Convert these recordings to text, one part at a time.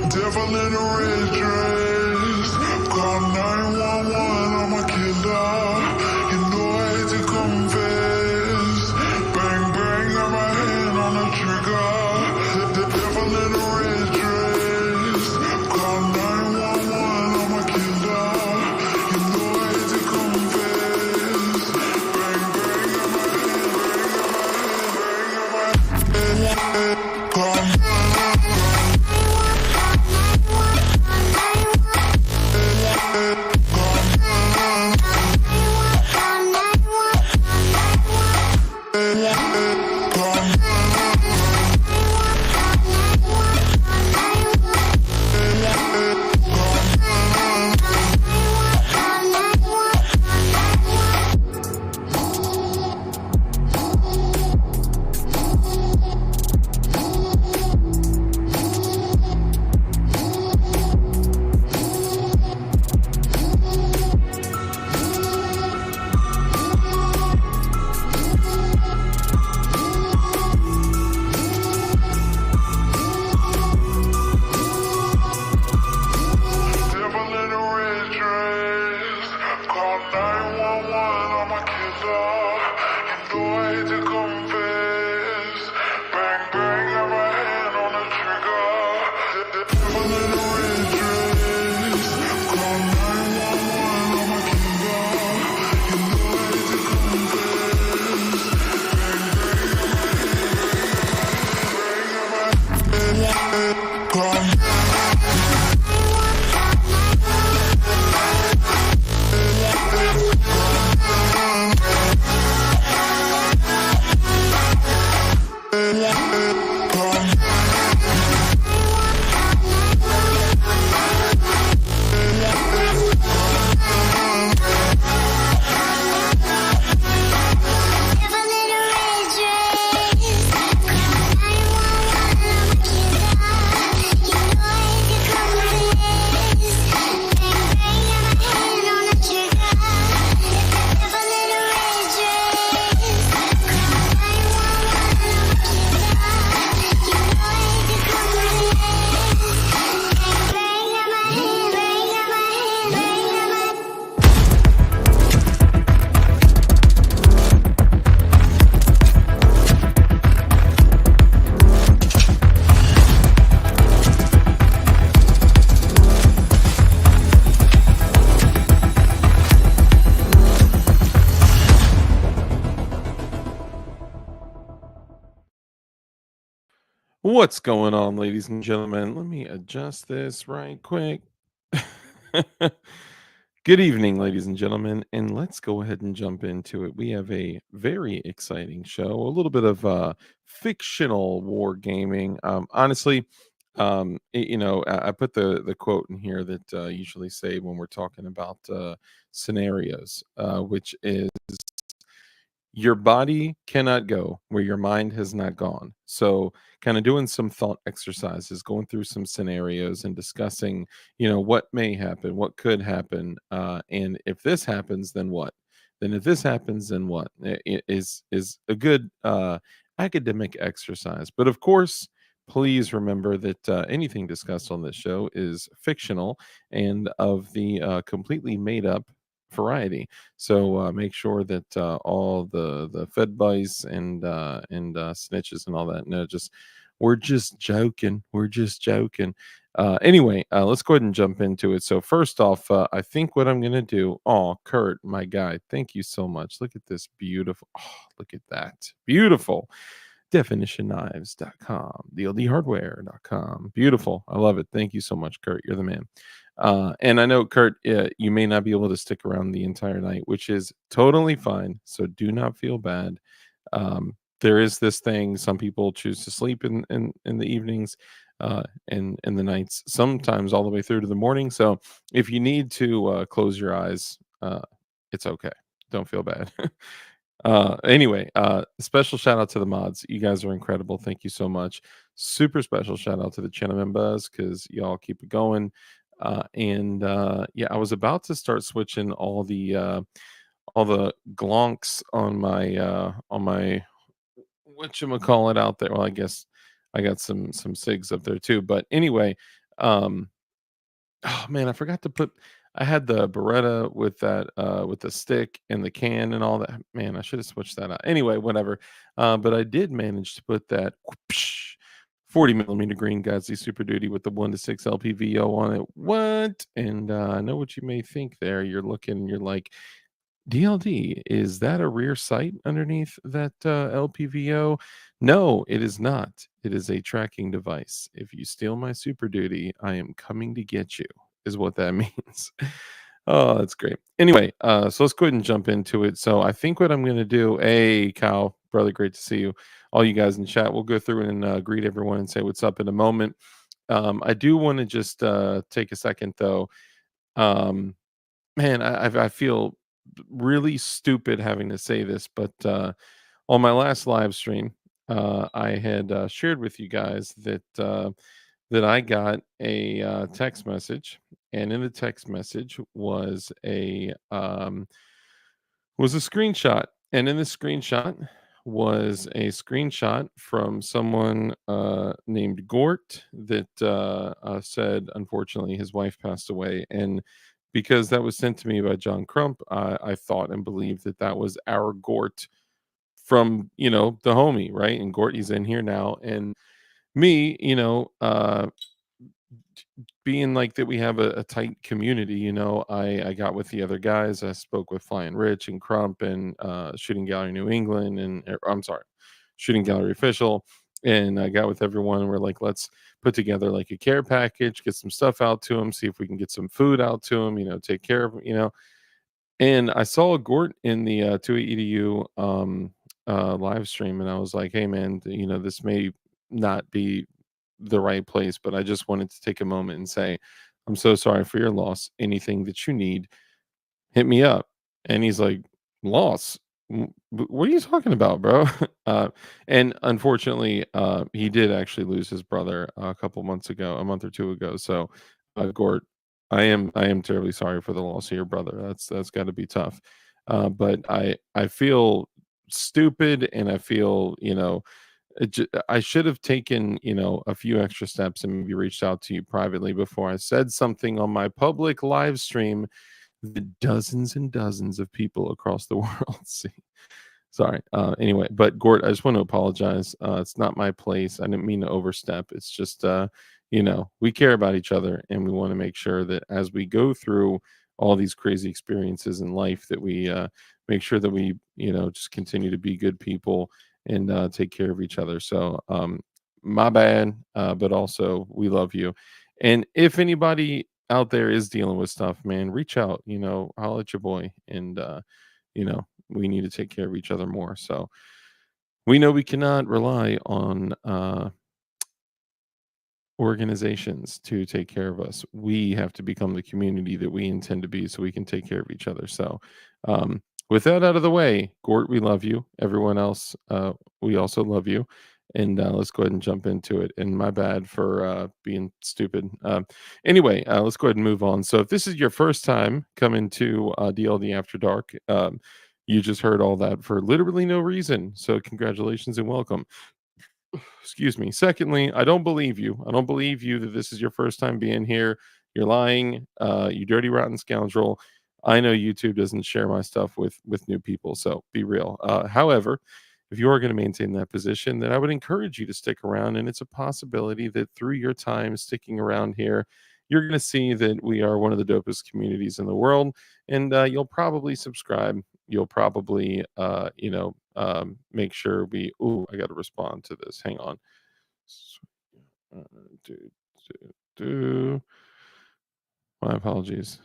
Devil in a red dress. Call 911, I'm a killer. You know I hate to confess. Bang, bang, got my hand on the trigger. The devil in a red dress. Call 911, I'm a killer. You know I hate to confess. Bang, bang, got my hand. Call What's going on, ladies and gentlemen? Let me adjust this right quick. Good evening, ladies and gentlemen, and let's go ahead and jump into it. We have a very exciting show, a little bit of fictional war gaming. Honestly, I put the quote in here that I usually say when we're talking about scenarios, which is your body cannot go where your mind has not gone. So, kind of doing some thought exercises, going through some scenarios and discussing, what may happen, what could happen, and if this happens, then what? Then if this happens, then what? Is a good academic exercise. But of course, please remember that anything discussed on this show is fictional and of the completely made up variety. So make sure that all the Fed buys and snitches and all that. No, just we're just joking. We're just joking. Anyway, let's go ahead and jump into it. So first off, I think what I'm gonna do. Oh, Kurt, my guy, thank you so much. Look at this beautiful. Oh, look at that, beautiful. Definitionknives.com, dldhardware.com. Beautiful. I love it. Thank you so much, Kurt. You're the man. And I know, Kurt, you may not be able to stick around the entire night, which is totally fine. So do not feel bad. There is this thing. Some people choose to sleep in the evenings, and in the nights, sometimes all the way through to the morning. So if you need to close your eyes, it's okay. Don't feel bad. Anyway, special shout out to the mods. You guys are incredible. Thank you so much. Super special shout out to the Chinaman Buzz because y'all keep it going. Yeah, I was about to start switching all the glonks on my whatchamacallit out there. Well, I guess I got some SIGs up there too. But anyway, Um, oh man, I forgot to put. I had the Beretta with the stick and the can and all that. Man, I should have switched that out. Anyway, whatever. But I did manage to put that 40 millimeter green Godsey Super Duty with the 1 to 6 LPVO on it. What? And I know what you may think there. You're looking, and you're like, DLD, is that a rear sight underneath that LPVO? No, it is not. It is a tracking device. If you steal my Super Duty, I am coming to get you, is what that means. Oh, that's great. Anyway, so let's go ahead and jump into it. So I think what I'm going to do, hey, Kyle, brother, great to see you. All you guys in chat, we'll go through and greet everyone and say what's up in a moment. I do want to just take a second, though. Um, Man, I feel really stupid having to say this, but on my last live stream, I had shared with you guys that I got a text message, and in the text message was a screenshot, and in the screenshot was a screenshot from someone named Gort that said, unfortunately, his wife passed away. And because that was sent to me by John Crump, I thought and believed that that was our Gort from, the homie, right? And Gort, he's in here now. And me, being like that we have a tight community, I got with the other guys. I spoke with Flying Rich and Crump and Shooting Gallery New England I'm sorry, Shooting Gallery Official. And I got with everyone and we're like, let's put together like a care package, get some stuff out to them, see if we can get some food out to them, take care of them, And I saw a Gort in the 2 EDU live stream, and I was like, hey man, this may not be the right place, but I just wanted to take a moment and say, I'm so sorry for your loss. Anything that you need, hit me up. And he's like, loss? What are you talking about, bro? And unfortunately, he did actually lose his brother a couple months ago, a month or two ago. So, Gort, I am terribly sorry for the loss of your brother. That's got to be tough. But I feel stupid, and I feel I should have taken, a few extra steps and maybe reached out to you privately before I said something on my public live stream that dozens and dozens of people across the world see. Sorry. Anyway, but Gort, I just want to apologize. It's not my place. I didn't mean to overstep. It's just, we care about each other, and we want to make sure that as we go through all these crazy experiences in life, that we make sure that we, just continue to be good people and take care of each other. So, my bad, but also we love you. And if anybody out there is dealing with stuff, man, reach out. I'll let your boy, and we need to take care of each other more. So we know we cannot rely on organizations to take care of us. We have to become the community that we intend to be so we can take care of each other. So, with that out of the way, Gort, we love you. Everyone else, we also love you. And let's go ahead and jump into it. And my bad for being stupid. Anyway, let's go ahead and move on. So, if this is your first time coming to DLD After Dark, you just heard all that for literally no reason. So, congratulations and welcome. Excuse me. Secondly, I don't believe you. I don't believe you that this is your first time being here. You're lying. You dirty rotten scoundrel. I know YouTube doesn't share my stuff with new people, so be real. However, if you are going to maintain that position, then I would encourage you to stick around. And it's a possibility that through your time sticking around here, you're going to see that we are one of the dopest communities in the world, and you'll probably subscribe. You'll probably, make sure we. Ooh, I got to respond to this. Hang on. Uh, do, do. My apologies.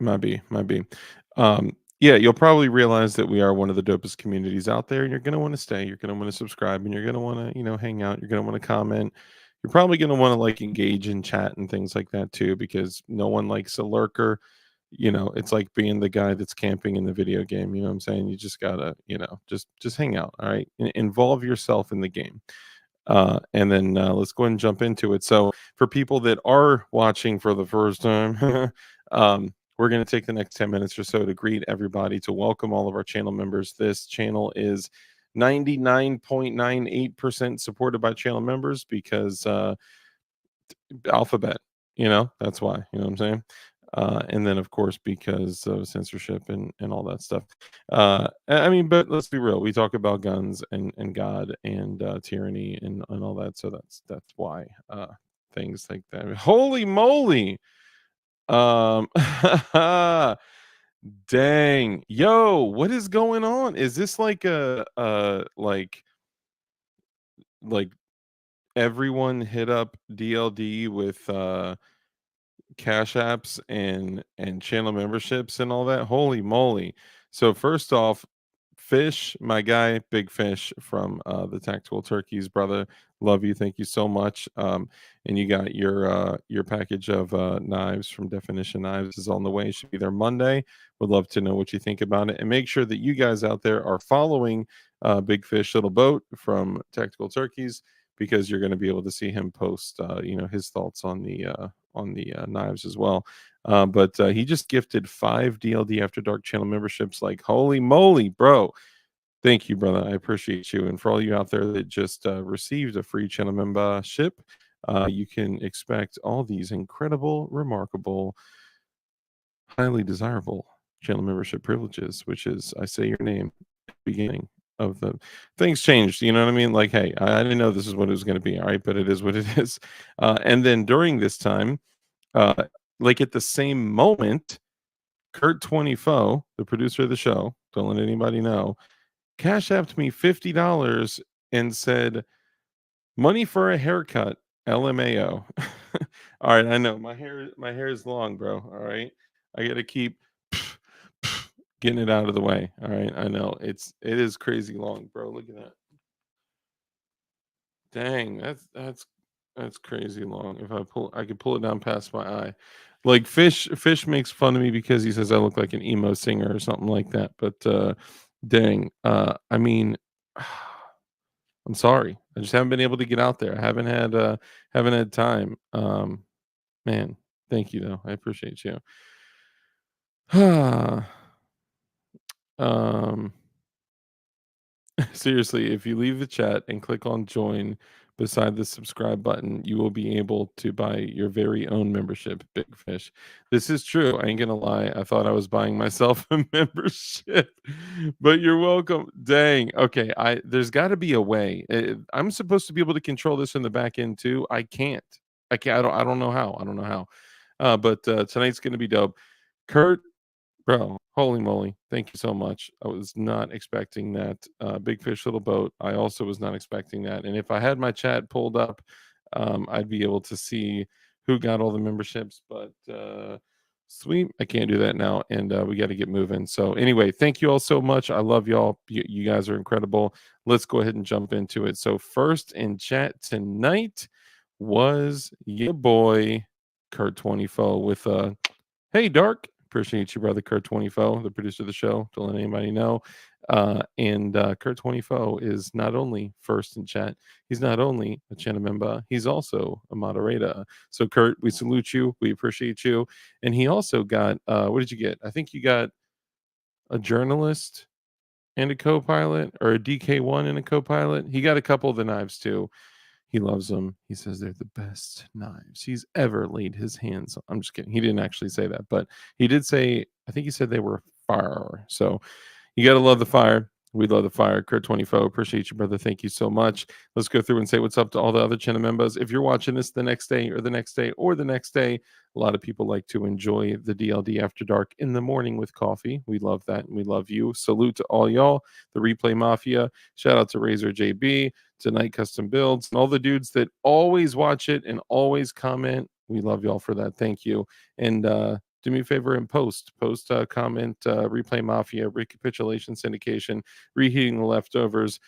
Might be. Yeah, you'll probably realize that we are one of the dopest communities out there, and you're gonna want to stay. You're gonna want to subscribe, and you're gonna want to, hang out. You're gonna want to comment. You're probably gonna want to like engage in chat and things like that too, because no one likes a lurker. It's like being the guy that's camping in the video game. You know what I'm saying? You just gotta, just hang out. All right, involve yourself in the game. And then let's go ahead and jump into it. So, for people that are watching for the first time, we're going to take the next 10 minutes or so to greet everybody, to welcome all of our channel members. This channel is 99.98% supported by channel members because alphabet, that's why, you know what I'm saying? And then of course because of censorship and all that stuff. I mean, but let's be real, we talk about guns and God and tyranny and all that, so that's why things like that. Holy moly. Um Dang. Yo, what is going on? Is this like like everyone hit up DLD with cash apps and channel memberships and all that? Holy moly. So first off, Fish, my guy, Big Fish from the Tactical Turkeys, brother. Love you. Thank you so much. And you got your package of knives from Definition Knives is on the way. It should be there Monday. Would love to know what you think about it. And make sure that you guys out there are following Big Fish Little Boat from Tactical Turkeys, because you're going to be able to see him post his thoughts on the knives as well. But he just gifted 5 DLD After Dark channel memberships. Like, holy moly, bro. Thank you, brother. I appreciate you. And for all you out there that just received a free channel membership, you can expect all these incredible, remarkable, highly desirable channel membership privileges, which is I say your name at the beginning of the things changed. You know what I mean? Like, hey, I didn't know this is what it was going to be. All right, but it is what it is. And then during this time, uh, like at the same moment, Kurt 20 the producer of the show, don't let anybody know, cash apped me $50 and said, "Money for a haircut, LMAO." All right, I know my hair is long, bro. All right, I gotta keep getting it out of the way. All right, I know it is crazy long, bro. Look at that. Dang, that's crazy long. If I could pull it down past my eye. Like Fish makes fun of me because he says I look like an emo singer or something like that. But dang, I mean, I'm sorry. I just haven't been able to get out there. I haven't had time. Man, thank you though. I appreciate you. um Seriously, if you leave the chat and click on join beside the subscribe button, you will be able to buy your very own membership, Big Fish. This is true. I ain't gonna lie. I thought I was buying myself a membership, but you're welcome. Dang. Okay. There's got to be a way. I'm supposed to be able to control this in the back end too. I can't. I can't. I don't know how. I don't know how. But tonight's gonna be dope. Kurt, bro, holy moly. Thank you so much. I was not expecting that. Big Fish, Little Boat. I also was not expecting that. And if I had my chat pulled up, I'd be able to see who got all the memberships. But sweet, I can't do that now. And we got to get moving. So, anyway, thank you all so much. I love y'all. You guys are incredible. Let's go ahead and jump into it. So, first in chat tonight was your boy, Kurt 24 with "Hey, Dark." Appreciate you, brother Kurt 24, the producer of the show. Don't let anybody know. And Kurt 24 is not only first in chat, he's not only a channel member, he's also a moderator. So, Kurt, we salute you. We appreciate you. And he also got, what did you get? I think you got a journalist and a co pilot, or a DK1 and a co pilot. He got a couple of the knives too. He loves them. He says they're the best knives he's ever laid his hands on. I'm just kidding. He didn't actually say that, but he did say, I think he said they were fire. So you got to love the fire. We love the fire. Kurt 24, appreciate you, brother. Thank you so much. Let's go through and say what's up to all the other channel members. If you're watching this the next day or the next day or the next day, a lot of people like to enjoy the DLD After Dark in the morning with coffee. We love that, and we love you. Salute to all y'all, the Replay Mafia. Shout out to Razor JB, to Night Custom Builds, and all the dudes that always watch it and always comment. We love y'all for that. Thank you. And do me a favor and post, comment, Replay Mafia, recapitulation syndication, reheating the leftovers,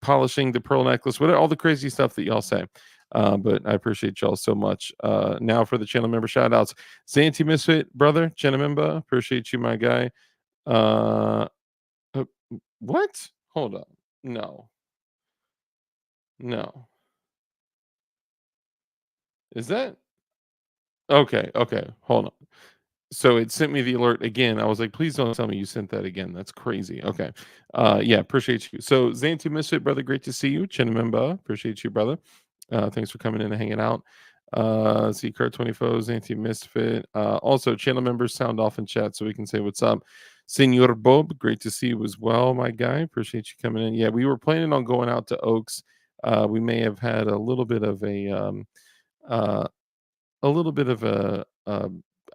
polishing the pearl necklace, whatever, all the crazy stuff that y'all say. But I appreciate y'all so much. Now for the channel member shout outs. Zanty Misfit, brother, channel member, appreciate you, my guy. Uh, what? Hold on. No. No. Is that okay? Okay, hold on. so it sent me the alert again. I was like, please don't tell me you sent that again. That's crazy. Okay. Yeah, appreciate you. So Zanti Misfit, brother, great to see you. Chinamemba, appreciate you, brother. Thanks for coming in and hanging out. See Kurt 24, Zanti Misfit. Also, channel members sound off in chat so we can say what's up. Senor Bob, great to see you as well, my guy. Appreciate you coming in. Yeah, we were planning on going out to Oaks. We may have had a little bit of uh,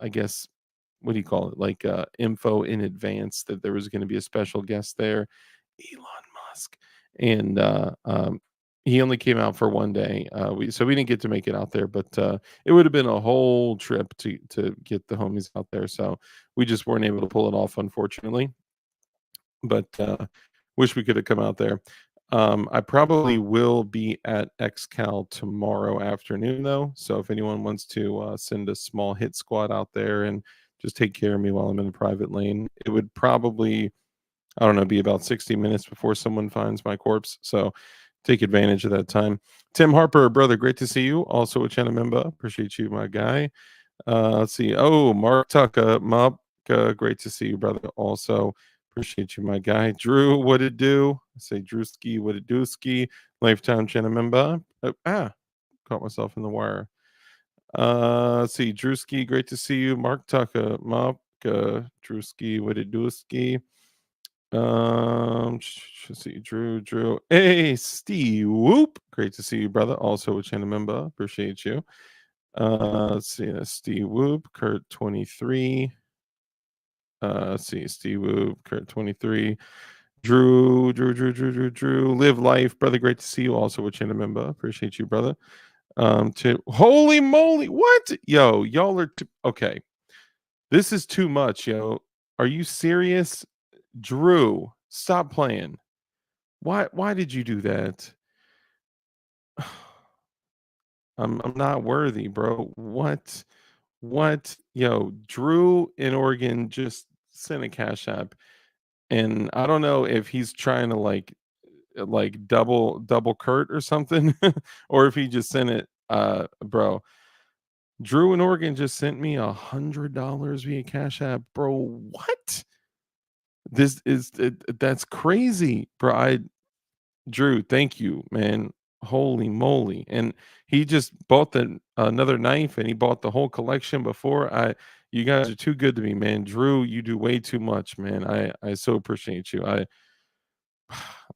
I guess, what do you call it? Like info in advance that there was going to be a special guest there, Elon Musk, and he only came out for one day. We didn't get to make it out there, but it would have been a whole trip to get the homies out there. So we just weren't able to pull it off, unfortunately. But wish we could have come out there. I probably will be at XCal tomorrow afternoon, though. So if anyone wants to send a small hit squad out there and just take care of me while I'm in the private lane, it would probably, I don't know, be about 60 minutes before someone finds my corpse. So take advantage of that time. Tim Harper, brother, great to see you. Also a channel member. Appreciate you, my guy. Let's see. Oh, Mark Tucker, Mop, great to see you, brother. Also, appreciate you, my guy. Drew, what it do? I say Drewski, what it do ski? Lifetime channel member. Caught myself in the wire. Let's see. Drewski, great to see you. Mark Tucker, Mop, Drewski, what it do ski? Let's see. Drew. Hey, Steve Whoop. Great to see you, brother. Also a channel member. Appreciate you. Let's see, that's Steve Whoop, Kurt 23. Let's see, Steve Whoop, Kurt 23. Drew, live life, brother. Great to see you. Also a channel member. Appreciate you, brother. Holy moly, what? Yo, y'all are okay. This is too much, yo. Are you serious? Drew, stop playing. Why did you do that? I'm not worthy, bro. What? What? Yo, Drew in Oregon just sent a cash app, and I don't know if he's trying to like double Kurt or something, or if he just sent it. Bro, Drew in Oregon just sent me $100 via Cash App, bro. What? That's crazy, bro. Drew, thank you, man. Holy moly. And he just bought another knife and he bought the whole collection before. You guys are too good to me, man. Drew, you do way too much, man. I so appreciate you.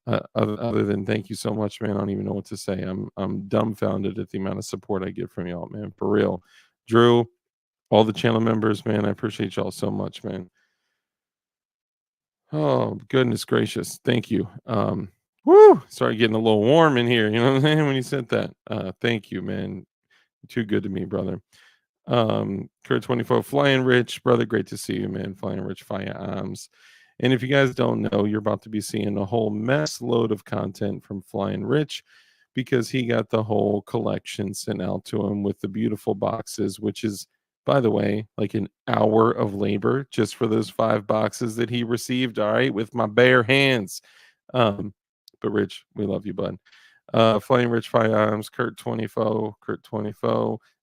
Other than thank you so much, man. I don't even know what to say. I'm dumbfounded at the amount of support I get from y'all, man. For real. Drew, all the channel members, man. I appreciate y'all so much, man. Oh, goodness gracious. Thank you. Woo! Started getting a little warm in here. You know what I'm saying? When you said that. Thank you, man. Too good to me, brother. Kurt 24, Flying Rich, brother. Great to see you, man. Flying Rich Firearms. And if you guys don't know, you're about to be seeing a whole mess load of content from Flying Rich because he got the whole collection sent out to him with the beautiful boxes, which is, by the way, like an hour of labor just for those 5 boxes that he received. All right, with my bare hands. But Rich, we love you, bud. Flying Rich Firearms, Kurt 24,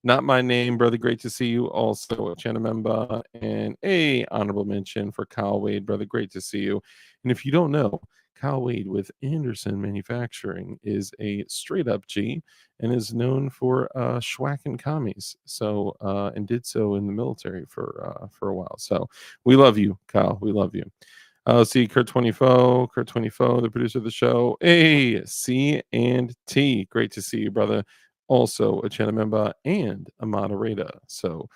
not my name, brother. Great to see you. Also, a channel member and a honorable mention for Kyle Wade, brother. Great to see you. And if you don't know, Kyle Wade with Anderson Manufacturing is a straight up G and is known for schwacking commies. So and did so in the military for a while. So we love you, Kyle. We love you. See Kurt 24, the producer of the show. A, C, and T. Great to see you, brother. Also a channel member and a moderator. So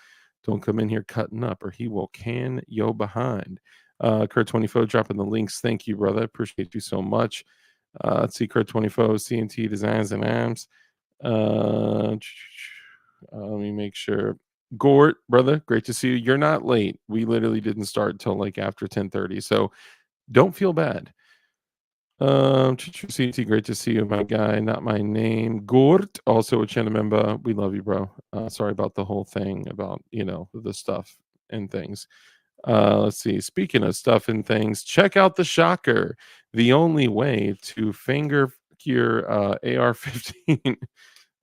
don't come in here cutting up or he will can yo behind. Kurt 24 dropping the links. Thank you, brother. Appreciate you so much. Let's see Kurt 24, CNT Designs and Arms. Let me make sure. Gort, brother, great to see you. You're not late. We literally didn't start till like after 10:30, so don't feel bad. CT, great to see you, my guy. Not my name. Gort, also a channel member. We love you, bro. Sorry about the whole thing about the stuff and things. Let's see. Speaking of stuff and things, check out the Shocker. The only way to finger your AR-15.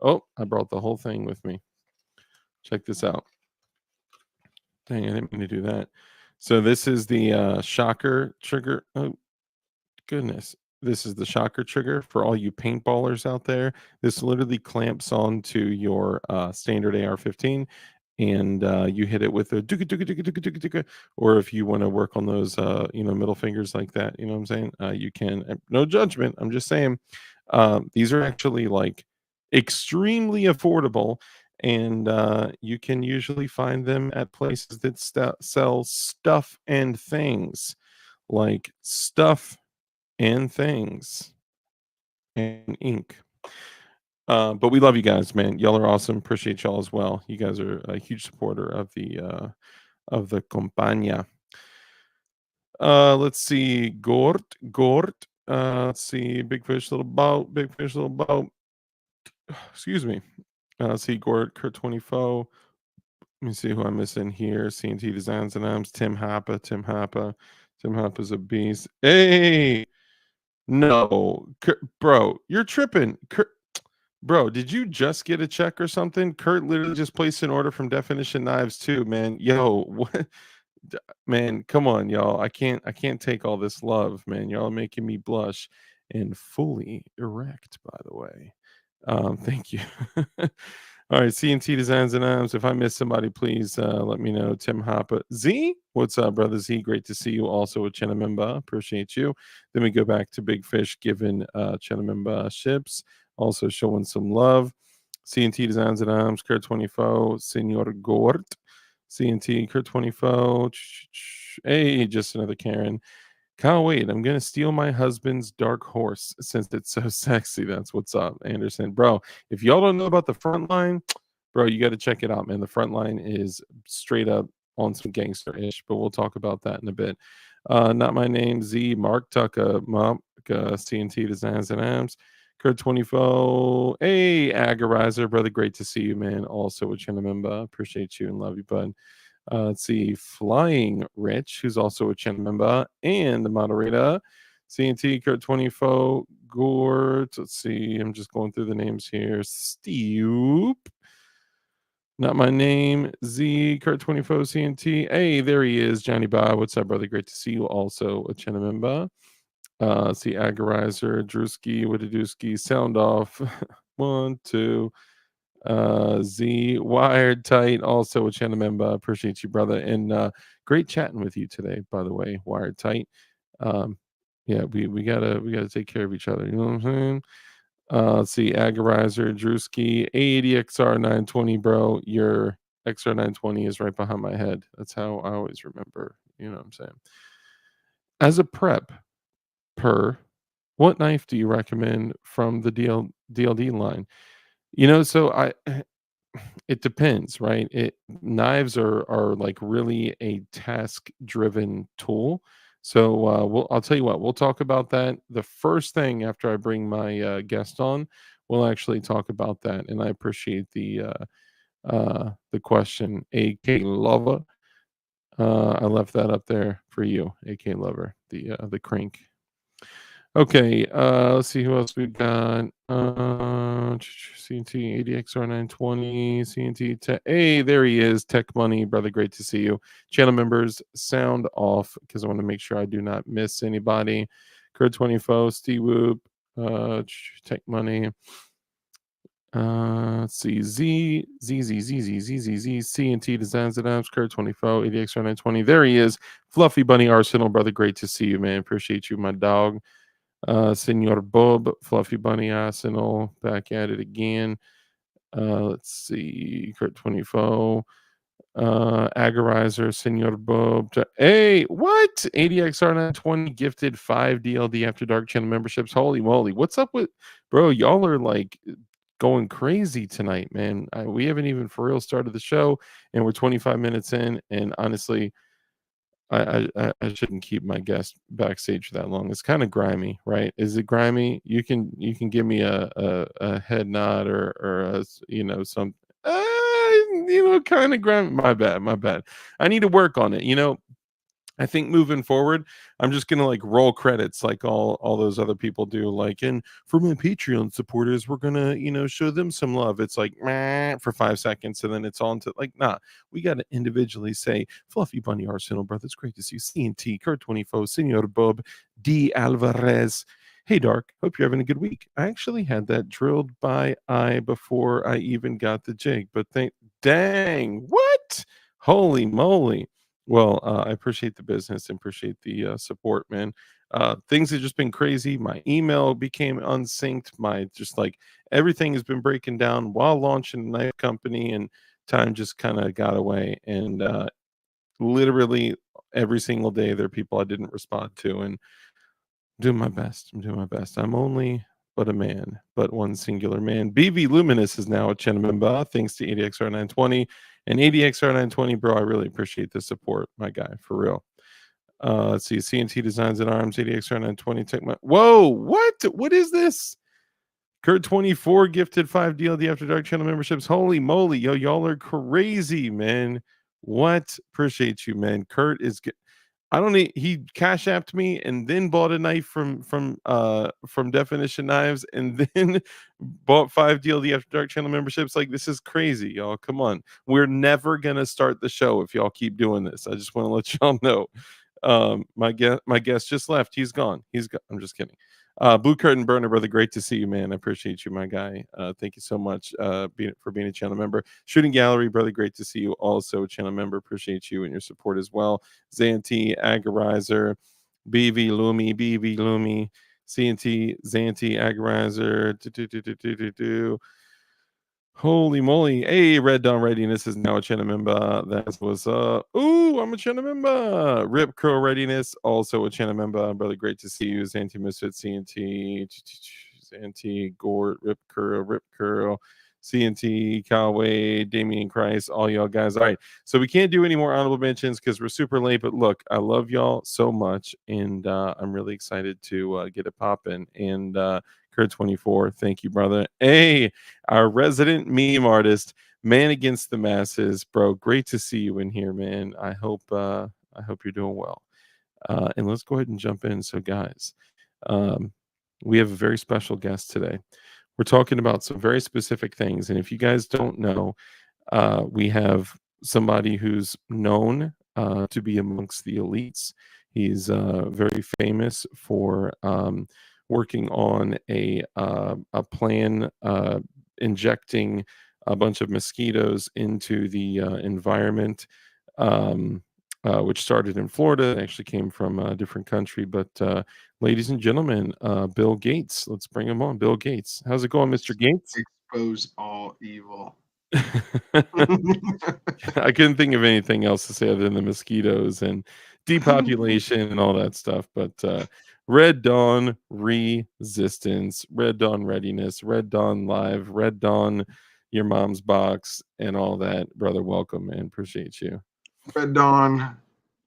Oh, I brought the whole thing with me. Check this out. Dang, I didn't mean to do that. So this is the shocker trigger. Oh goodness. This is the shocker trigger for all you paintballers out there. This literally clamps onto your standard AR-15, and you hit it with a dooka dooka dooka dooka dooka dooka. Or if you want to work on those, middle fingers like that, you know what I'm saying? You can. No judgment. I'm just saying, these are actually like extremely affordable, and you can usually find them at places that sell stuff and things, like stuff and things and ink. But we love you guys, man. Y'all are awesome. Appreciate y'all as well. You guys are a huge supporter of the Compañía. Let's see. Gort. Let's see. Big fish, little boat. Big fish, little boat. Excuse me. Let's see. Gort, Kurt 24. Let me see who I'm missing here. CNT Designs and Arms. Tim Hoppa. Tim Hoppa. Tim Hoppa's a beast. Hey, no, bro, you're tripping. Bro, did you just get a check or something? Kurt literally just placed an order from Definition Knives too, man. Yo, what? Man, come on, y'all. I can't take all this love, man. Y'all are making me blush and fully erect, by the way. Thank you. All right, CNT Designs and Arms. If I miss somebody, please let me know. Tim Hoppa. Z, what's up, brother Z? Great to see you. Also a Chenamemba. Appreciate you. Then we go back to Big Fish giving Chenamemba ships. Also showing some love. CNT Designs and Arms. Kurt 24. Senor Gort. CNT. Kurt 24. Hey, just another Karen. Can't wait. I'm gonna steal my husband's dark horse since it's so sexy. That's what's up, Anderson. Bro, if y'all don't know about the front line, bro, you got to check it out, man. The front line is straight up on some gangster-ish, but we'll talk about that in a bit. Not my name, Z, Mark Tucker, Mom, CNT Designs and Amps, Kurt 24. Hey, Agorizer, brother, great to see you, man. Also a Chinamemba. Appreciate you and love you, bud. Let's see, Flying Rich, who's also a channel member and the moderator. CNT Kurt 24, Gort. Let's see, I'm just going through the names here. Steve. Not my name. Z Kurt 24 CNT. Hey, there he is. Johnny Bob. What's up, brother? Great to see you. Also a channel member. See Agorizer, Drewski, Wittadewski, Sound Off. 1, 2. Z Wired Tight, also a channel member. Appreciate you, brother, and great chatting with you today. By the way, Wired Tight. Yeah, we gotta take care of each other. You know what I'm saying? Let's see, Agorizer, Drewski, 80 XR 920, bro. Your XR 920 is right behind my head. That's how I always remember. You know what I'm saying? As a prep, what knife do you recommend from the DLD line? So it depends, right? Knives are like really a task driven tool. So I'll tell you what, we'll talk about that. The first thing after I bring my guest on, we'll actually talk about that. And I appreciate the question, AK Lover. I left that up there for you, AK Lover, the crank. Okay, let's see who else we got. CNT ADXR 920, CNT Tech. Hey, there he is. Tech Money, brother. Great to see you. Channel members, sound off because I want to make sure I do not miss anybody. Kurt 24, Steve Whoop, Tech Money. Let's see. CNT Designs and Apps, Kurt 24, ADXR 920. There he is. Fluffy Bunny Arsenal, brother. Great to see you, man. Appreciate you, my dog. Senor Bob, Fluffy Bunny Arsenal, back at it again. Let's see, Kurt 24, Agorizer, Senor Bob. Hey, what? ADXR 920 gifted 5 DLD After Dark channel memberships. Holy moly. What's up with, bro? Y'all are like going crazy tonight, man. We haven't even for real started the show, and we're 25 minutes in, and honestly, I shouldn't keep my guest backstage for that long. It's kind of grimy, right? Is it grimy? You can give me a head nod or some kind of grimy. My bad. I need to work on it. I think moving forward, I'm just gonna like roll credits like all those other people do. Like, and for my Patreon supporters, we're gonna show them some love. It's like meh, for 5 seconds, and then it's on to like nah. We got to individually say, Fluffy Bunny Arsenal Brothers, great to see you. CNT, Kurt 24, Senor Bob, D Alvarez. Hey Dark, hope you're having a good week. I actually had that drilled by eye before I even got the jig, but dang, what? Holy moly. Well, I appreciate the business and appreciate the support, man. Things have just been crazy. My email became unsynced. My just like everything has been breaking down while launching a knife company, and time just kind of got away. And literally every single day, there are people I didn't respond to, and doing my best. I'm doing my best. I'm only but a man, but one singular man. BV Luminous is now a Chenamemba, thanks to ADXR 920. And ADXR 920, bro, I really appreciate the support, my guy, for real. Let's see, CNT Designs and Arms, ADXR 920. Take my whoa, what? What is this? Kurt 24 gifted 5 DLD After Dark channel memberships. Holy moly, yo, y'all are crazy, man. What? Appreciate you, man. Kurt is I don't need he cash apped me and then bought a knife from Definition Knives and then bought 5 DLD After Dark channel memberships. Like this is crazy, y'all. Come on. We're never gonna start the show if y'all keep doing this. I just want to let y'all know. My guest just left. He's gone. He's gone. I'm just kidding. Blue Curtain Burner, brother, great to see you, man. I appreciate you, my guy. Thank you so much for being a channel member. Shooting Gallery, brother, great to see you. Also, a channel member, appreciate you and your support as well. Zanti, Agarizer, BV Lumi, CNT, Zanti, Agarizer. Holy moly. Hey, Red Dawn Readiness is now a channel member. That was ooh, I'm a channel member. Rip Curl Readiness, also a channel member. Brother, great to see you. Zanti Misfit, CNT, Zanti, Gort, Rip Curl, CNT, Cowway, Damian Christ, all y'all guys. All right. So we can't do any more honorable mentions because we're super late. But look, I love y'all so much. And I'm really excited to get it popping. And Kurt 24, thank you, brother. Hey, our resident meme artist, man against the masses, bro. Great to see you in here, man. I hope you're doing well. And let's go ahead and jump in. So, guys, um, we have a very special guest today. We're talking about some very specific things, and if you guys don't know, we have somebody who's known to be amongst the elites. He's very famous for working on a plan injecting a bunch of mosquitoes into the environment, which started in Florida. It actually came from a different country. But ladies and gentlemen, Bill Gates. Let's bring him on. Bill Gates. How's it going, Mr. Gates? Expose all evil. I couldn't think of anything else to say other than the mosquitoes and depopulation and all that stuff. But Red Dawn Resistance, Red Dawn Readiness, Red Dawn Live, Red Dawn Your Mom's Box, and all that. Brother, welcome, man. Appreciate you. Red Dawn,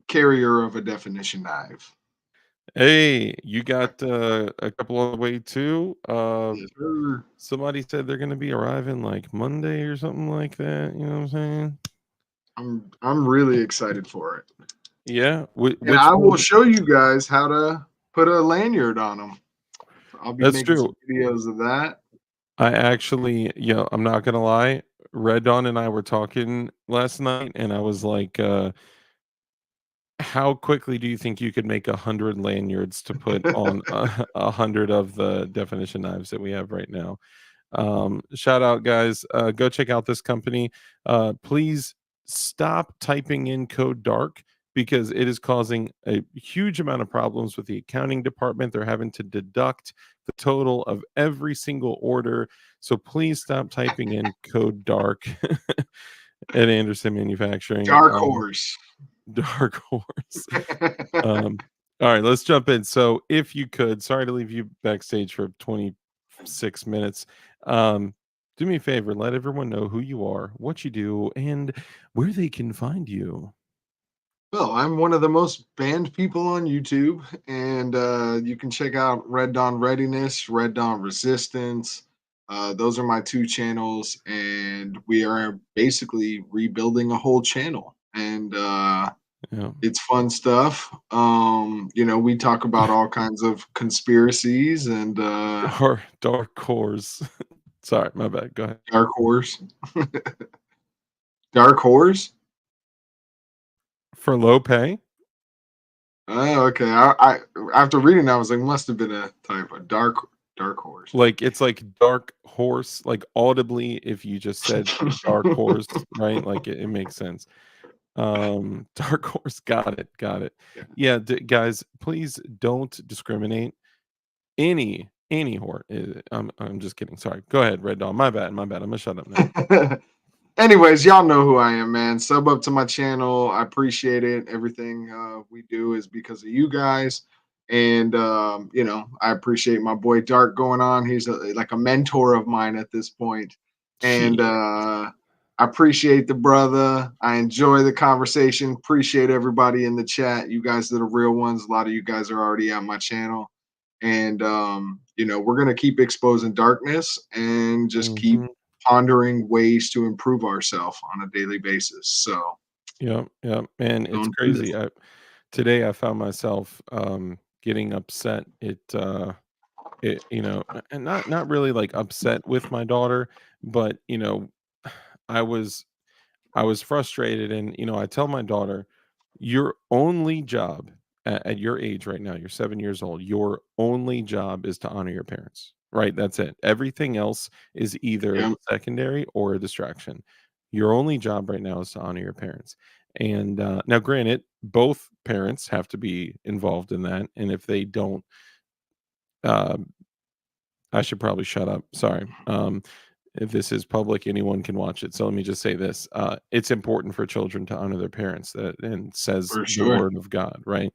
carrier of a definition knife. Hey, you got a couple on the way too. Yes, sir. Somebody said they're going to be arriving like Monday or something like that. You know what I'm saying? I'm really excited for it. Yeah. And I will show you guys how to put a lanyard on them. I'll be That's making true. some videos of that. I actually, I'm not gonna lie. Red Dawn and I were talking last night, and I was like, "How quickly do you think you could make 100 lanyards to put on 100 of the definition knives that we have right now?" Shout out, guys. Go check out this company. Please stop typing in code dark because it is causing a huge amount of problems with the accounting department. They're having to deduct the total of every single order. So please stop typing in code dark at Anderson Manufacturing. Dark horse. Dark horse. All right, let's jump in. So if you could, sorry to leave you backstage for 26 minutes. Do me a favor, let everyone know who you are, what you do, and where they can find you. Well, I'm one of the most banned people on YouTube, and you can check out Red Dawn Readiness, Red Dawn Resistance. Those are my two channels, and we are basically rebuilding a whole channel. And Yeah. It's fun stuff. We talk about all kinds of conspiracies and Dark horse. Sorry, my bad. Go ahead. dark horse. Dark horse? For low pay? Oh, okay. I after reading that, I was like, must have been a type of dark horse. Like it's like dark horse, like audibly, if you just said dark horse, right? Like it makes sense. Dark horse, got it. Yeah. Yeah, guys, please don't discriminate. Any horse. I'm just kidding. Sorry. Go ahead, Red Dawn. My bad. I'm gonna shut up now. Anyways, y'all know who I am, man. Sub up to my channel. I appreciate it. Everything we do is because of you guys. And I appreciate my boy Dark going on. He's like a mentor of mine at this point. And Gee. I appreciate the brother. I enjoy the conversation. Appreciate everybody in the chat. You guys are the real ones. A lot of you guys are already on my channel. And we're gonna keep exposing darkness and just keep Mhm. pondering ways to improve ourselves on a daily basis. So Yeah. And it's don't do this. crazy. Today I found myself getting upset. And not really like upset with my daughter, but I was I was frustrated, and I tell my daughter, your only job at your age right now, you're 7 years old, your only job is to honor your parents, right? That's it. Everything else is either Yeah. secondary or a distraction. Your only job right now is to honor your parents. And now, granted, both parents have to be involved in that. And if they don't, uh, I should probably shut up. Sorry. If this is public, anyone can watch it. So let me just say this: it's important for children to honor their parents. That and says For the sure. word of God, right?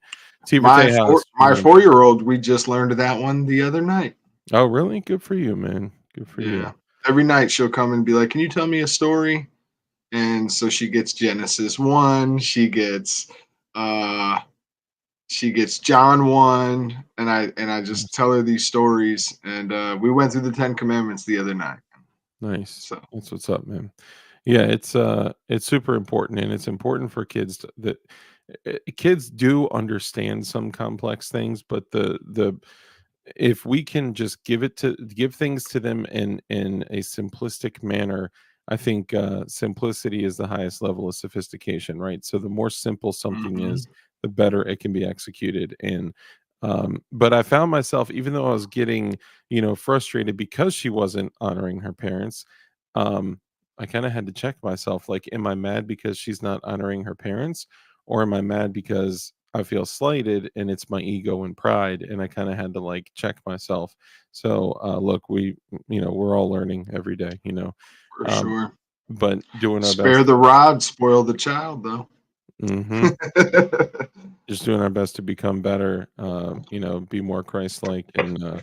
Tiva My four Tejas, my 4-year-old, we just learned that one the other night. oh, really? Good for you, man. Good for you. Yeah. Every night she'll come and be like, "Can you tell me a story?" And so she gets Genesis 1, uh she gets John 1, and I just Nice. tell her these stories, and we went through the 10 commandments the other night. Nice. So That's what's up, man. Yeah, it's super important, and it's important for kids that kids do understand some complex things, but the if we can just give things to them in a simplistic manner, I think simplicity is the highest level of sophistication, right? So the more simple something mhm. is, the better it can be executed. And but I found myself, even though I was getting frustrated because she wasn't honoring her parents, um, I kind of had to check myself, like, am I mad because she's not honoring her parents, or am I mad because I feel slighted and it's my ego and pride? And I kind of had to like check myself. So look, we're all learning every day, For um, sure. but doing our Spare best. the rod, spoil the child, though. Hmm. Just doing our best to become better, be more Christ-like. And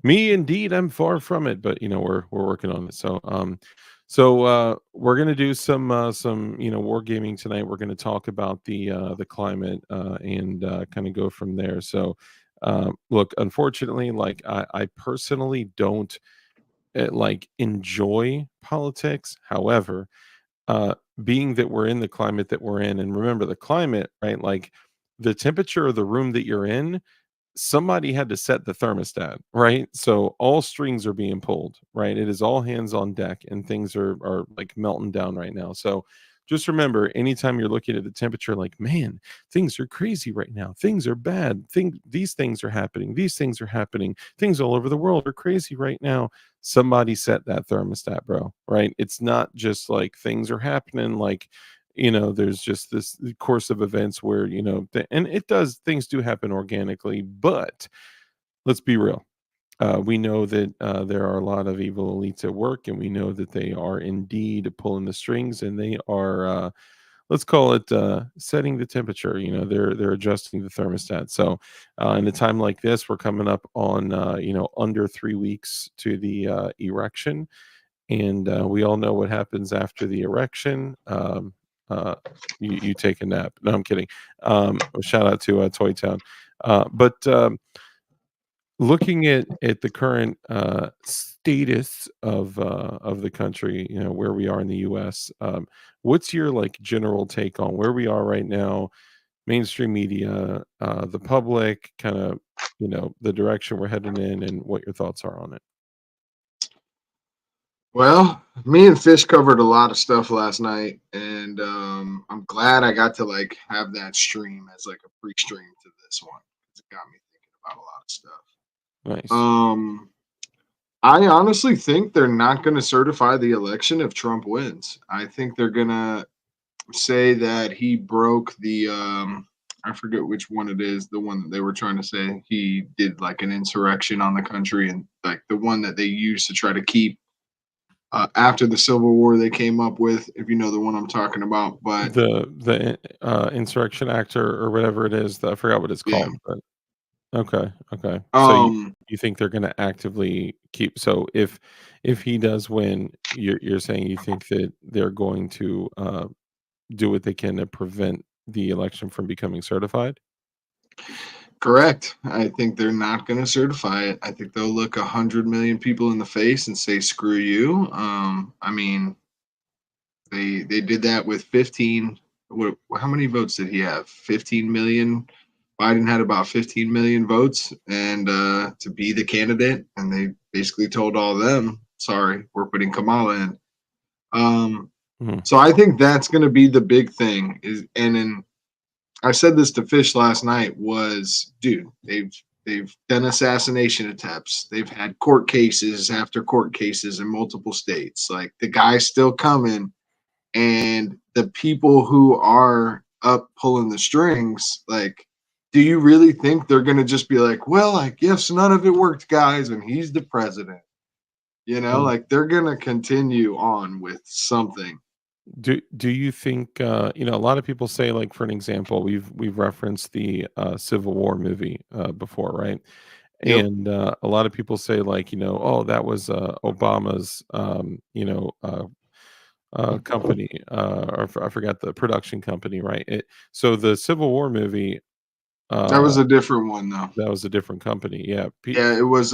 me, indeed, I'm far from it, but we're working on it. So we're gonna do some wargaming tonight. We're gonna talk about the climate and kind of go from there. So look, unfortunately, like I personally don't like enjoy politics. However, uh, being that we're in the climate that we're in, and remember the climate, right? Like the temperature of the room that you're in, somebody had to set the thermostat, right? So all strings are being pulled, right? It is all hands on deck, and things are like melting down right now. So just remember, anytime you're looking at the temperature, like, man, things are crazy right now. Things are bad. These things are happening. These things are happening. Things all over the world are crazy right now. Somebody set that thermostat, bro, right? It's not just like things are happening like there's just this course of events where and things do happen organically, but let's be real. We know that there are a lot of evil elites at work, and we know that they are indeed pulling the strings, and they are let's call it setting the temperature. They're adjusting the thermostat. So in a time like this, we're coming up on under 3 weeks to the erection, and we all know what happens after the erection. Uh, you take a nap. No, I'm kidding. Shout out to Toy Town. But looking at the current status of the country, where we are in the U.S., what's your like general take on where we are right now? mainstream media, the public, kind of, the direction we're heading in, and what your thoughts are on it. Well, me and Fish covered a lot of stuff last night, and I'm glad I got to like have that stream as like a pre-stream to this one. It got me thinking about a lot of stuff. Nice. Um, I honestly think they're not going to certify the election if Trump wins. I think they're going to say that he broke the I forget which one it is, the one that they were trying to say he did like an insurrection on the country, and like the one that they used to try to keep after the Civil War they came up with, if you know the one I'm talking about. But The Insurrection Act, or whatever it is. I forgot what it's yeah, called, but okay, okay. So um, you think they're going to actively keep? So if he does win, you're saying you think that they're going to do what they can to prevent the election from becoming certified? correct. I think they're not going to certify it. I think they'll look 100 million people in the face and say screw you. I mean, they did that with 15. What? How many votes did he have? 15 million. Biden had about 15 million votes, and to be the candidate, and they basically told all of them, "Sorry, we're putting Kamala in." Mhm. So I think that's going to be the big thing. And then I said this to Fish last night. Was dude, they've done assassination attempts. They've had court cases after court cases in multiple states. Like the guy's still coming, and the people who are up pulling the strings, like, do you really think they're going to just be like, well, I guess none of it worked, guys, and he's the president? Mm. Like they're going to continue on with something. Do you think, a lot of people say, like, for an example, we've referenced the Civil War movie before, right? Yep. And a lot of people say, like, oh, that was Obama's company, or I forgot the production company, right? So the Civil War movie, That uh was a different one, though. that was a different company. Yeah, Yeah, it was.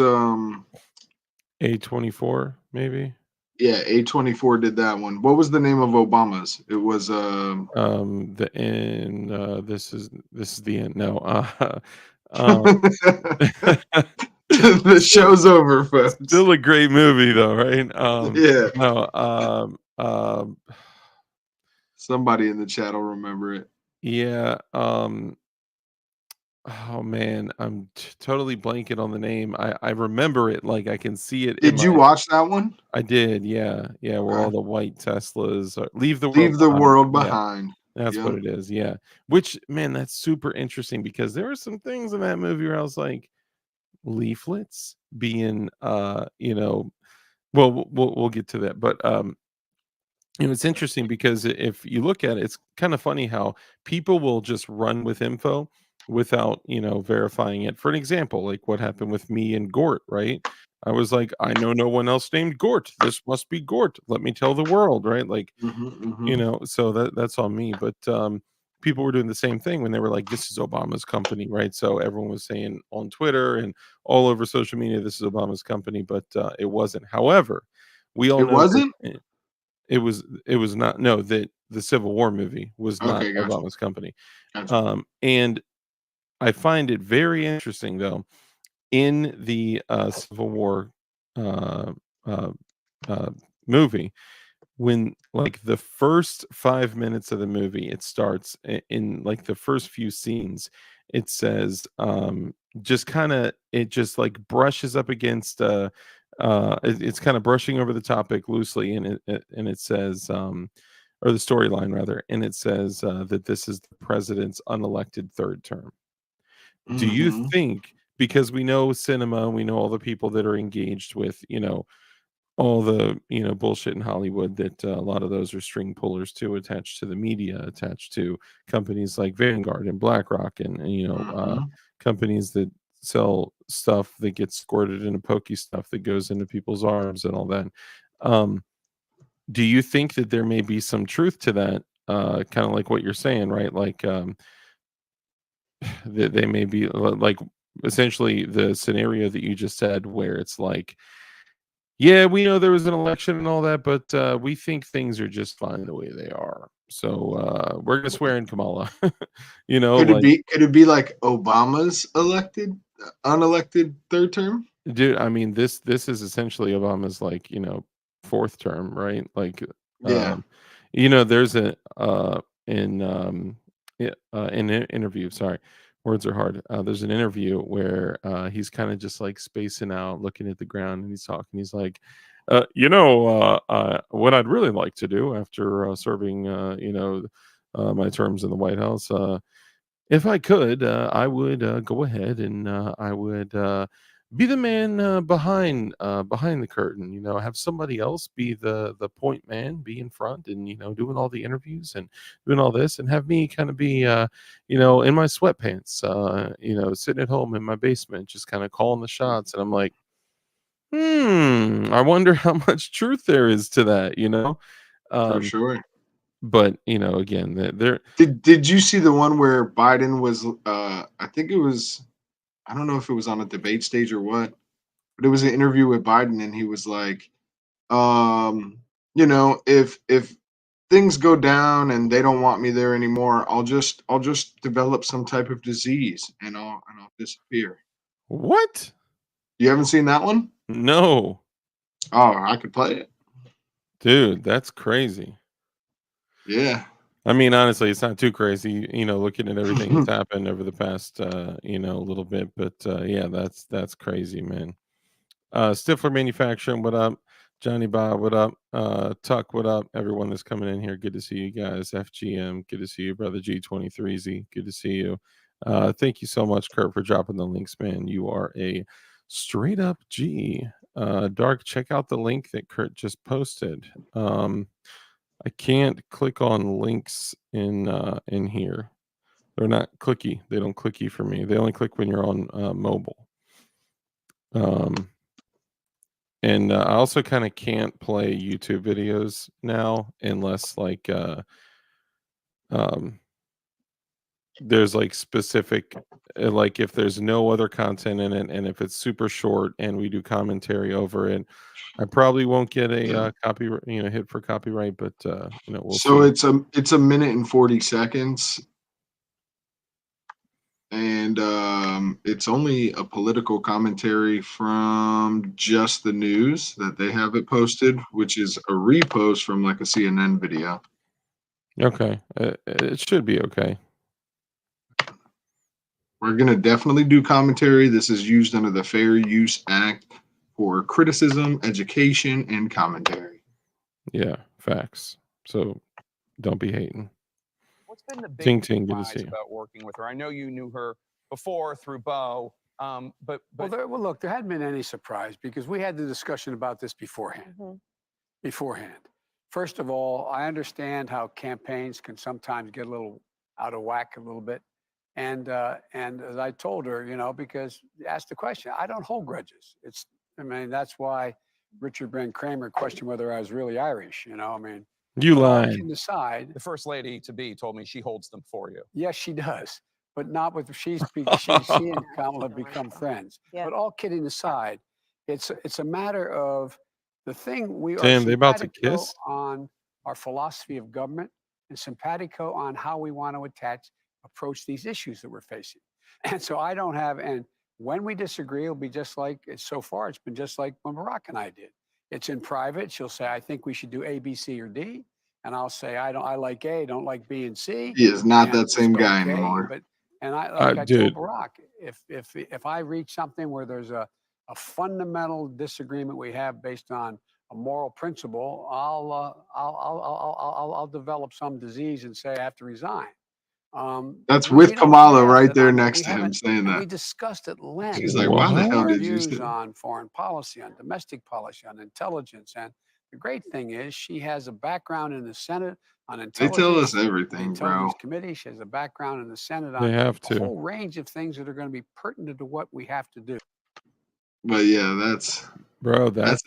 A24 maybe. Yeah, A24 did that one. What was the name of Obama's? It was The end. This is the end. No. Um, the still show's over, folks. still a great movie though, right? Yeah, No. somebody in the chat will remember it. Yeah. Oh man, I'm totally blanking on the name. I remember it, like I can see it in Did you my. watch that one? I did, yeah, yeah. Where all Okay. the white Teslas leave the world Leave the behind. world Yeah, behind. that's what Yep. it is. Yeah, which, man, that's super interesting because there were some things in that movie where I was like, leaflets being, well, we'll get to that, but it's interesting because if you look at it, it's kind of funny how people will just run with info without, verifying it. For an example, like what happened with me and Gort, right? I was like, I know no one else named Gort. This must be Gort. Let me tell the world, right? Like, Hmm. so that's on me. But people were doing the same thing when they were like, this is Obama's company, right? So everyone was saying on Twitter and all over social media, this is Obama's company, but it wasn't. However, we all It know that. wasn't? It was not. No, that the Civil War movie was not Okay, gotcha. Obama's company. Gotcha. And I find it very interesting, though, in the Civil War uh, uh, uh, movie, when like the first 5 minutes of the movie, it starts in like the first few scenes. It says, it just like brushes up against it's kind of brushing over the topic loosely, and it says, or the storyline rather, and it says that this is the president's unelected third term. Do you Hmm. think, because we know cinema, we know all the people that are engaged with, all the, bullshit in Hollywood, that a lot of those are string pullers too, attached to the media, attached to companies like Vanguard and BlackRock, and Hmm. companies that sell stuff that gets squirted into pokey stuff that goes into people's arms and all that. Um, do you think that there may be some truth to that? Kind of like what you're saying, right? Like, that they may be like essentially the scenario that you just said, where it's like, yeah, we know there was an election and all that, but we think things are just fine the way they are. So we're gonna swear in Kamala. You know, Could it like, be? Could it be like Obama's unelected third term? dude, I mean, this is essentially Obama's, like, fourth term, right? Like, Yeah. um, there's a in an interview. Sorry, words are hard. There's an interview where he's kind of just like spacing out, looking at the ground, and he's talking. He's like, what I'd really like to do after serving, my terms in the White House. If I could, I would go ahead and I would be the man behind the curtain. Have somebody else be the point man, be in front, and doing all the interviews and doing all this, and have me kind of be in my sweatpants, sitting at home in my basement, just kind of calling the shots. And I'm like, I wonder how much truth there is to that. For Um, sure. but again, they're Did you see the one where Biden was? I think it was. I don't know if it was on a debate stage or what, but it was an interview with Biden, and he was like, if things go down and they don't want me there anymore, I'll just develop some type of disease and I'll disappear. what? You haven't seen that one? No. Oh, I could play it. Dude, that's crazy. Yeah. I mean, honestly, it's not too crazy, looking at everything that's happened over the past, little bit. But yeah, that's crazy, man. Stifler Manufacturing, what up? Johnny Bob, what up? Tuck, what up? Everyone that's coming in here, good to see you guys. FGM, good to see you, brother G23Z, good to see you. Thank you so much, Kurt, for dropping the links, man. You are a straight up G. Dark, check out the link that Kurt just posted. I can't click on links in here. They're not clicky. They don't clicky for me. They only click when you're on mobile. And I also kind of can't play YouTube videos now unless like there's like specific like if there's no other content in it and if it's super short and we do commentary over it, I probably won't get a copy hit for copyright, but we'll So see. it's a minute and 40 seconds, and it's only a political commentary from Just the News that they have it posted, which is a repost from like a CNN video. Okay, it should be okay. We're going to definitely do commentary. This is used under the Fair Use Act for criticism, education, and commentary. Yeah, facts. So don't be hating. What's been the Ting big Ting, good to surprise see you. about working with her? I know you knew her before through Bo, but Well, look, there hadn't been any surprise because we had the discussion about this beforehand. First of all, I understand how campaigns can sometimes get a little out of whack a little bit. And as I told her, because asked the question, I don't hold grudges. That's why Richard Brand Kramer questioned whether I was really Irish. You but all lying. kidding aside, the first lady to be told me she holds them for you. yes, she does, but not with she and Kamala have become friends. Yeah. But all kidding aside, it's a matter of the thing we Damn, are they about to simpatico kiss? on our philosophy of government and simpatico on how we want to approach these issues that we're facing. And so I don't have, and when we disagree, it'll be just like, so far, it's been just like when Barack and I did. It's in private. She'll say, I think we should do A, B, C, or D. And I'll say, I like A, don't like B and C. He is not that it's same guy okay, anymore. But I told Dude. Barack, if I reach something where there's a fundamental disagreement we have based on a moral principle, I'll develop some disease and say I have to resign. That's we with don't Kamala have right that there on- next we to him haven't- saying and that. we discussed at length. She's like, why the hell our did you views say? on foreign policy, on domestic policy, on intelligence. And the great thing is she has a background in the Senate on They intelligence. tell us the everything, bro. Intelligence Committee. She has a background in the Senate They on have a to. whole range of things that are going to be pertinent to what we have to do. But yeah, that's Bro, that's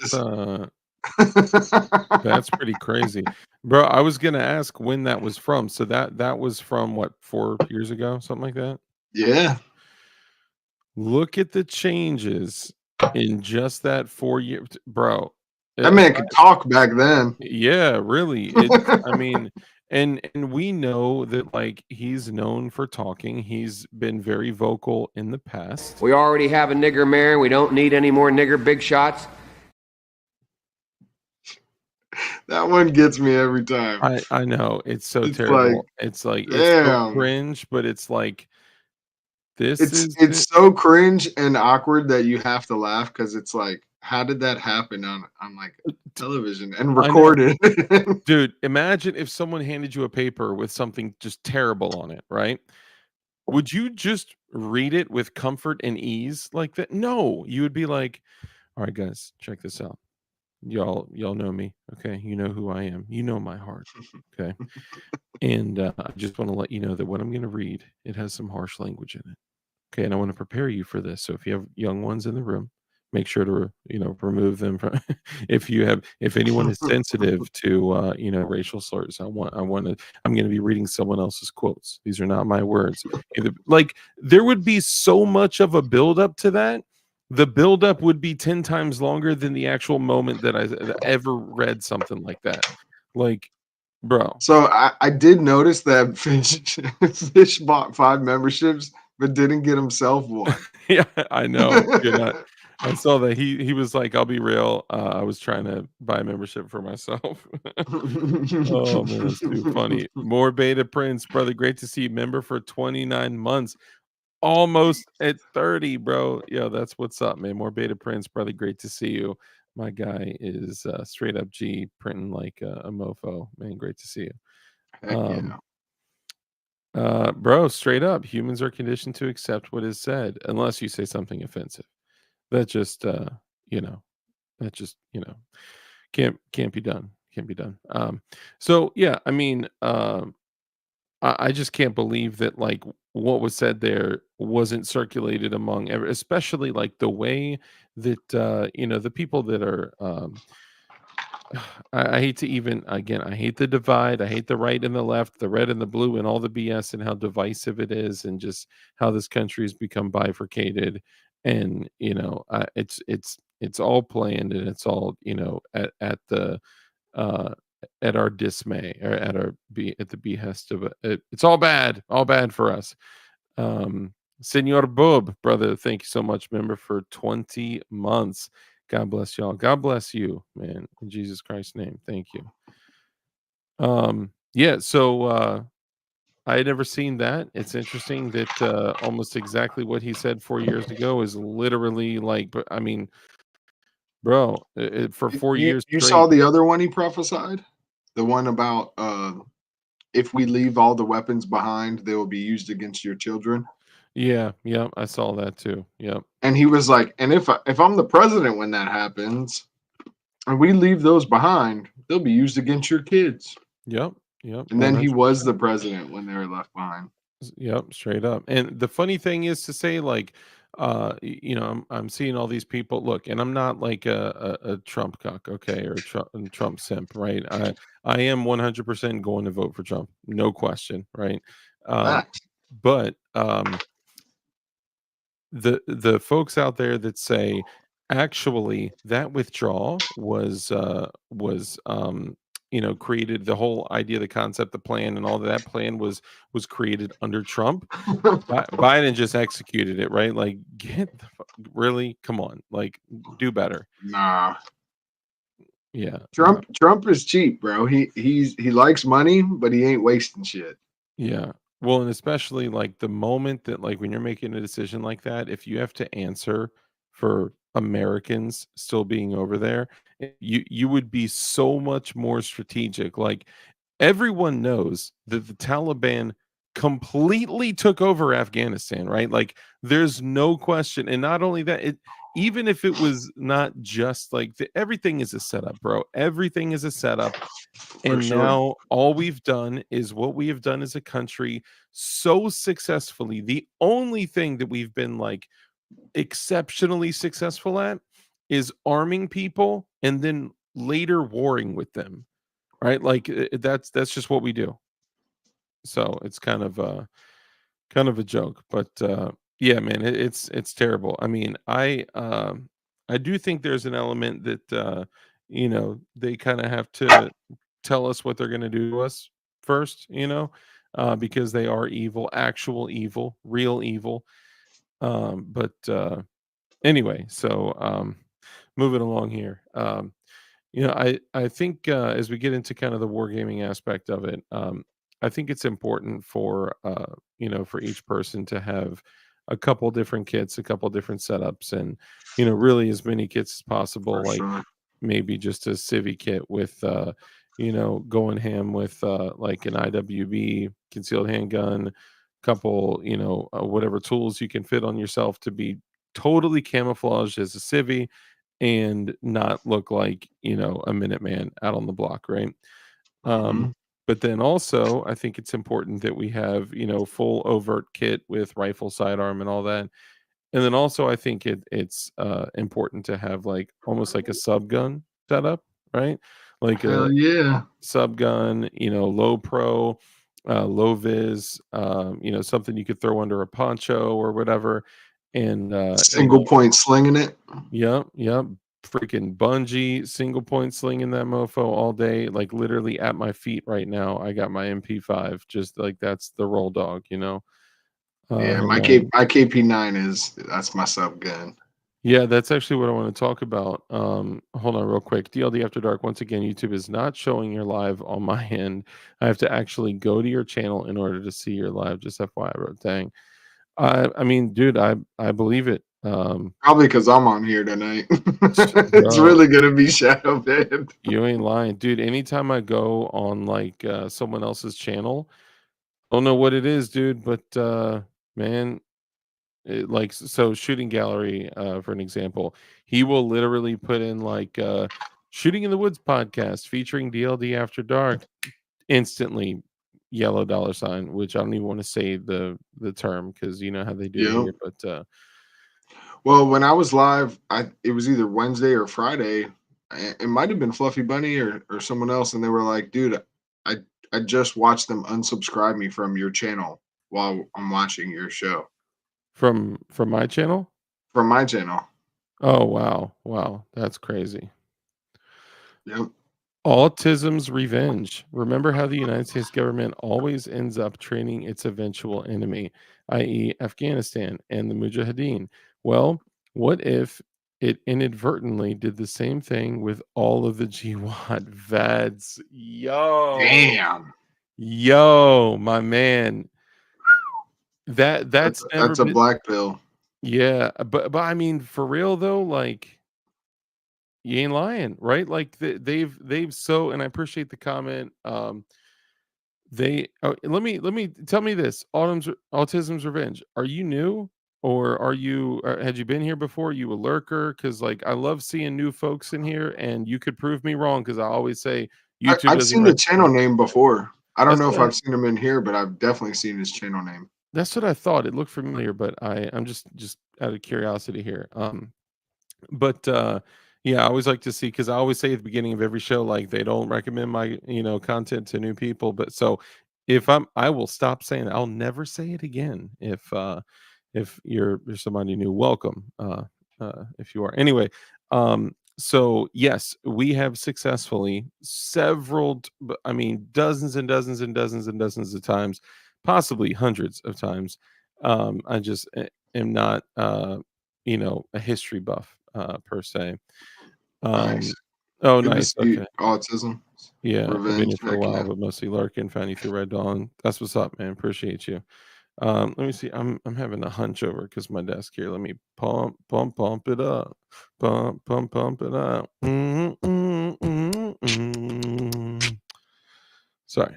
that's pretty crazy. Bro, I was gonna ask when that was from. So that was from what, 4 years ago, something like that? yeah. Look at the changes in just that 4 years, bro. That man could talk back then. Yeah, really. I mean, And we know that like he's known for talking. He's been very vocal in the past. We already have a nigger mayor. We don't need any more nigger big shots. That one gets me every time. I know it's so It's terrible. like, It's like it's so damn. cringe, but it's like this is It's so cringe and awkward that you have to laugh because it's like, how did that happen on like television and I know. recorded? Dude, imagine if someone handed you a paper with something just terrible on it, right? Would you just read it with comfort and ease like that? No, you would be like, all right, guys, check this out. Y'all know me. Okay. You know who I am. You know my heart. Okay. And I just want to let you know that what I'm going to read, it has some harsh language in it. Okay. And I want to prepare you for this. So if you have young ones in the room, make sure to, remove them from, if anyone is sensitive to, racial slurs, I'm going to be reading someone else's quotes. These are not my words. Like there would be so much of a buildup to that. The buildup would be 10 times longer than the actual moment that I ever read something like that. Like, bro. So I did notice that Fish bought 5 memberships, but didn't get himself one. Yeah, I know. You're not. I saw that he was like, I'll be real. I was trying to buy a membership for myself. Oh man, that's too funny. More Beta Prince, brother. Great to see you. Member for 29 months. Almost at 30, bro. Yo, that's what's up, man. More Beta Prince, brother. Great to see you. My guy is straight up G printing like a mofo. Man, great to see you. Heck yeah. Bro, straight up, humans are conditioned to accept what is said unless you say something offensive. That just you know, that just, can't be done. Can't be done. So yeah, I mean, I just can't believe that like what was said there wasn't circulated among especially like the way that the people that are I hate to even again, I hate the divide. I hate the right and the left, the red and the blue, and all the BS and how divisive it is, and just how this country has become bifurcated. And it's all planned, and it's all at the uh, at our dismay or at the behest of it. It's all bad for us. Senor Bob, brother, thank you so much, member, for 20 months. God bless y'all. God bless you, man. In Jesus Christ's name. Thank you. Yeah, so I had never seen that. It's interesting that almost exactly what he said 4 years ago is literally like, but I mean, bro, for 4 years You saw straight. the other one he prophesied? The one about if we leave all the weapons behind, they will be used against your children. Yeah, I saw that too. Yep. And he was like, and if I'm the president when that happens, and we leave those behind, they'll be used against your kids. Yep. And then he 100%. was the president when they were left behind. Yep, straight up. And the funny thing is to say, like, I'm seeing all these people. Look, and I'm not like a Trump cuck, okay, or a Trump simp, right? I am 100% going to vote for Trump, no question, right? Facts. But the folks out there that say actually that withdrawal was created, the whole idea, the concept, the plan, and all that plan was created under Trump. Biden just executed it, right? Like, really, come on, like, do better. Nah. Yeah, Trump is cheap, bro. He likes money, but he ain't wasting shit. yeah. Well, and especially like the moment that, like, when you're making a decision like that, if you have to answer for Americans still being over there, you would be so much more strategic. Like, everyone knows that the Taliban completely took over Afghanistan, right? Like, there's no question. And not only that, even if it was not just like everything is a setup, bro. Everything is a setup. And sure. now all we've done is what we have done as a country so successfully. The only thing that we've been like exceptionally successful at is arming people and then later warring with them, right? Like that's just what we do. So it's kind of a joke, but yeah, man, it's terrible. I mean, I do think there's an element that they kind of have to tell us what they're going to do to us first, because they are evil, actual evil, real evil. But anyway, so moving along here. I think as we get into kind of the wargaming aspect of it, I think it's important for for each person to have a couple different kits, a couple different setups, and really as many kits as possible. For Like sure. maybe just a civvy kit with going ham with like an IWB concealed handgun, couple whatever tools you can fit on yourself to be totally camouflaged as a civvy and not look like a Minuteman out on the block, right? Mhm. But then also I think it's important that we have full overt kit with rifle sidearm and all that. And then also I think it's important to have like almost like a sub gun setup, right? Like a Hell yeah. sub gun, low pro, low vis, something you could throw under a poncho or whatever. And Single point slinging it. yep, yep. Freaking bungee, single point slinging that mofo all day, like literally at my feet right now. I got my MP5, just like that's the roll dog, Yeah, and then My KP9 that's my sub gun. yeah, that's actually what I want to talk about. Hold on real quick. DLD After Dark. Once again, YouTube is not showing your live on my end. I have to actually go to your channel in order to see your live. Just FYI, bro. Dang. I mean, dude, I believe it. Probably because I'm on here tonight. It's Bro, really gonna be Shadow Band. you ain't lying, dude. Anytime I go on like someone else's channel, I don't know what it is, dude, but man, like so shooting gallery for an example, he will literally put in like shooting in the woods podcast featuring DLD After Dark, instantly yellow dollar sign, which I don't even want to say the term because you know how they do Yeah. here, but Well, when I was live, it was either Wednesday or Friday. It might have been Fluffy Bunny or someone else, and they were like, "Dude, I I just watched them unsubscribe me from your channel while I'm watching your show from my channel. from my channel." Oh wow, that's crazy. Yep. Autism's revenge. Remember how the United States government always ends up training its eventual enemy, i.e., Afghanistan and the Mujahideen. Well, what if it inadvertently did the same thing with all of the GWAT VADs? Damn. Yo, my man. That's never That's a been. black pill. Yeah, but I mean, for real though, like you ain't lying, right? Like they've so, and I appreciate the comment. They let me tell me this. Autism's revenge. Are you new or are you had you been here before? You a lurker? Because like I love seeing new folks in here, and you could prove me wrong because I always say YouTube I've doesn't seen the channel recognize. name before. I don't That's know if what I, I've seen him in here, but I've definitely seen his channel name. that's what I thought. It looked familiar, but I'm just out of curiosity here. But yeah, I always like to see because I always say at the beginning of every show, like they don't recommend my content to new people. But so I will stop saying it. I'll never say it again if you're somebody new. Welcome, if you are. Anyway, so yes, we have successfully I mean, dozens and dozens and dozens and dozens of times, possibly hundreds of times. I just am not a history buff per se. Nice. Oh, Good to nice. see Okay. autism. Yeah, I've been Revenge here for a back while, in. but mostly lurking. Found you through Red Dawn. That's what's up, man. Appreciate you. Let me see. I'm having a hunch over because my desk here. Let me pump it up, pump it up. Sorry.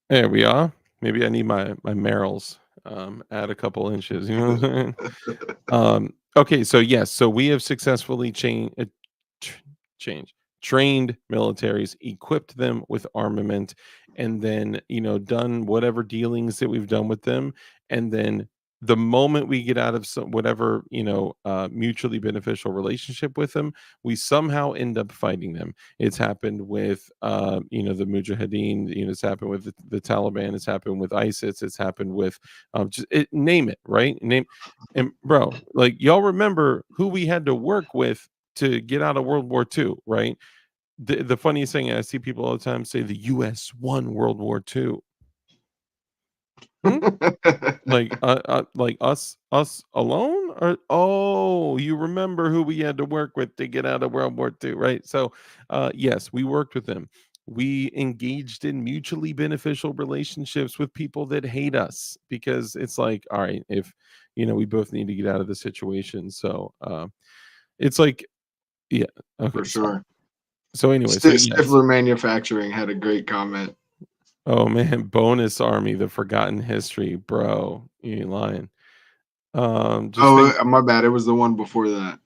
There we are. Maybe I need my Merrills. Add a couple inches. You know what I'm saying? Okay, so yes, so we have successfully changed trained militaries, equipped them with armament, and then done whatever dealings that we've done with them, and then the moment we get out of whatever mutually beneficial relationship with them, we somehow end up fighting them. It's happened with the Mujahideen, it's happened with the Taliban, it's happened with ISIS, it's happened with name it, right? And bro, like y'all remember who we had to work with to get out of World War II, right? the funniest thing, I see people all the time say the U.S. won World War II. Hmm? Like us alone? Or oh, you remember who we had to work with to get out of World War II, right? So yes, we worked with them. We engaged in mutually beneficial relationships with people that hate us, because it's like, all right, if we both need to get out of the situation. So it's like, yeah, okay. For sure. So anyway, so yes. Stifler Manufacturing had a great comment. Oh man, bonus army, the forgotten history, bro. You ain't lying. Just think, My bad. It was the one before that.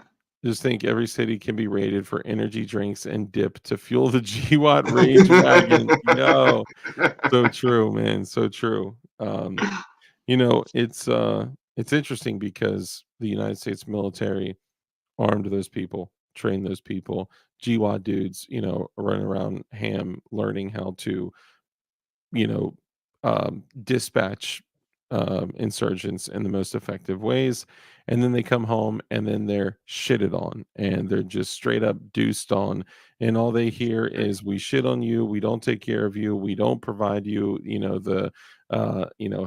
every city can be rated for energy drinks and dip to fuel the GWAT rage wagon. Yo, so true, man. So true. It's interesting because the United States military armed those people, trained those people. GWAT dudes, running around ham learning how to you know, dispatch insurgents in the most effective ways. And then they come home and then they're shitted on and they're just straight up deuced on. And all they hear is, we shit on you. We don't take care of you. We don't provide you, the,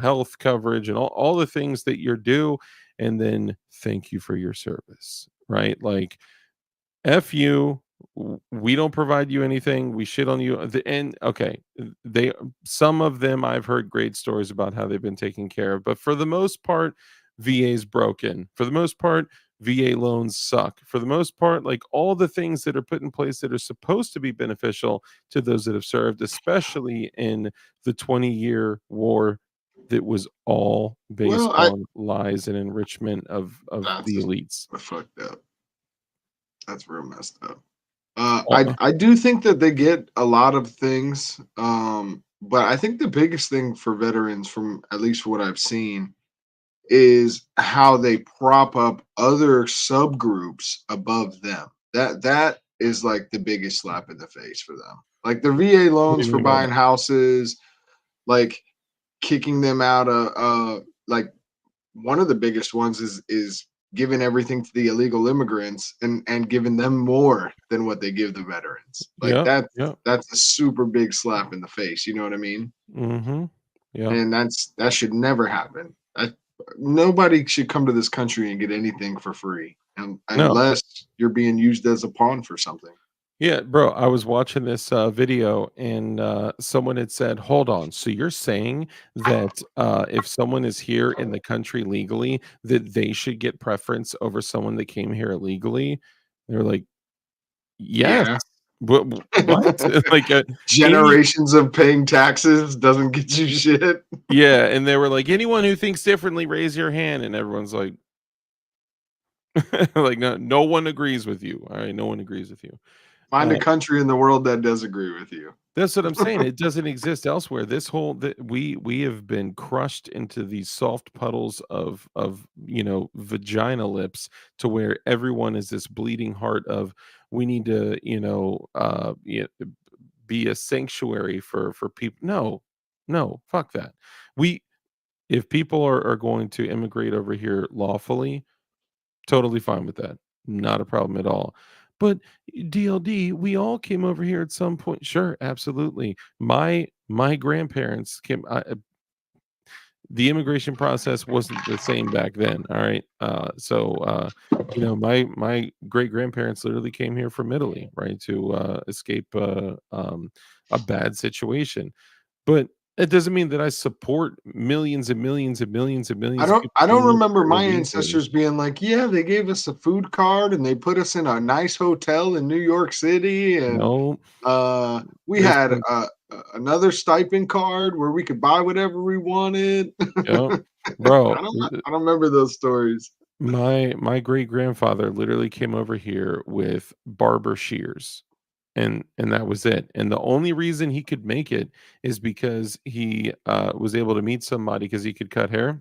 health coverage and all the things that you're due. And then thank you for your service, right? Like, F you. We don't provide you anything. We shit on you. And okay, some of them I've heard great stories about how they've been taken care of, but for the most part, VA's broken. For the most part, VA loans suck. For the most part, like, all the things that are put in place that are supposed to be beneficial to those that have served, especially in the 20-year war that was all based Well, on lies and enrichment of the that's elites. fucked up. That's real messed up. Uh, I do think that they get a lot of things, but I think the biggest thing for veterans, from at least what I've seen, is how they prop up other subgroups above them. That is like the biggest slap in the face for them. Like the VA What do loans you for mean by buying that? houses, like kicking them out of like one of the biggest ones is giving everything to the illegal immigrants and giving them more than what they give the veterans. Like Yeah, yeah. that's a super big slap in the face. You know what I mean? Mhm. Yeah. And that should never happen. Nobody should come to this country and get anything for free, No. unless you're being used as a pawn for something. Yeah, bro, I was watching this video and someone had said, "Hold on. So you're saying that if someone is here in the country legally, that they should get preference over someone that came here illegally?" They're like, "Yes." Yeah. What? Like, any Generations of paying taxes doesn't get you shit. yeah, and they were like, "Anyone who thinks differently, raise your hand." And everyone's like like, no one agrees with you. All right, no one agrees with you. Find a Uh, country in the world that does agree with you. That's what I'm saying. It doesn't exist elsewhere. This whole we have been crushed into these soft puddles of vagina lips, to where everyone is this bleeding heart of, we need to be a sanctuary for people. No, no, fuck that. We If people are going to immigrate over here lawfully, totally fine with that. Not a problem at all. But DLD, we all came over here at some point. Sure, absolutely. My grandparents came. The immigration process wasn't the same back then. All right. My great grandparents literally came here from Italy, right, to escape a bad situation. But it doesn't mean that I support millions and millions and millions and I millions of don't people I don't coming remember over my here illegally. ancestors being like, yeah, they gave us a food card and they put us in a nice hotel in New York City, and No, we this had one, another stipend card where we could buy whatever we wanted. yeah, bro. I don't remember those stories. My great grandfather literally came over here with barber shears, and that was it. And the only reason he could make it is because he was able to meet somebody, because he could cut hair,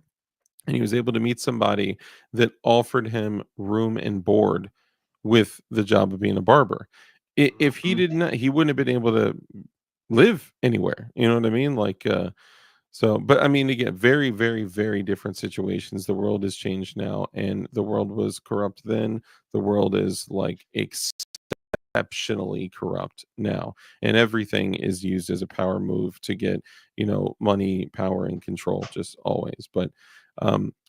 and he was able to meet somebody that offered him room and board with the job of being a barber. If he Mhm. did not, he wouldn't have been able to live anywhere. You know what I mean? Like, but I mean, again, very, very, very different situations. The world has changed now, and the world was corrupt then. The world is like exceptionally corrupt now, and everything is used as a power move to get, money, power, and control, just always. But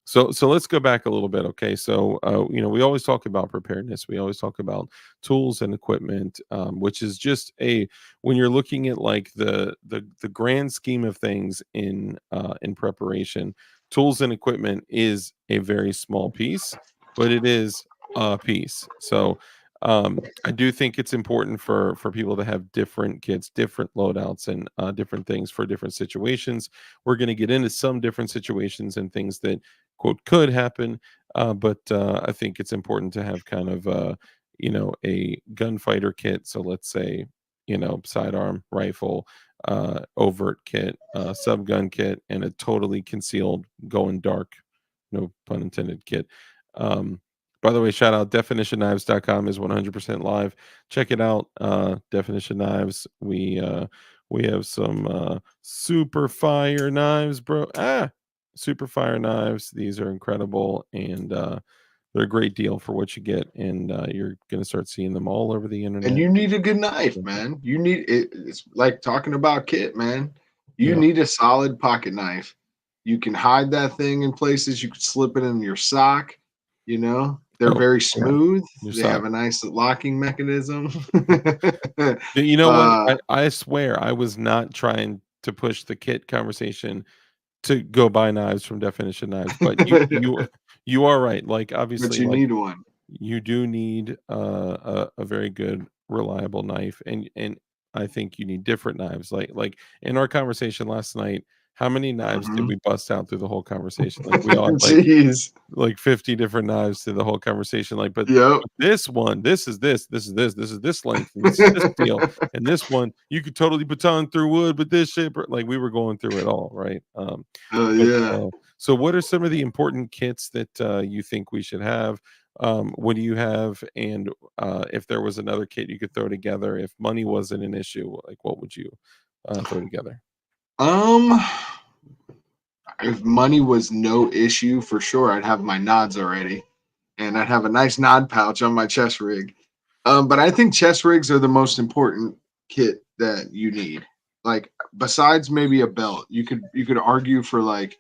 so let's go back a little bit. Okay, so we always talk about preparedness. We always talk about tools and equipment, which is just when you're looking at like the grand scheme of things in preparation, tools and equipment is a very small piece, but it is a piece. So I do think it's important for people to have different kits, different loadouts, and different things for different situations. We're going to get into some different situations and things that quote could happen, but I think it's important to have kind of a gunfighter kit. So let's say sidearm rifle, overt kit, subgun kit, and a totally concealed going dark, no pun intended, kit. By the way, shout out definitionknives.com is 100% live. Check it out. Definition Knives. We have some super fire knives, bro. Super fire knives. These are incredible, and they're a great deal for what you get, and you're gonna start seeing them all over the internet. And you need a good knife, man. You need it. It's like talking about kit, man. You Yeah. need a solid pocket knife. You can hide that thing in places. You can slip it in your sock. They're Oh, very yeah. smooth. Your They sock. have a nice locking mechanism. You know what? I swear I was not trying to push the kit conversation to go buy knives from Definition Knives, but you are right. Like But obviously, you like need one. you do need a very good, reliable knife, and I think you need different knives. Like in our conversation last night, how many knives did Mhm. we bust out through the whole conversation? Like we all had Jeez. like 50 different knives through the whole conversation. Like, but Yep. this one, this is this length, and this is this steel, and this one you could totally baton through wood, but this shape, like we were going through it all, right? Oh But, yeah. so what are some of the important kits that you think we should have? What do you have? And if there was another kit you could throw together, if money wasn't an issue, like what would you throw together? Um, if money was no issue, for sure, I'd have my nods already, and I'd have a nice nod pouch on my chest rig. But I think chest rigs are the most important kit that you need. Like besides maybe a belt, you could argue for like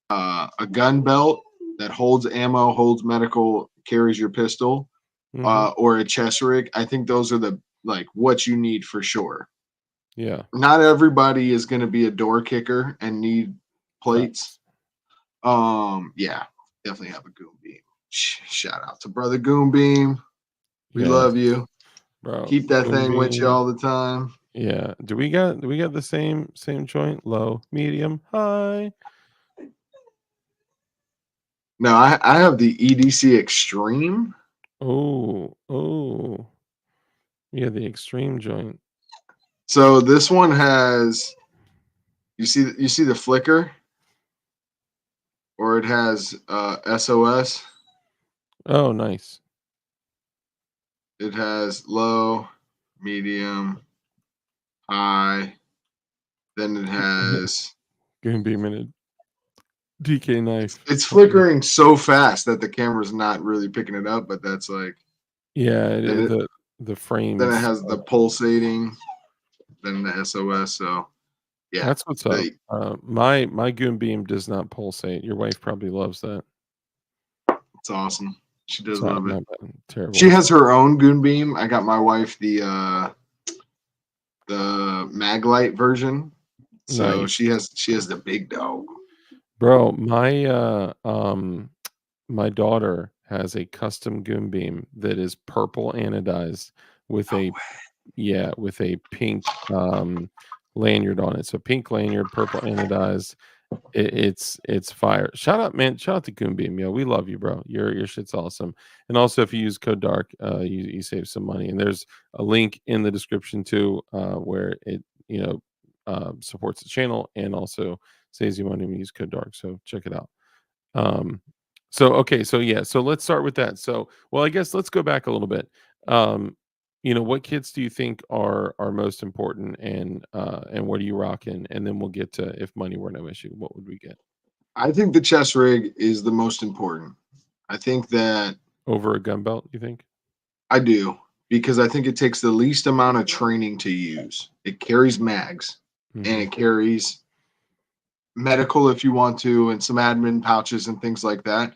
a gun belt that holds ammo, holds medical, carries your pistol, Hmm. or a chest rig. I think those are the like what you need for sure. Yeah. Not everybody is going to be a door kicker and need plates. Yeah, definitely have a goon beam. Shout out to brother Goon Beam. We Yes, love you. bro. Keep that Boom thing with you beam. all the time. Yeah. Do we got the same joint? Low, medium, high. No, I have the EDC Extreme. Oh. Yeah, the extreme joint. So this one has you see the flicker, or it has SOS. Oh, nice. It has low, medium, high. Then it has Gonna be a minute. DK knife. it's flickering so fast that the camera's not really picking it up, but that's like Yeah, then it the frame then it is has the pulsating, then the SOS. So yeah, that's what's up. My goon beam does not pulsate. Your wife probably loves that. it's awesome. She does Sorry, love it. my bad. Terrible. She has her own goon beam. I got my wife the Maglite version. So Nice. she has the big dog. Bro, my daughter has a custom goon beam that is purple anodized with with a pink lanyard on it. So pink lanyard, purple anodized. It's fire. Shout out, man. Shout out to Goon Beam. Yo, we love you, bro. Your shit's awesome. And also, if you use code Dark, you save some money. And there's a link in the description too, where it supports the channel and also saves you money when you use code Dark. So check it out. Um, so okay, so yeah, so let's start with that. So well, I guess let's go back a little bit. Um, what kits do you think are most important, and what are you rocking? And then we'll get to if money were no issue, what would we get I think the chest rig is the most important. I think that over a gun belt? You think? I do. because I think it takes the least amount of training to use. It carries mags and Mhm. it carries medical if you want to, and some admin pouches and things like that.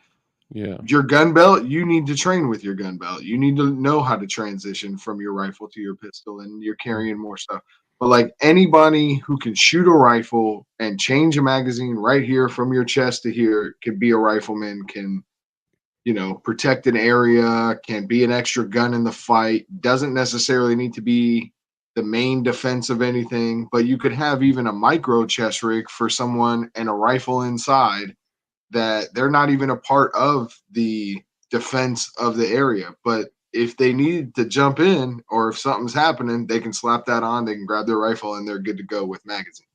Yeah. Your gun belt, you need to train with your gun belt. You need to know how to transition from your rifle to your pistol, and you're carrying more stuff. But like anybody who can shoot a rifle and change a magazine right here from your chest to here can be a rifleman, can, you know, protect an area, can be an extra gun in the fight. Doesn't necessarily need to be the main defense of anything, but you could have even a micro chest rig for someone and a rifle inside that they're not even a part of the defense of the area. But if they need to jump in or if something's happening, they can slap that on, they can grab their rifle, and they're good to go with magazines.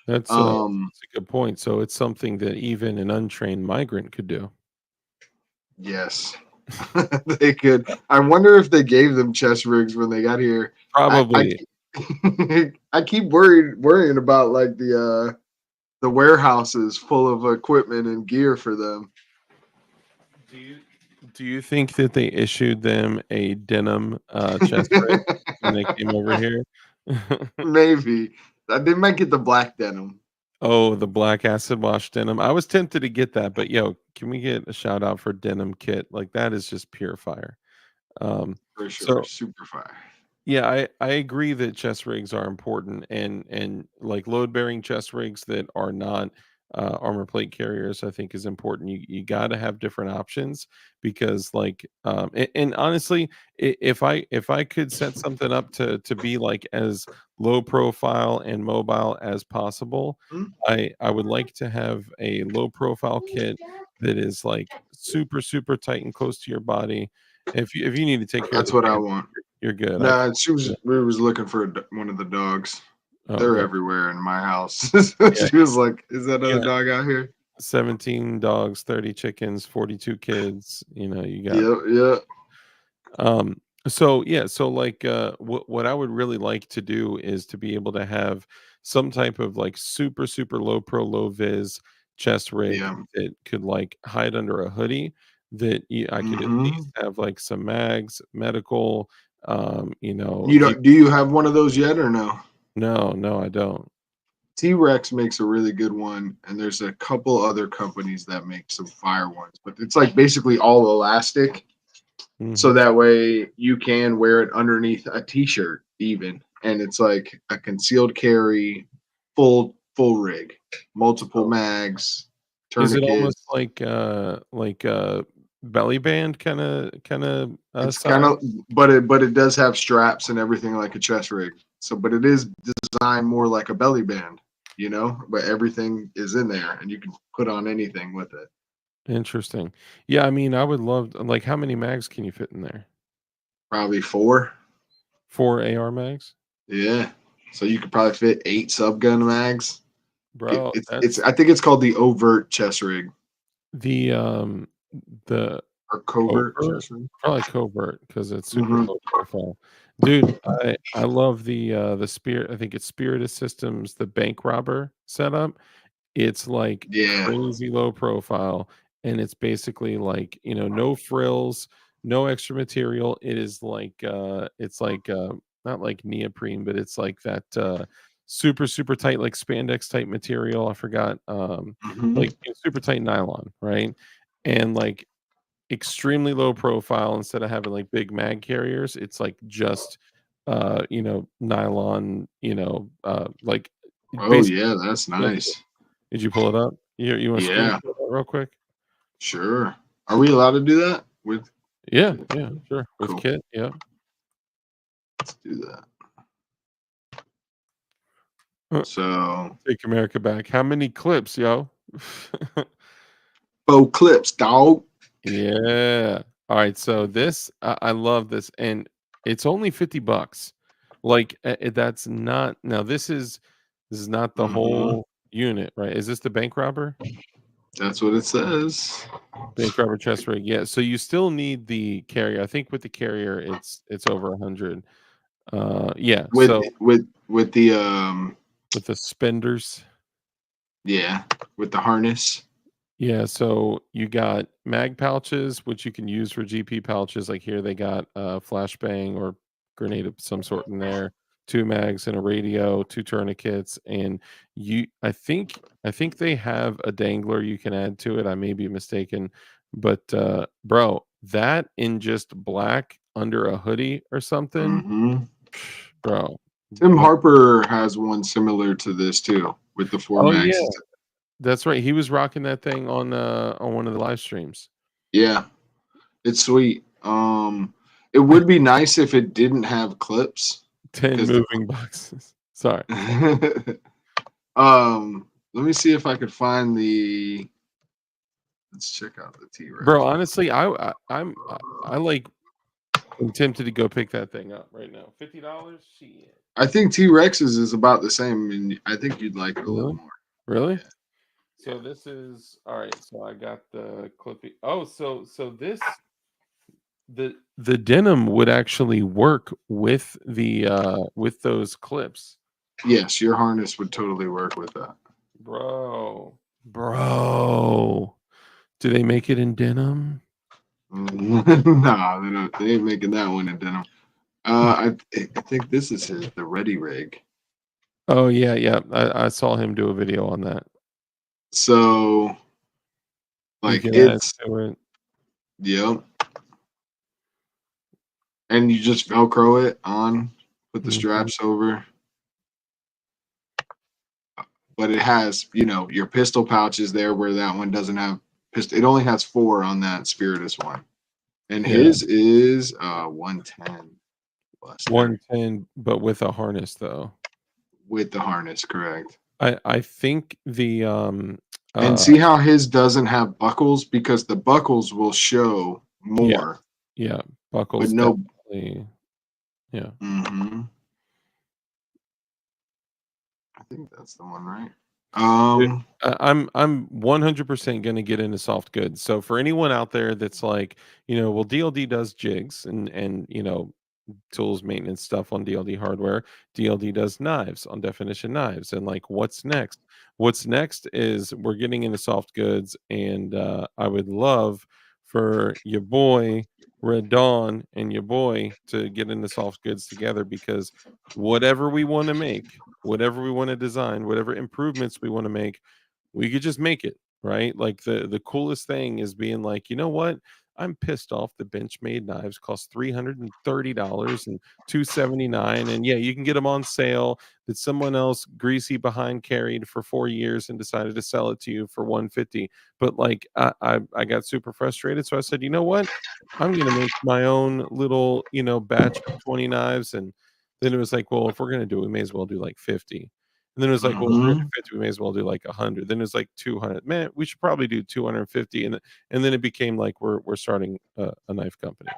That's a good point. So it's something that even an untrained migrant could do. Yes. They could. I wonder if they gave them chest rigs when they got here. Probably. I keep worrying about like the warehouses full of equipment and gear for them. Do you think that they issued them a denim chest rig when they came over here? Maybe. They might get the black denim. Oh, the black acid wash denim. I was tempted to get that, but yo, can we get a shout out for denim kit? Like that is just pure fire. For sure. So Super fire. yeah, I agree that chest rigs are important, and like load bearing chest rigs that are not armor plate carriers, I think is important. You got to have different options because like and honestly, if I could set something up to be like as low profile and mobile as possible, Hmm? I would like to have a low profile kit that is like super tight and close to your body. If you need to take care of That's the what I kids, want. you're good. I Nah, can she was. We was looking for one of the dogs. oh, They're okay. everywhere in my house. Yeah, She was like, "Is that yeah. other dog out here?" 17 dogs, 30 chickens, 42 kids, you got Yep, yep. um so yeah, so like what I would really like to do is to be able to have some type of like super low pro low vis chest rig Yeah. that could like hide under a hoodie that I could at least Hmm. have like some mags, medical, You don't? Do you have one of those yet or no? no, I don't. T-Rex makes a really good one, and there's a couple other companies that make some fire ones, but it's like basically all elastic, so Mhm. that way you can wear it underneath a t-shirt even, and it's like a concealed carry, full rig, multiple So mags, is it almost tourniquets. like belly band kinda, It's kind size? of, but it does have straps and everything like a chest rig. So, but it is designed more like a belly band, you know. But everything is in there, and you can put on anything with it. Interesting. Yeah, I mean, I would love like, how many mags can you fit in there? Probably 4. 4 AR mags? Yeah. So you could probably fit 8 subgun mags. Bro, It's that's I think it's called the overt chest rig the, the or covert covert? chest rig. Probably covert because it's super Hmm. low profile. Dude, I love the Spirit I think it's Spiritus Systems, the bank robber setup. It's like Yeah. crazy low profile, and it's basically like, no frills, no extra material. It is like it's like not like neoprene, but it's like that super tight like spandex type material. I forgot Hmm. like super tight nylon, right? And like extremely low profile instead of having like big mag carriers, it's like just nylon, like Oh basically yeah, that's yeah. nice. Did you pull it up? You want to screen Yeah, share that real quick? sure. Are we allowed to do that with? Yeah, sure. With Cool. Kit, yeah. Let's do that. Uh, So Take America back. How many clips, yo? faux clips, dog. Yeah. All right. So this, I love this, and it's only $50. Like that's not now. This is not the Hmm. whole unit, right? Is this the bank robber? That's what it says. Bank robber chest rig. Yeah. So you still need the carrier. I think with the carrier, it's over 100. Yeah. With So with the with the spenders. yeah, with the harness. Yeah, so you got mag pouches, which you can use for GP pouches. Like here, they got a flashbang or grenade of some sort in there, 2 mags and a radio, 2 tourniquets, and I think they have a dangler you can add to it. I may be mistaken, but bro, that in just black under a hoodie or something, Hmm. bro. Tim Like, Harper has one similar to this too, with the 4 oh mags. yeah, that's right. He was rocking that thing on one of the live streams. Yeah, it's sweet. It would be nice if it didn't have clips 10 because moving boxes. Sorry. the let me see if I could find the. Let's check out the T-Rex. Bro, honestly, I like am tempted to go pick that thing up right now. $50? Shit. I think T-Rex's is about the same, and I think you'd like it a little Really? more. Really? Yeah. So this is all right. So I got the clippy. Oh, so this the denim would actually work with the with those clips. Yes, your harness would totally work with that. Bro. Bro. Do they make it in denim? Nah, they don't. They ain't making that one in denim. I think this is the Ready Rig. Oh yeah, yeah. I saw him do a video on that. So, You like, can add it's to it. yep, and you just Velcro it on, put the Mhm. straps over. But it has, your pistol pouches there where that one doesn't have pistol. It only has 4 on that Spiritus one, and Yeah. his is 110 Buster 110, but with a harness though. with the harness, correct? I think the And see how his doesn't have buckles because the buckles will show yeah, more, yeah, but buckles no. definitely. Yeah. Hmm. I think that's the one, right? Dude, I'm 100% gonna get into soft goods. So for anyone out there that's like, well, DLD does jigs and tools maintenance stuff on DLD hardware. DLD does knives on definition knives. And like, what's next? What's next is we're getting into soft goods, and I would love for your boy Red Dawn and your boy to get into soft goods together, because whatever we want to make, whatever we want to design, whatever improvements we want to make, we could just make it, right? Like the coolest thing is being like, you know what? I'm pissed off the Benchmade knives cost $330 and $279, and yeah, you can get them on sale that someone else greasy behind carried for 4 years and decided to sell it to you for $150. But like I got super frustrated, so I said, you know what? I'm gonna make my own little batch of 20 knives, and then it was like, well, if we're gonna do it, we may as well do like 50. And then it was like, well, if we're gonna Hmm. do 50, we may as well do like 100. Then it was like 200. Man, we should probably do 250. And then it became like we're starting a knife company.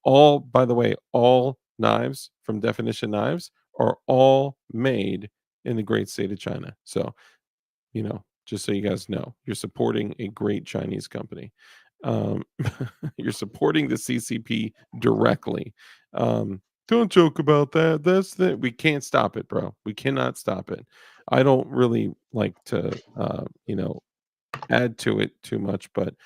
All, by the way, all knives from Definition Knives are all made in the great state of China. So, just so you guys know, you're supporting a great Chinese company. Um, you're supporting the CCP directly. Don't joke about that. We can't stop it, bro. We cannot stop it. I don't really like to, add to it too much, but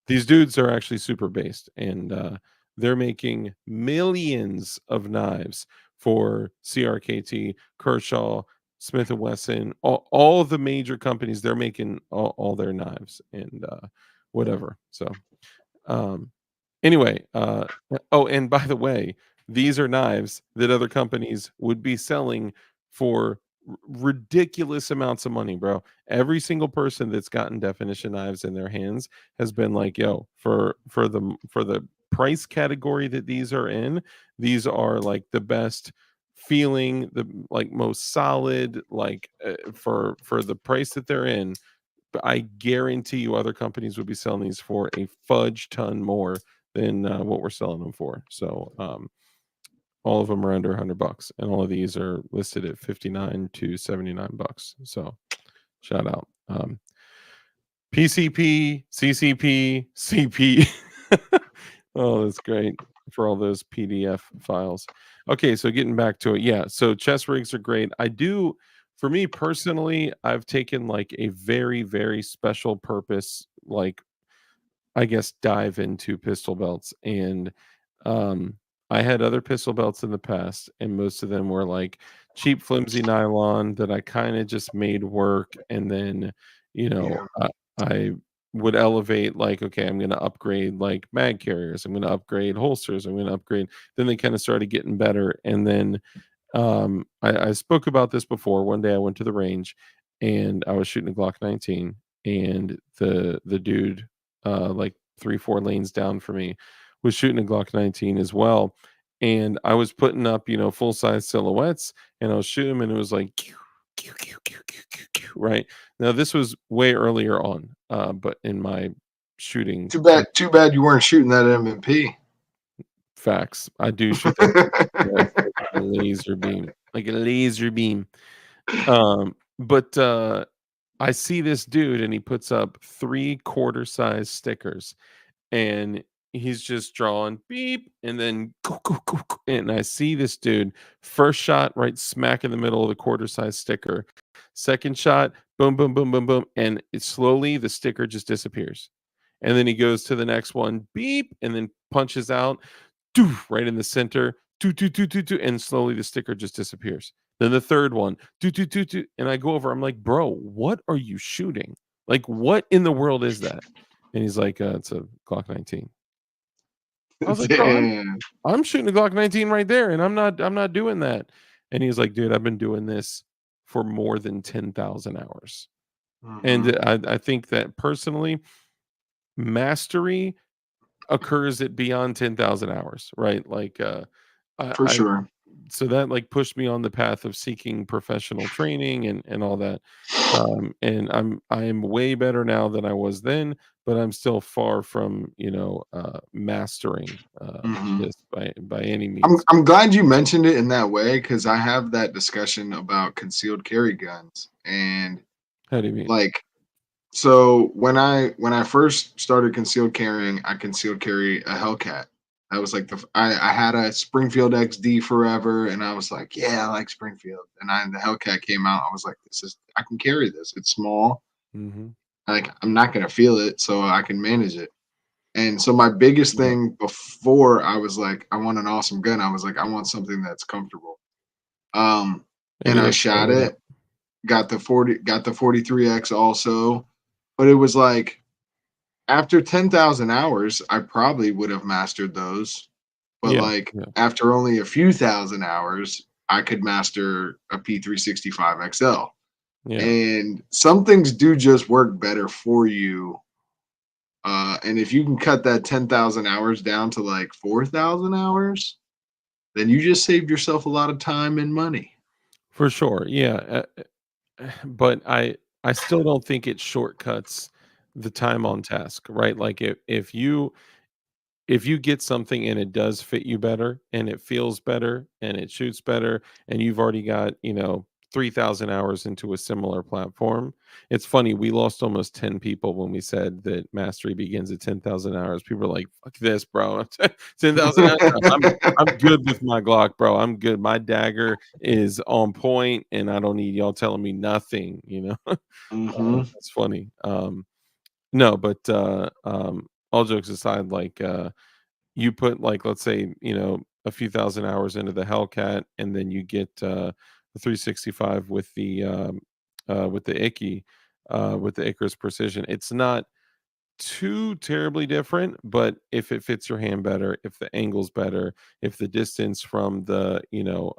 these dudes are actually super based, and they're making millions of knives for CRKT, Kershaw, Smith and Wesson, all of the major companies. They're making all their knives and whatever. So um, anyway, oh, and by the way, these are knives that other companies would be selling for ridiculous amounts of money, bro. Every single person that's gotten Definition knives in their hands has been like, "Yo, for the price category that these are in, these are like the best feeling, the like most solid, like for the price that they're in." But I guarantee you other companies would be selling these for a fudge ton more than what we're selling them for. So all of them are under $100, and all of these are listed at $59 to $79. So shout out. PCP, CCP, CP. Oh, that's great for all those PDF files. Okay, so getting back to it. Yeah, so chest rigs are great. I do For me personally, I've taken like a very, very special purpose, like I guess dive into pistol belts. And um I had other pistol belts in the past, and most of them were like cheap, flimsy nylon that I kind of just made work. And then, you know, Yeah. I would elevate, like, okay, I'm going to upgrade like mag carriers, I'm going to upgrade holsters, I'm going to upgrade. Then they kind of started getting better. And then I spoke about this before. One day I went to the range and I was shooting a Glock 19, and the dude like 3 4 lanes down from me was shooting a Glock 19 as well. And I was putting up, full size silhouettes, and I was shooting 'em, and it was like right. Now this was way earlier on, but in my shooting Too bad you weren't shooting that MMP. facts, I do shoot that like a laser beam, like a laser beam. But I see this dude, and he puts up 3/4 size stickers, and he's just drawing beep and then and I see this dude, first shot right smack in the middle of the quarter size sticker. Second shot, boom, boom, boom, boom, boom, and it slowly the sticker just disappears. And then he goes to the next one, beep, and then punches out, doof, right in the center, doo, doo, doo, doo, doo, and slowly the sticker just disappears. Then the third one, doo, doo, doo, doo, and I go over, I'm like, bro, what are you shooting? Like, what in the world is that? And he's like, it's a Glock 19. I was like, bro, Damn. I'm shooting a Glock 19 right there, and I'm not doing that. And he's like, dude, I've been doing this for more than 10,000 hours. Mhm. And I think that personally, mastery occurs at beyond 10,000 hours, right? Like For I sure. so that like pushed me on the path of seeking professional training and all that. And I'm way better now than I was then, but I'm still far from, mastering Mhm. this by any I'm means. I'm glad you mentioned it in that way because I have that discussion about concealed carry guns. And How do you mean? like, so when I first started concealed carrying, I concealed carry a Hellcat. That was like I had a Springfield XD forever, and I was like, yeah, I like Springfield. And the Hellcat came out, I was like, I can carry this. It's small, Hmm. like I'm not gonna feel it, so I can manage it. And so my biggest Yeah. thing before I was like, I want an awesome gun. I was like, I want something that's comfortable. Um, And and you I look shot for that. it, got the 43X also, but it was like after 10,000 hours, I probably would have mastered those. But Yeah. like Yeah. after only a few thousand hours, I could master a P365 XL. Yeah. And some things do just work better for you. And if you can cut that 10,000 hours down to like 4,000 hours, then you just saved yourself a lot of time and money. For sure. Yeah. But I still don't think it shortcuts the time on task, right? Like if you get something and it does fit you better and it feels better and it shoots better, and you've already got, 3,000 hours into a similar platform. It's funny, we lost almost 10 people when we said that mastery begins at 10,000 hours. People are like, fuck this, bro. 10,000 hours. No, I'm good with my Glock, bro. I'm good. My dagger is on point, and I don't need y'all telling me nothing. Hmm. That's funny. No, but all jokes aside, like you put, like, let's say, a few thousand hours into the Hellcat, and then you get the 365 with the Icky, with the Icarus Precision. It's not too terribly different, but if it fits your hand better, if the angle's better, if the distance from the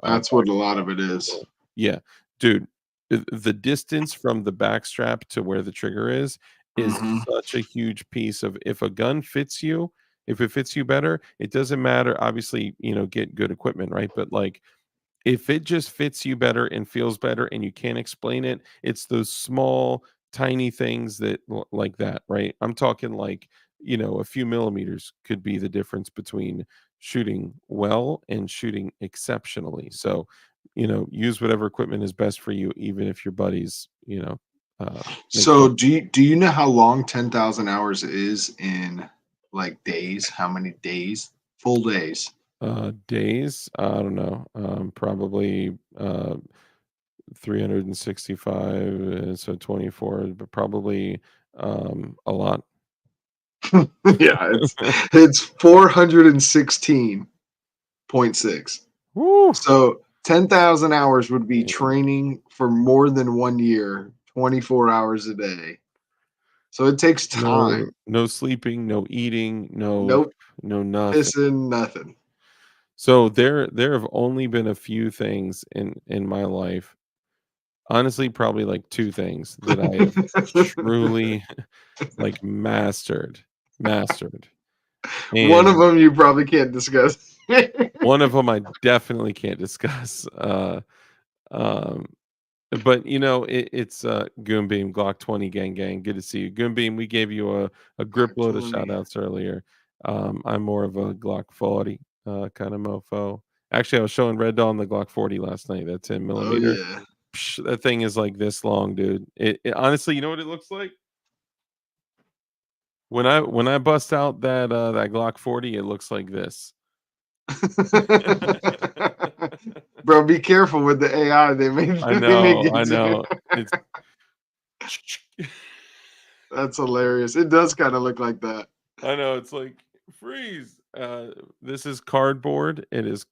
That's what a lot of it is. yeah, dude, the distance from the backstrap to where the trigger is Hmm. such a huge piece of, if a gun fits you, if it fits you better, it doesn't matter. Obviously, get good equipment, right? But like, if it just fits you better and feels better and you can't explain it, it's those small, tiny things that like that, right? I'm talking like, a few millimeters could be the difference between shooting well and shooting exceptionally. So, use whatever equipment is best for you, even if your buddies, make So fun. do you know how long 10,000 hours is in like days? How many days? Full days. Days, I don't know, probably 365, so 24, but probably a lot. Yeah, it's 416.6. Woo! So 10,000 hours would be Damn. training for more than 1 year, 24 hours a day. So it takes time. No sleeping, no eating, Nope, no nothing. missing nothing. So there have only been a few things in my life. Honestly, probably like 2 things that I have truly like mastered. One of And them you probably can't discuss. one of them I definitely can't discuss. Um, but it's Goonbeam Glock 20 gang. Good to see you. Goonbeam, we gave you a grip Glock load of 20. shout outs earlier. I'm more of a Glock 40 kind of mofo. Actually, I was showing Red Dawn the Glock 40 last night. That 10 Oh millimeter. yeah. Psh, that thing is like this long, dude. It honestly, you know what it looks like? When I bust out that Glock 40, it looks like this. Bro, be careful with the AI. They may I they may know, get I you. know. It's That's hilarious. It does kind of look like that. I know, it's like freeze. This is cardboard. It is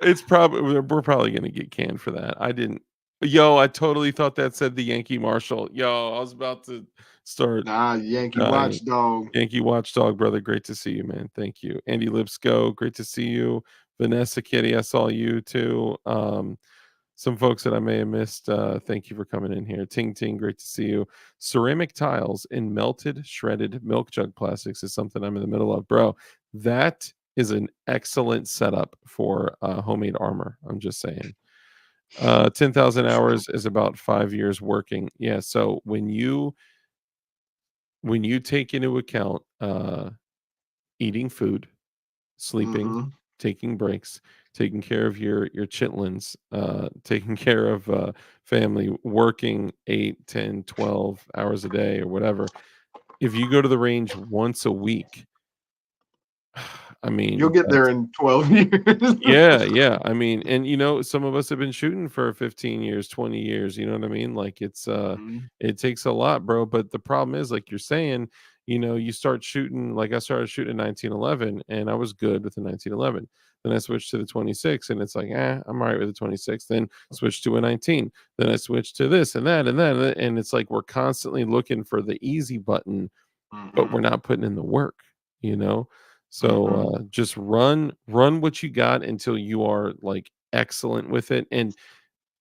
it's probably we're probably gonna get canned for that. I didn't Yo, I totally thought that said the Yankee Marshal. Yo, I was about to start Nah, Yankee dying. watchdog. Yankee Watchdog, brother. Great to see you, man. Thank you. Andy Lipsco, great to see you. Vanessa Kitty, I saw you too. Some folks that I may have missed, thank you for coming in here. Ting Ting, great to see you. Ceramic tiles in melted, shredded milk jug plastics is something I'm in the middle of. Bro, that is an excellent setup for homemade armor. I'm just saying. 10,000 hours is about 5 years working. Yeah, so when you take into account eating food, sleeping, Mm-hmm. taking breaks, taking care of your chitlins, taking care of family, working 8, 10, 12 hours a day or whatever. If you go to the range once a week, I You'll mean, get there in 12 years. yeah. I mean, and some of us have been shooting for 15 years, 20 years, you know what I mean? Like Mhm. it takes a lot, bro. But the problem is, like you're saying, you start shooting, like I started shooting in 1911 and I was good with the 1911. Then I switched to the 26 and it's like, I'm all right with the 26. Then switched to a 19. Then I switched to this and that and that. And it's like we're constantly looking for the easy button, but we're Mhm. not putting in the work, you know? So Mhm. just run what you got until you are like excellent with it. And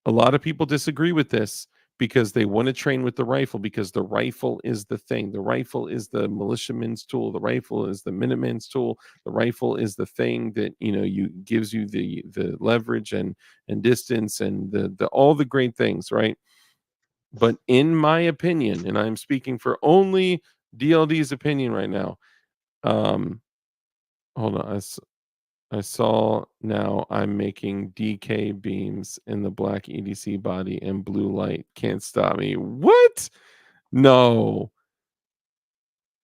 a lot of people disagree with this because they want to train with the rifle because the rifle is the thing. The rifle is the militiaman's tool. The rifle is the Minuteman's tool. The rifle is the thing that you gives you the leverage and distance and the all the great things, right? But in my opinion, and I'm speaking for only DLD's opinion right now. Um, hold on, I saw now I'm making DK beams in the black EDC body and blue light. Can't stop me. What? No.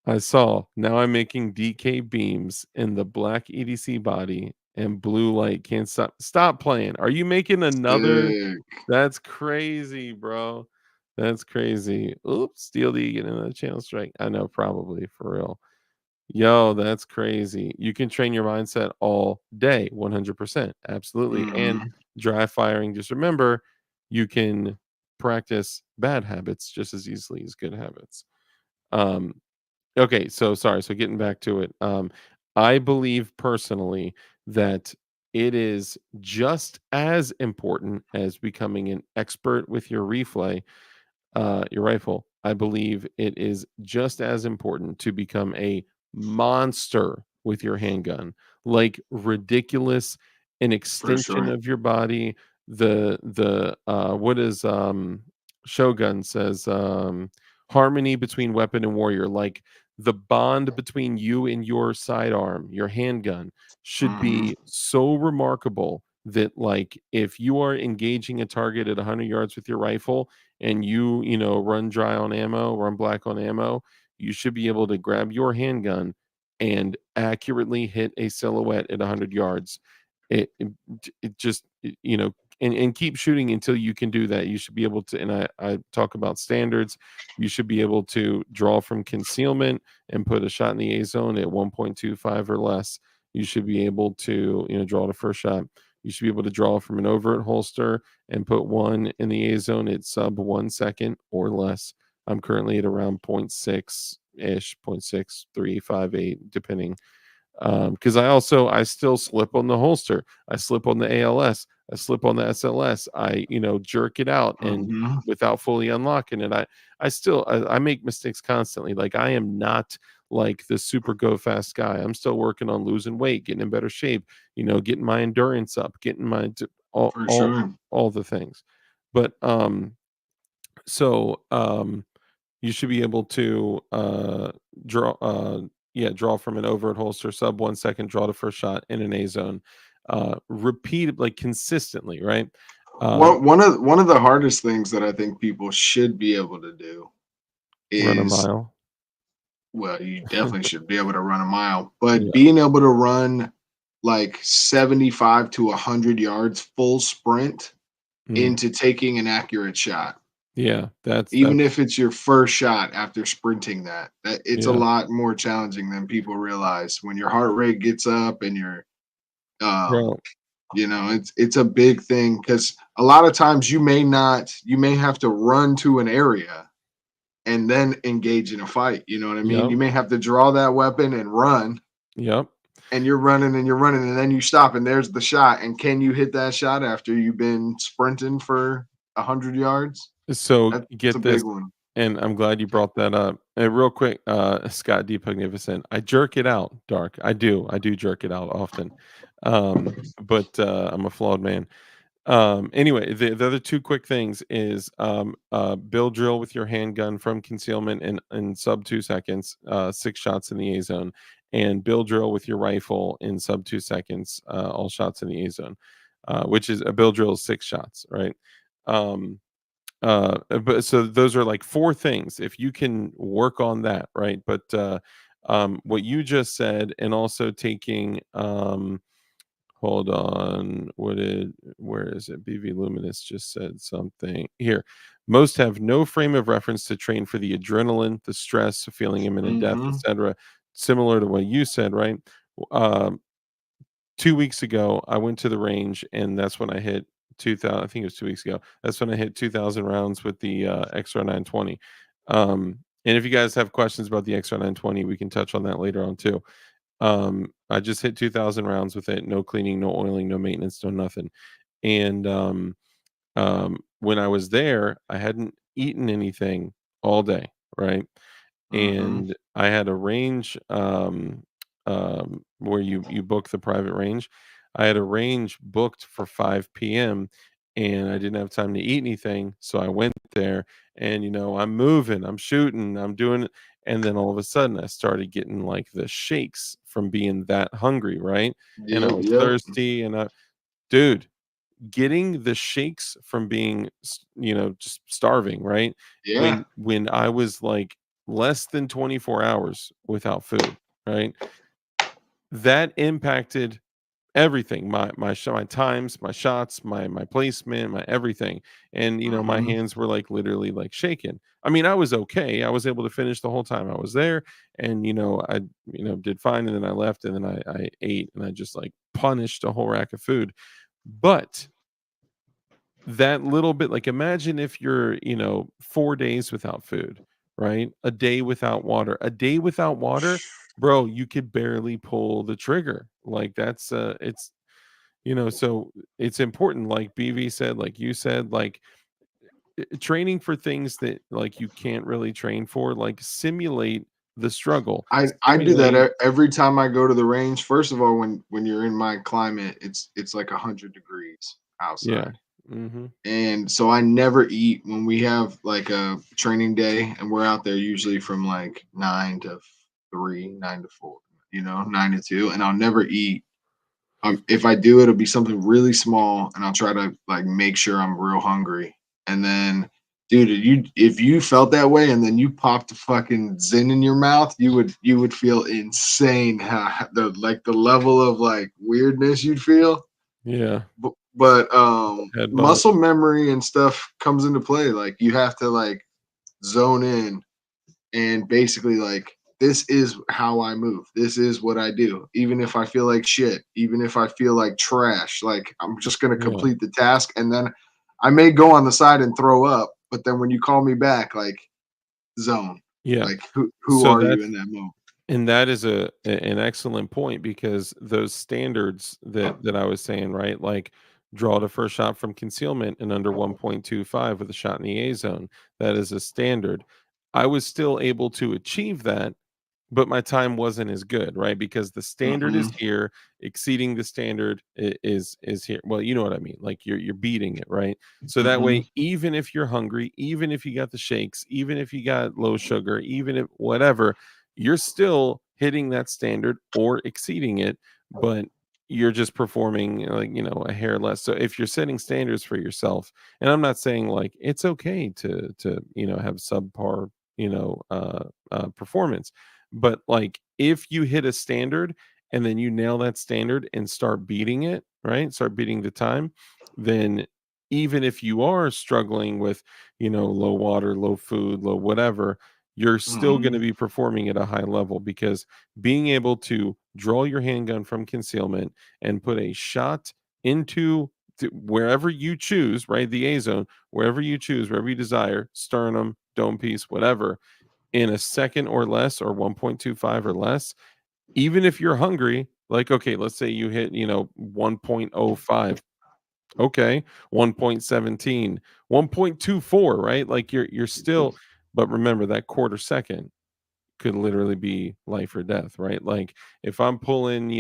I saw now I'm making DK beams in the black EDC body and blue light. Can't stop playing. Are you making another? Sick. That's crazy, bro. That's crazy. Oops, DLD getting another channel strike. I know, probably for real. Yo, that's crazy. You can train your mindset all day, 100%. Absolutely. And Mhm. dry firing, just remember, you can practice bad habits just as easily as good habits. Um, okay, so sorry. So getting back to it, I believe personally that it is just as important as becoming an expert with your rifle. I believe it is just as important to become a monster with your handgun, like ridiculous, an For extension sure. of your body. The what is Shogun says harmony between weapon and warrior, like the bond between you and your sidearm, your handgun, should Mhm. be so remarkable that like if you are engaging a target at 100 yards with your rifle and run dry on ammo, run black on ammo, you should be able to grab your handgun and accurately hit a silhouette at 100 yards. It you know, and keep shooting until you can do that. You should be able to, and I talk about standards. You should be able to draw from concealment and put a shot in the A zone at 1.25 or less. You should be able to, you know, draw the first shot. You should be able to draw from an overt holster and put one in the A zone at sub 1 second or less. I'm currently at around 0.6 ish, 0.6358, depending. Because I still slip on the holster, I slip on the ALS, I slip on the SLS, I, you know, jerk it out and Mhm. without fully unlocking it. I make mistakes constantly. Like, I am not like the super go fast guy. I'm still working on losing weight, getting in better shape, you know, getting my endurance up, getting my all For all sure. all the things. But so you should be able to draw draw from an overt holster, sub 1 second, draw the first shot in an A zone, repeat like consistently, right? What um one of the hardest things that I think people should be able to do Run a is, mile. well, you definitely should be able to run a mile, but Yeah. being able to run like 75 to 100 yards full sprint Mm. into taking an accurate shot. Yeah, Even that's if it's your first shot after sprinting that it's a yeah, lot more challenging than people realize. When your heart rate gets up and your um bro. you know, it's a big thing because a lot of times you may have to run to an area and then engage in a fight. You know what I mean? Yep, You may have to draw that weapon and run, yep. and you're running and you're running, and then you stop and there's the shot. And can you hit that shot after you've been sprinting for 100 yards? So That's a get this, big one. and I'm glad you brought that up. And real quick, Scott D. Magnificent, I jerk it out, Dark. I do jerk it out often. But I'm a flawed man. Anyway, the other two quick things is build drill with your handgun from concealment in sub 2 seconds, 6 shots in the A zone, and build drill with your rifle in sub 2 seconds, all shots in the A zone, which is a build drill is 6 shots, right? Um, but so those are like four things. If you can work on that, right? But what you just said, and also taking hold on. Where is it? BV Luminous just said something here. Most have no frame of reference to train for the adrenaline, the stress, feeling imminent death, Hmm. etc. Similar to what you said, right? Um, 2 weeks ago, I went to the range, and that's when I hit 2000. I think it was 2 weeks ago. That's when I hit 2,000 rounds with the XR 920. And if you guys have questions about the XR 920, we can touch on that later on too. I just hit 2,000 rounds with it. No cleaning, no oiling, no maintenance, no nothing. And when I was there, I hadn't eaten anything all day, right? Hmm. And I had a range where you book the private range. I had a range booked for 5 p.m. and I didn't have time to eat anything, so I went there and I'm moving, I'm shooting, I'm doing it, and then all of a sudden I started getting like the shakes from being that hungry, right? And I Yep, was yep. thirsty, and dude, getting the shakes from being just starving, right? Yeah. When I was like less than 24 hours without food, right? That impacted everything, my times, my shots, my placement, my everything. And my Hmm. hands were like literally like shaking. I mean, I was okay, I was able to finish the whole time I was there, and I did fine, and then I left, and then I ate, and I just like punished a whole rack of food. But that little bit, like, imagine if you're 4 days without food, right? A day without water, bro, you could barely pull the trigger. Like, that's it's so it's important, like BV said, like you said, like training for things that like you can't really train for, like simulate the struggle, I do that simulate. every time I go to the range. First of all, when you're in my climate, it's like 100 degrees Yeah. outside. Hmm. And so I never eat when we have like a training day, and we're out there usually from like 9 to 3, 9 to 4, 9 to 2, and I'll never eat. If I do, it'll be something really small, and I'll try to like make sure I'm real hungry. And then, dude, if you felt that way, and then you popped a fucking Zin in your mouth, you would feel insane. How the level of like weirdness you'd feel. Yeah. But Head bonus. muscle memory and stuff comes into play. Like you have to like zone in and basically like this is how I move. This is what I do. Even if I feel like shit, even if I feel like trash, like I'm just gonna Yeah. complete the task, and then I may go on the side and throw up. But then when you call me back, like zone, Yeah. like who So are you that's in that moment? and that is an excellent point because those standards that I was saying, right? Like draw the first shot from concealment in under 1.25 with a shot in the A zone. That is a standard. I was still able to achieve that, but my time wasn't as good, right? Because the standard is Mhm. here, exceeding the standard is here. Well, you know what I mean. Like you're beating it, right? So that way, Mhm. even if you're hungry, even if you got the shakes, even if you got low sugar, even if whatever, you're still hitting that standard or exceeding it, but you're just performing like a hair less. So if you're setting standards for yourself, and I'm not saying like it's okay to have subpar performance, but like if you hit a standard and then you nail that standard and start beating it, right? Start beating the time, then even if you are struggling with, low water, low food, low whatever, you're still going to Mhm. be performing at a high level because being able to draw your handgun from concealment and put a shot into wherever you choose, right? The A zone, wherever you choose, wherever you desire, sternum, dome piece, whatever, in a second or less or 1.25 or less, even if you're hungry, like, okay, let's say you hit, 1.05, okay, 1.17, 1.24, right? Like you're still, but remember that quarter second could literally be life or death, right? Like if I'm pulling,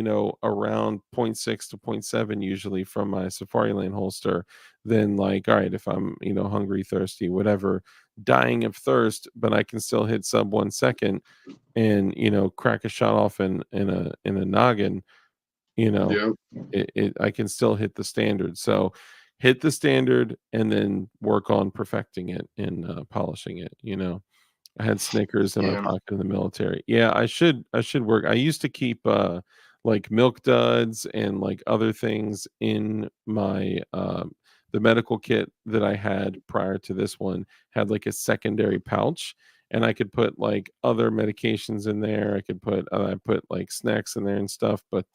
around zero point 0.6 to zero point 0.7 usually from my Safari Lane holster, then like, all right, if I'm, hungry, thirsty, whatever, dying of thirst, but I can still hit sub 1 second and, crack a shot off in a noggin, you know, Yep. I can still hit the standard. So hit the standard and then work on perfecting it and polishing it. I had Snickers in my Yeah. pocket in the military. Yeah, I should work. I used to keep like Milk Duds and like other things in my the medical kit that I had prior to this one had like a secondary pouch and I could put like other medications in there. I put like snacks in there and stuff, but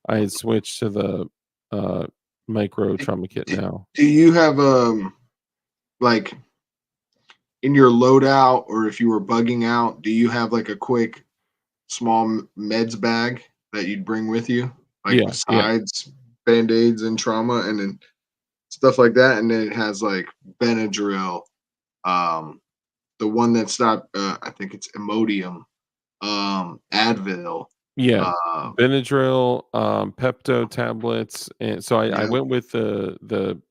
I had switched to the uh micro trauma kit Do, now. do you have like in your loadout, or if you were bugging out, do you have like a quick small meds bag that you'd bring with you, like Yeah, yeah. besides band-aids and trauma and then stuff like that? And then it has like Benadryl, um, the one that stopped, I think it's Imodium, Advil. Yeah, Uh, Benadryl, Pepto tablets, and so I yeah, went with the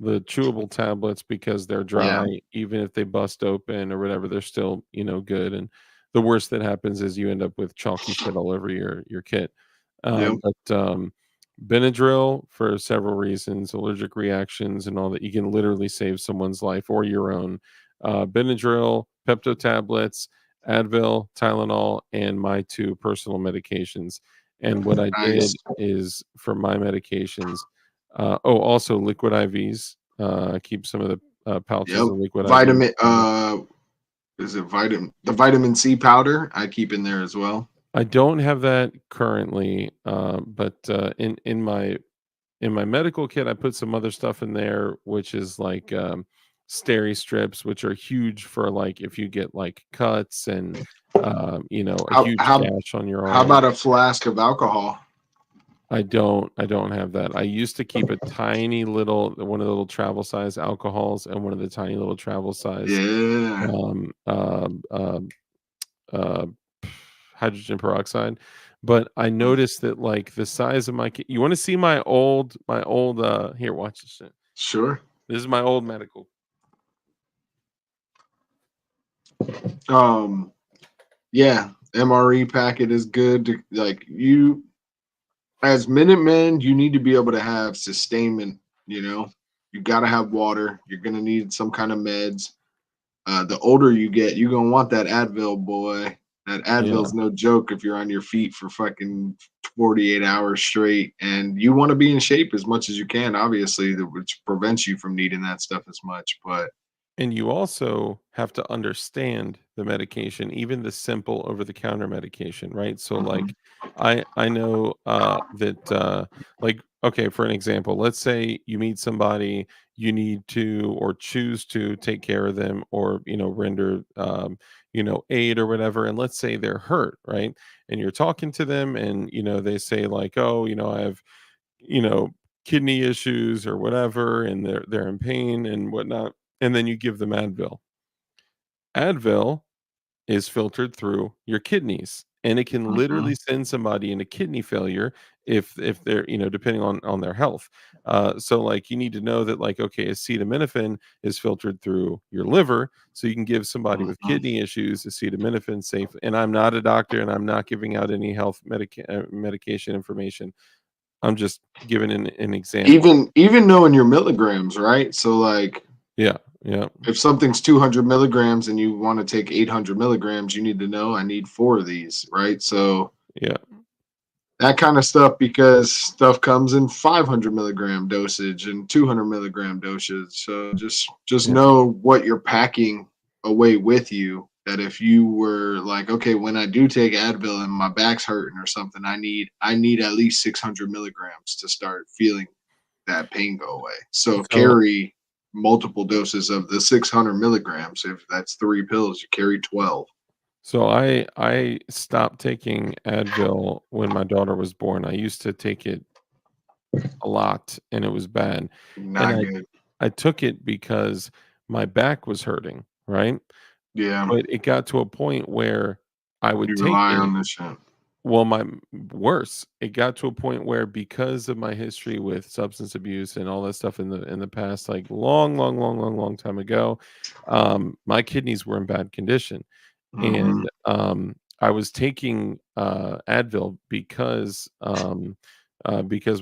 chewable tablets because they're yeah, dry, even if they bust open or whatever, they're still, good, and the worst that happens is you end up with chalky shit all over your kit. yeah. But Benadryl for several reasons, allergic reactions and all that, you can literally save someone's life or your own. Benadryl, Pepto tablets, Advil, Tylenol, and my 2 personal medications. And what I Nice. did is for my medications, also liquid IVs. Keep some of the pouches Yep. of liquid IVs. Vitamin, is it the vitamin C powder? I keep in there as well. I don't have that currently, but in my medical kit, I put some other stuff in there, which is like steri strips, which are huge for like if you get like cuts and a How huge how gash on your how arm. about a flask of alcohol? I don't have that. I used to keep a tiny little one of the little travel size alcohols and one of the tiny little travel size Yeah, um, um, um, uh, hydrogen peroxide. But I noticed that like the size of my you want to see my old here, watch this shit. sure. This is my old medical. Um, yeah, MRE packet is good. Like you, as Minutemen, you need to be able to have sustainment. You know, you got to have water. You're gonna need some kind of meds. The older you get, you're gonna want that Advil, boy. That Yeah. Advil's no joke if you're on your feet for fucking 48 hours straight, and you want to be in shape as much as you can, obviously, which prevents you from needing that stuff as much. But And you also have to understand the medication, even the simple over-the-counter medication, right? So, mhm, like, I know that like, okay, for an example, let's say you meet somebody, you need to or choose to take care of them, or render aid or whatever, and let's say they're hurt, right? And you're talking to them, and they say like, oh, I have you know, kidney issues or whatever, and they're in pain and whatnot, and then you give them Advil. Advil is filtered through your kidneys, and it can literally mhm, send somebody into kidney failure if they're depending on their health. So like you need to know that like okay, acetaminophen is filtered through your liver, so you can give somebody with mhm. kidney issues acetaminophen safe. And I'm not a doctor, and I'm not giving out any health medication information. I'm just giving an example. Even knowing your milligrams, right? So like Yeah, yeah, if something's 200 milligrams and you want to take 800 milligrams, you need to know I need 4 of these, right? So yeah. that kind of stuff, because stuff comes in 500 milligram dosage and 200 milligram dosage. So just Yeah. know what you're packing away with you. That if you were like, okay, when I do take Advil and my back's hurting or something, I need at least 600 milligrams to start feeling that pain go away. So So carry multiple doses of the 600 milligrams. If that's 3 pills, you carry 12. so I stopped taking Advil when my daughter was born. I used to take it a lot, and it was bad. And Not good. I took it because my back was hurting, right? Yeah, But it got to a point where I would you take rely it. on this shit. Well, worse, it got to a point where because of my history with substance abuse and all that stuff in the past, like long, long, long, long, long time ago, my kidneys were in bad condition. Hmm. And I was taking Advil because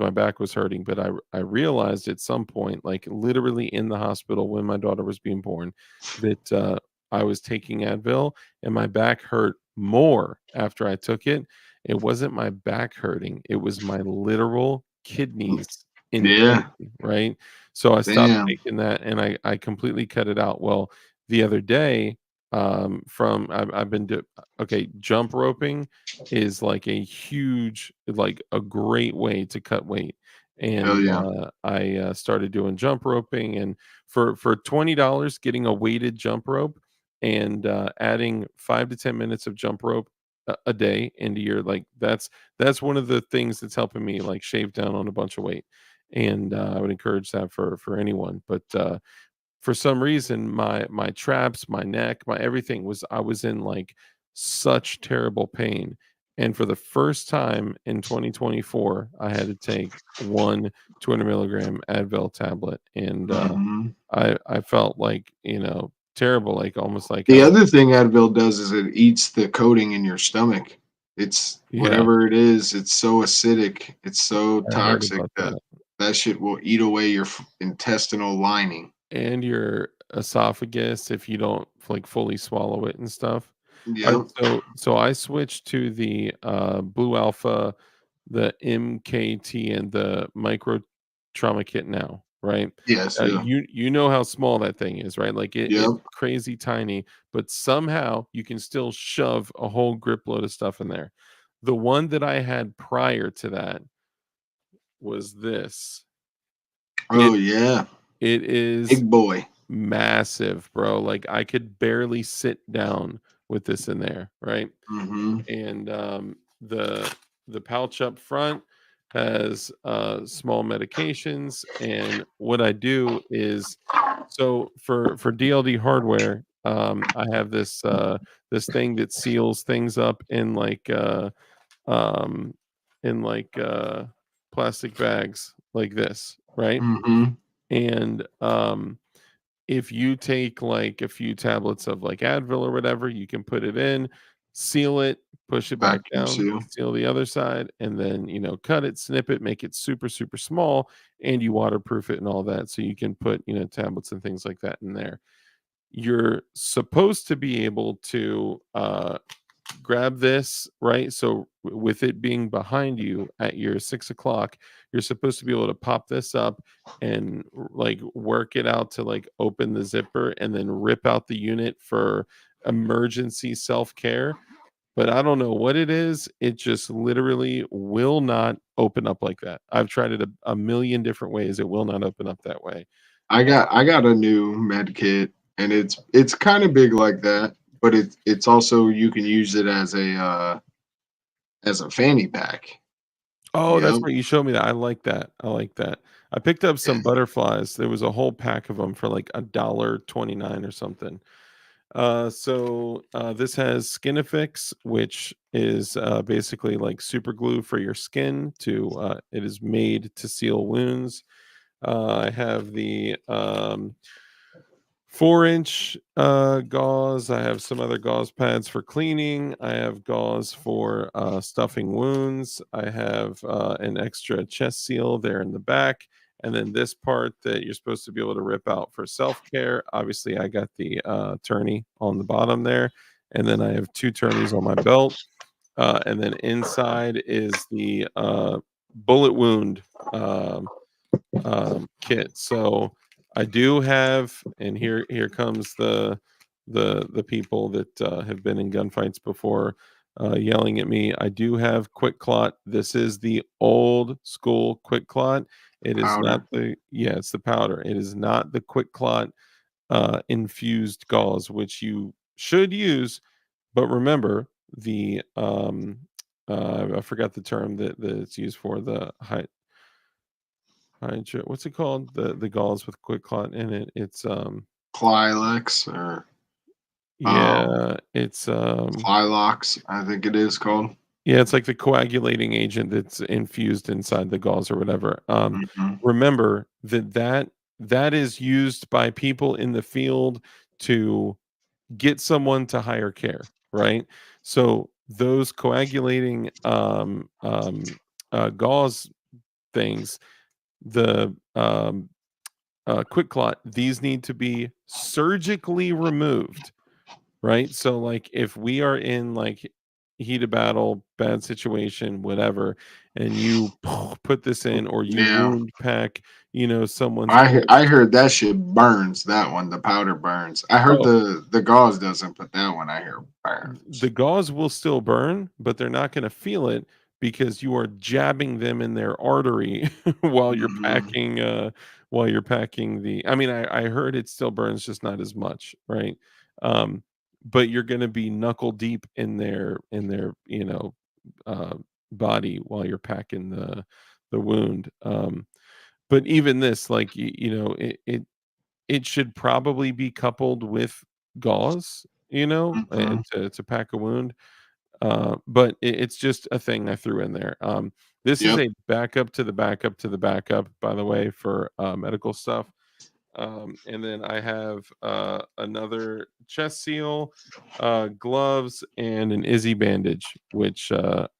my back was hurting. But I realized at some point, like literally in the hospital when my daughter was being born, that I was taking Advil, and my back hurt more after I took it. It wasn't my back hurting, it was my literal kidneys in Yeah, pain, right? So I stopped damn. taking that, and I completely cut it out. Well, the other day, from I've been okay, jump roping is like a huge, like a great way to cut weight. Hell And yeah. I started doing jump roping, and for $20, getting a weighted jump rope and adding 5 to 10 minutes of jump rope a day into your, like, that's one of the things that's helping me like shave down on a bunch of weight. And I would encourage that for anyone. But for some reason, my traps, my neck, my everything was, I was in like such terrible pain. And for the first time in 2024, I had to take one 200 milligram Advil tablet. And Hmm. I felt like, terrible, like almost like I The was. other thing Advil does is it eats the coating in your stomach. It's Yeah, whatever it is, it's so acidic, it's so I heard toxic about that that. that shit will eat away your intestinal lining. And your esophagus if you don't like fully swallow it and stuff. Yep. So I switched to the Blue Alpha, the MKT, and the Micro Trauma Kit now, right? Yes. Yeah. You know how small that thing is, right? Like it's Yep. crazy tiny, but somehow you can still shove a whole grip load of stuff in there. The one that I had prior to that was this. Oh It yeah. it is Big boy. massive, bro. Like I could barely sit down with this in there, right? Hmm. And the pouch up front has small medications. And what I do is, so for DLD hardware, I have this thing that seals things up um in like plastic bags like this, right? Hmm. And if you take like a few tablets of like Advil or whatever, you can put it in, seal it, push it back Vacuum down, seal. seal the other side, and then, cut it, snip it, make it super, super small, and you waterproof it and all that. So you can put, tablets and things like that in there. You're supposed to be able to grab this, right? So with it being behind you at your 6 o'clock, you're supposed to be able to pop this up and like work it out to like open the zipper and then rip out the unit for emergency self-care. But I don't know what it is. It just literally will not open up like that. I've tried it a million different ways. It will not open up that way. I got a new med kit, and it's kind of big like that, but it's also you can use it as a fanny pack. Oh, Yeah, that's right. You showed me that. I like that. I like that. I picked up yeah. some butterflies. There was a whole pack of them for like $1.29 or something. This has Skinifix, which is basically like super glue for your skin. It is made to seal wounds. I have the 4-inch gauze. I have some other gauze pads for cleaning. I have gauze for stuffing wounds. I have an extra chest seal there in the back. And then this part that you're supposed to be able to rip out for self care. Obviously, I got the tourney on the bottom there. And then I have 2 tourneys on my belt. And then inside is the bullet wound kit. So I do have, and here comes the people that have been in gunfights before yelling at me. I do have quick clot. This is the old school quick clot. It is not Powder. it's the powder. It is not the quick clot infused gauze, which you should use. But remember I forgot the term that it's used for the what's it called? The gauze with quick clot in it. It's Clylex or yeah, it's Clylox, I think it is called. yeah, it's like the coagulating agent that's infused inside the gauze or whatever. Hmm. Remember that is used by people in the field to get someone to higher care, right? So those coagulating gauze things, the quick clot, these need to be surgically removed, right? So like if we are in like heat of battle, bad situation, whatever, and you put this in or you Yeah, wound pack, someone's foot. I heard that shit burns. That one, the powder burns. I heard Oh, the gauze doesn't, but that one I hear the burns. gauze will still burn, but they're not going to feel it because you are jabbing them in their artery while you're Hmm. packing the I mean I heard it still burns, just not as much, right? um but you're going to be knuckle deep in their uh body while you're packing the wound. But even this, like it should probably be coupled with gauze, Hmm. to pack a wound. But it's just a thing I threw in there. This is Yep. a backup to the backup to the backup, by the way, for medical stuff. And then I have another chest seal, gloves, and an Izzy bandage, which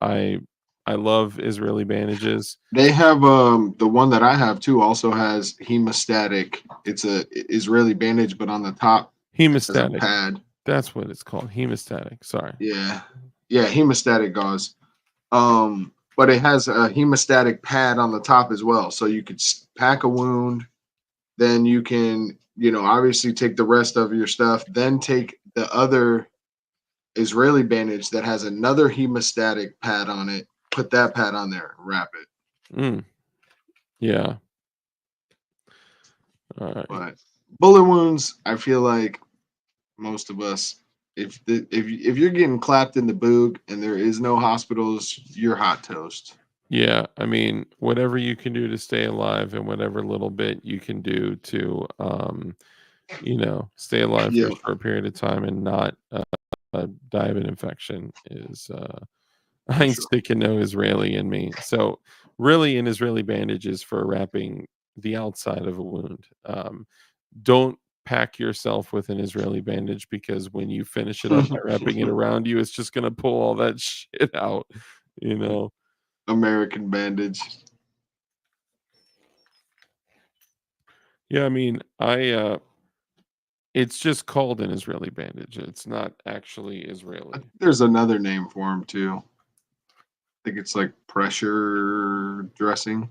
I love Israeli bandages. They have the one that I have too also has hemostatic. It's a Israeli bandage, but on the top has a Hemostatic. pad. That's what it's called. Hemostatic. Sorry. Yeah, yeah, hemostatic gauze. But it has a hemostatic pad on the top as well, so you could pack a wound. Then you can, obviously take the rest of your stuff. Then take the other Israeli bandage that has another hemostatic pad on it. Put that pad on there, wrap it. Mm, yeah. All right. But bullet wounds, I feel like most of us, if you're getting clapped in the boog and there is no hospitals, you're hot toast. Yeah, I mean, whatever you can do to stay alive and whatever little bit you can do to, stay alive for a Yeah. short period of time and not die of an infection is, I For ain't sure. sticking no Israeli in me. So, really, an Israeli bandage is for wrapping the outside of a wound. Don't pack yourself with an Israeli bandage because when you finish it up by wrapping it around you, it's just gonna pull all that shit out, you know. American bandage. Yeah, I mean, It's just called an Israeli bandage. It's not actually Israeli. There's another name for them too. I think it's like pressure dressing.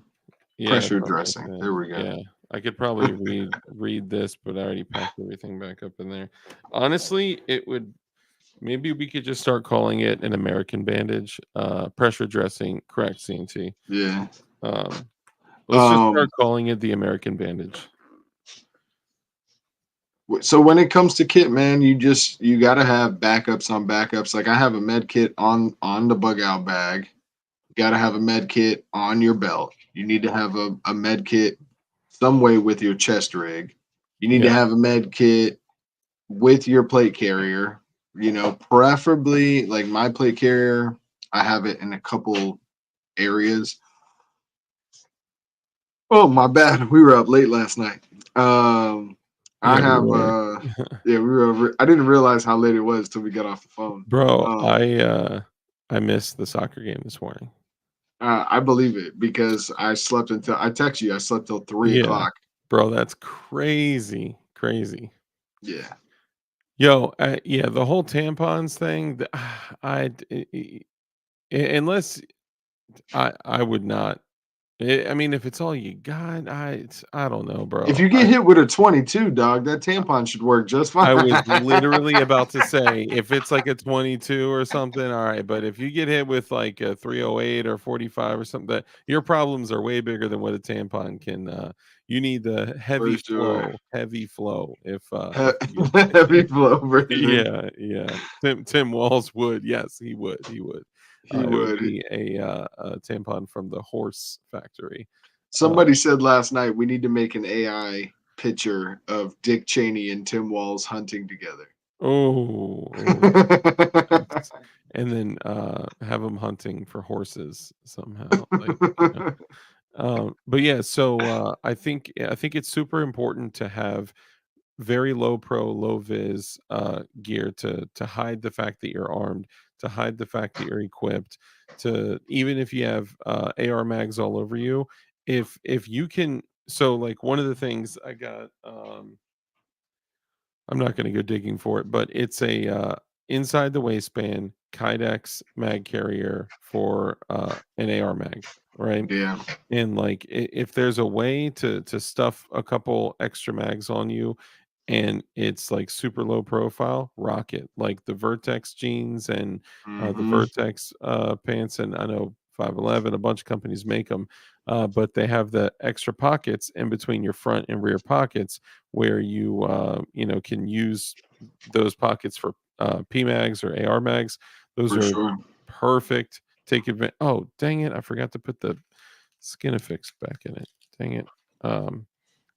Yeah, Pressure something like dressing. that. There we go. Yeah, I could probably read this, but I already packed everything back up in there. Honestly, it would maybe we could just start calling it an American bandage. Pressure dressing, correct, CNT. Yeah. Um, let's just Um, start calling it the American bandage. so when it comes to kit, man, you got to have backups on backups. Like I have a med kit on the bug out bag. You got to have a med kit on your belt. You need to have a med kit some way with your chest rig. You need to Yeah. have a med kit with your plate carrier. You know, preferably like my plate carrier, I have it in a couple areas. Oh, my bad. We were up late last night. I Yeah, we have were. yeah, we were over. I didn't realize how late it was till we got off the phone. Bro, Um, I missed the soccer game this morning. I believe it because I slept until I text you. I slept till 3 Yeah, o'clock. bro, that's crazy, crazy. Yeah. Yo, yeah, the whole tampons thing, unless I would not. I mean, if it's all you got, I don't know, If bro. you get hit with a 22, dog, that tampon should work just fine. I was literally about to say, if it's like a 22 or something, all right. But if you get hit with like a 308 or 45 or something, that your problems are way bigger than what a tampon can. You need the For sure. heavy flow. If you Heavy flow version. yeah, yeah. Tim Walls would. Yes, he would. He would. He It would would. be a tampon from the horse factory. Somebody said last night we need to make an AI picture of Dick Cheney and Tim Walls hunting together. Oh, yes. And then have them hunting for horses somehow. Like, but yeah, so I think it's super important to have very low pro, low vis gear to hide the fact that you're armed, to hide the fact that you're equipped, to even if you have AR mags all over you, if you can. So like one of the things I got, I'm not going to go digging for it, but it's a inside the waistband Kydex mag carrier for an AR mag, right? Yeah. And like if there's a way to stuff a couple extra mags on you and it's like super low profile, rock it. Like the Vertex jeans and the Hmm. Vertex pants, and I know 511, a bunch of companies make them, but they have the extra pockets in between your front and rear pockets where you know can use those pockets for P mags or AR mags. Those For are sure. perfect. Take advantage. Oh, dang it! I forgot to put the Skinafix back in it. Dang it.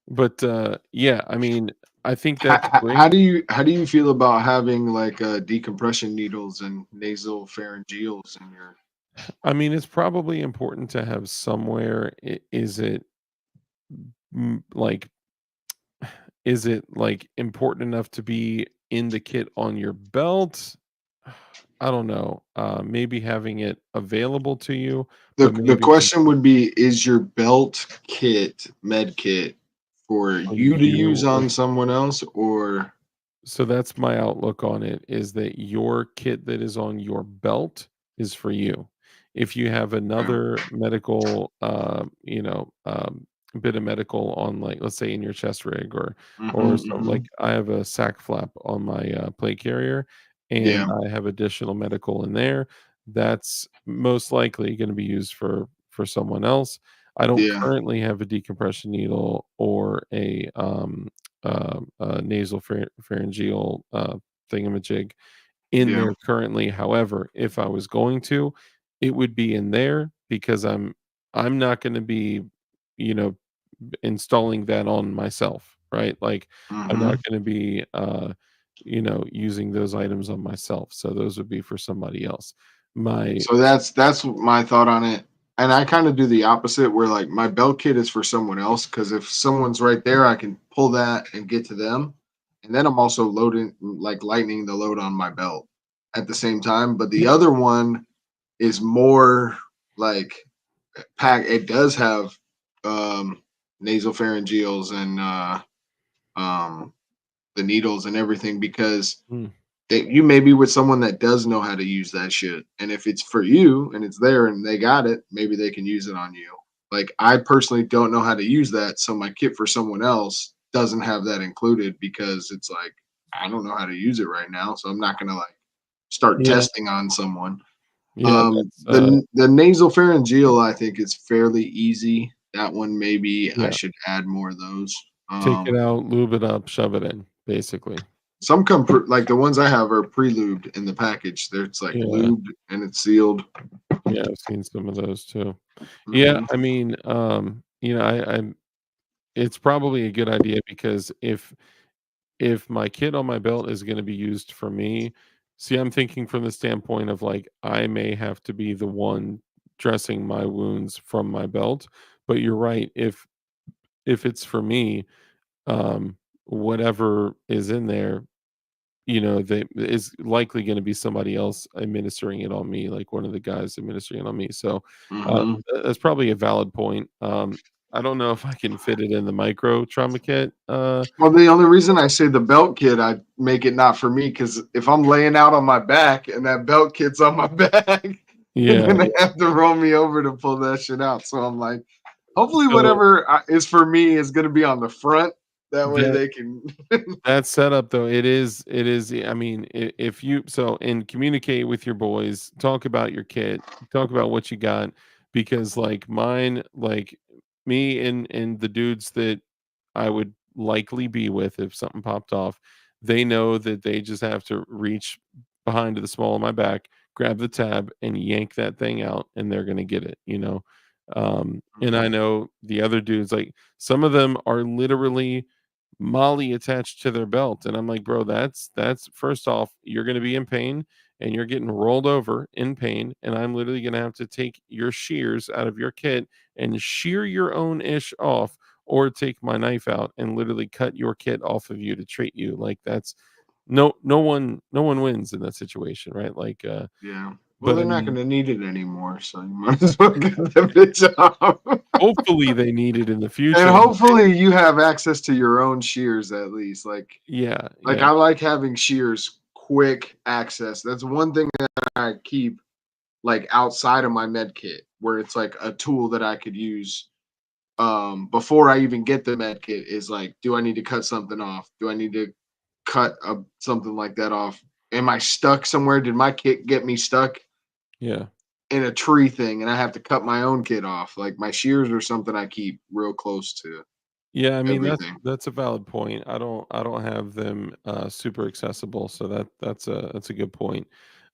But yeah, I mean, I think that's great. How do you feel about having like decompression needles and nasal pharyngeals in your? I mean, it's probably important to have somewhere. Is it like, is it like important enough to be in the kit on your belt? I don't know. Maybe having it available to you, but The maybe question would be: is your belt kit med kit for for you to use you or on someone else, or so that's my outlook on it is that your kit that is on your belt is for you. If you have another medical, bit of medical on, like, let's say in your chest rig or some, like mm-hmm. I have a sack flap on my plate carrier and Yeah, I have additional medical in there. That's most likely going to be used for someone else. I don't yeah, currently have a decompression needle or a nasal pharyngeal thingamajig in yeah, there currently. However, if I was going to, it would be in there because I'm not going to be, you know, installing that on myself, right? Like I'm not hmm. going to be, using those items on myself. So those would be for somebody else. My So that's my thought on it. And I kind of do the opposite where like my belt kit is for someone else because if someone's right there, I can pull that and get to them. And then I'm also loading like lightening the load on my belt at the same time. But the other one is more like pack. It does have um nasal pharyngeals and um the needles and everything, because Mm. you may be with someone that does know how to use that shit. And if it's for you and it's there and they got it, maybe they can use it on you. Like, I personally don't know how to use that, so my kit for someone else doesn't have that included, because it's like, I don't know how to use it right now, so I'm not gonna like start Yeah, testing on someone. yeah, that's The nasal pharyngeal, I think, is fairly easy. That one, maybe I yeah. should add more of those. Take it out, lube it up, shove it in, basically. Some come like the ones I have are pre-lubed in the package. It's like Yeah, lubed and it's sealed. yeah, I've seen some of those too. Yeah, Mhm. I mean, I'm it's probably a good idea because if my kit on my belt is gonna be used for me, see, I'm thinking from the standpoint of, like, I may have to be the one dressing my wounds from my belt, but you're right, if it's for me, whatever is in there, they is likely gonna be somebody else administering it on me, like one of the guys administering it on me, so, Mhm. that's probably a valid point. I don't know if I can fit it in the micro trauma kit, Well, the only reason I say the belt kit, I make it not for me, because if I'm laying out on my back and that belt kit's on my back, they're yeah, gonna have to roll me over to pull that shit out. So I'm like, hopefully, so whatever is for me is gonna be on the front. That way that they can. that setup though, it is, I mean, if you and communicate with your boys, talk about your kit, talk about what you got, because like mine, like me and the dudes that I would likely be with if something popped off, they know that they just have to reach behind to the small of my back, grab the tab, and yank that thing out, and they're gonna get it. And I Mhm. know the other dudes, like some of them are literally Molly attached to their belt, and I'm like, bro, that's first off, you're gonna be in pain and you're getting rolled over in pain, and I'm literally gonna have to take your shears out of your kit and shear your own ish off, or take my knife out and literally cut your kit off of you to treat you. Like that's no one wins in that situation, right? Like Yeah. Well, but I they're not mean, gonna need it anymore, so you might as well get that bitch off. hopefully they need it in the And future. hopefully you have access to your own shears at least. Yeah, Like, yeah, I like having shears, quick access. That's one thing that I keep like outside of my med kit, where it's like a tool that I could use before I even get the med kit, is like, do I need to cut something off? Do I need to cut something like that off? Am I stuck somewhere? Did my kit get me stuck yeah. in a tree thing and I have to cut my own kit off? Like, my shears are something I keep real close to Yeah, I mean everything. that's a valid point. I don't have them super accessible, so that's a good point.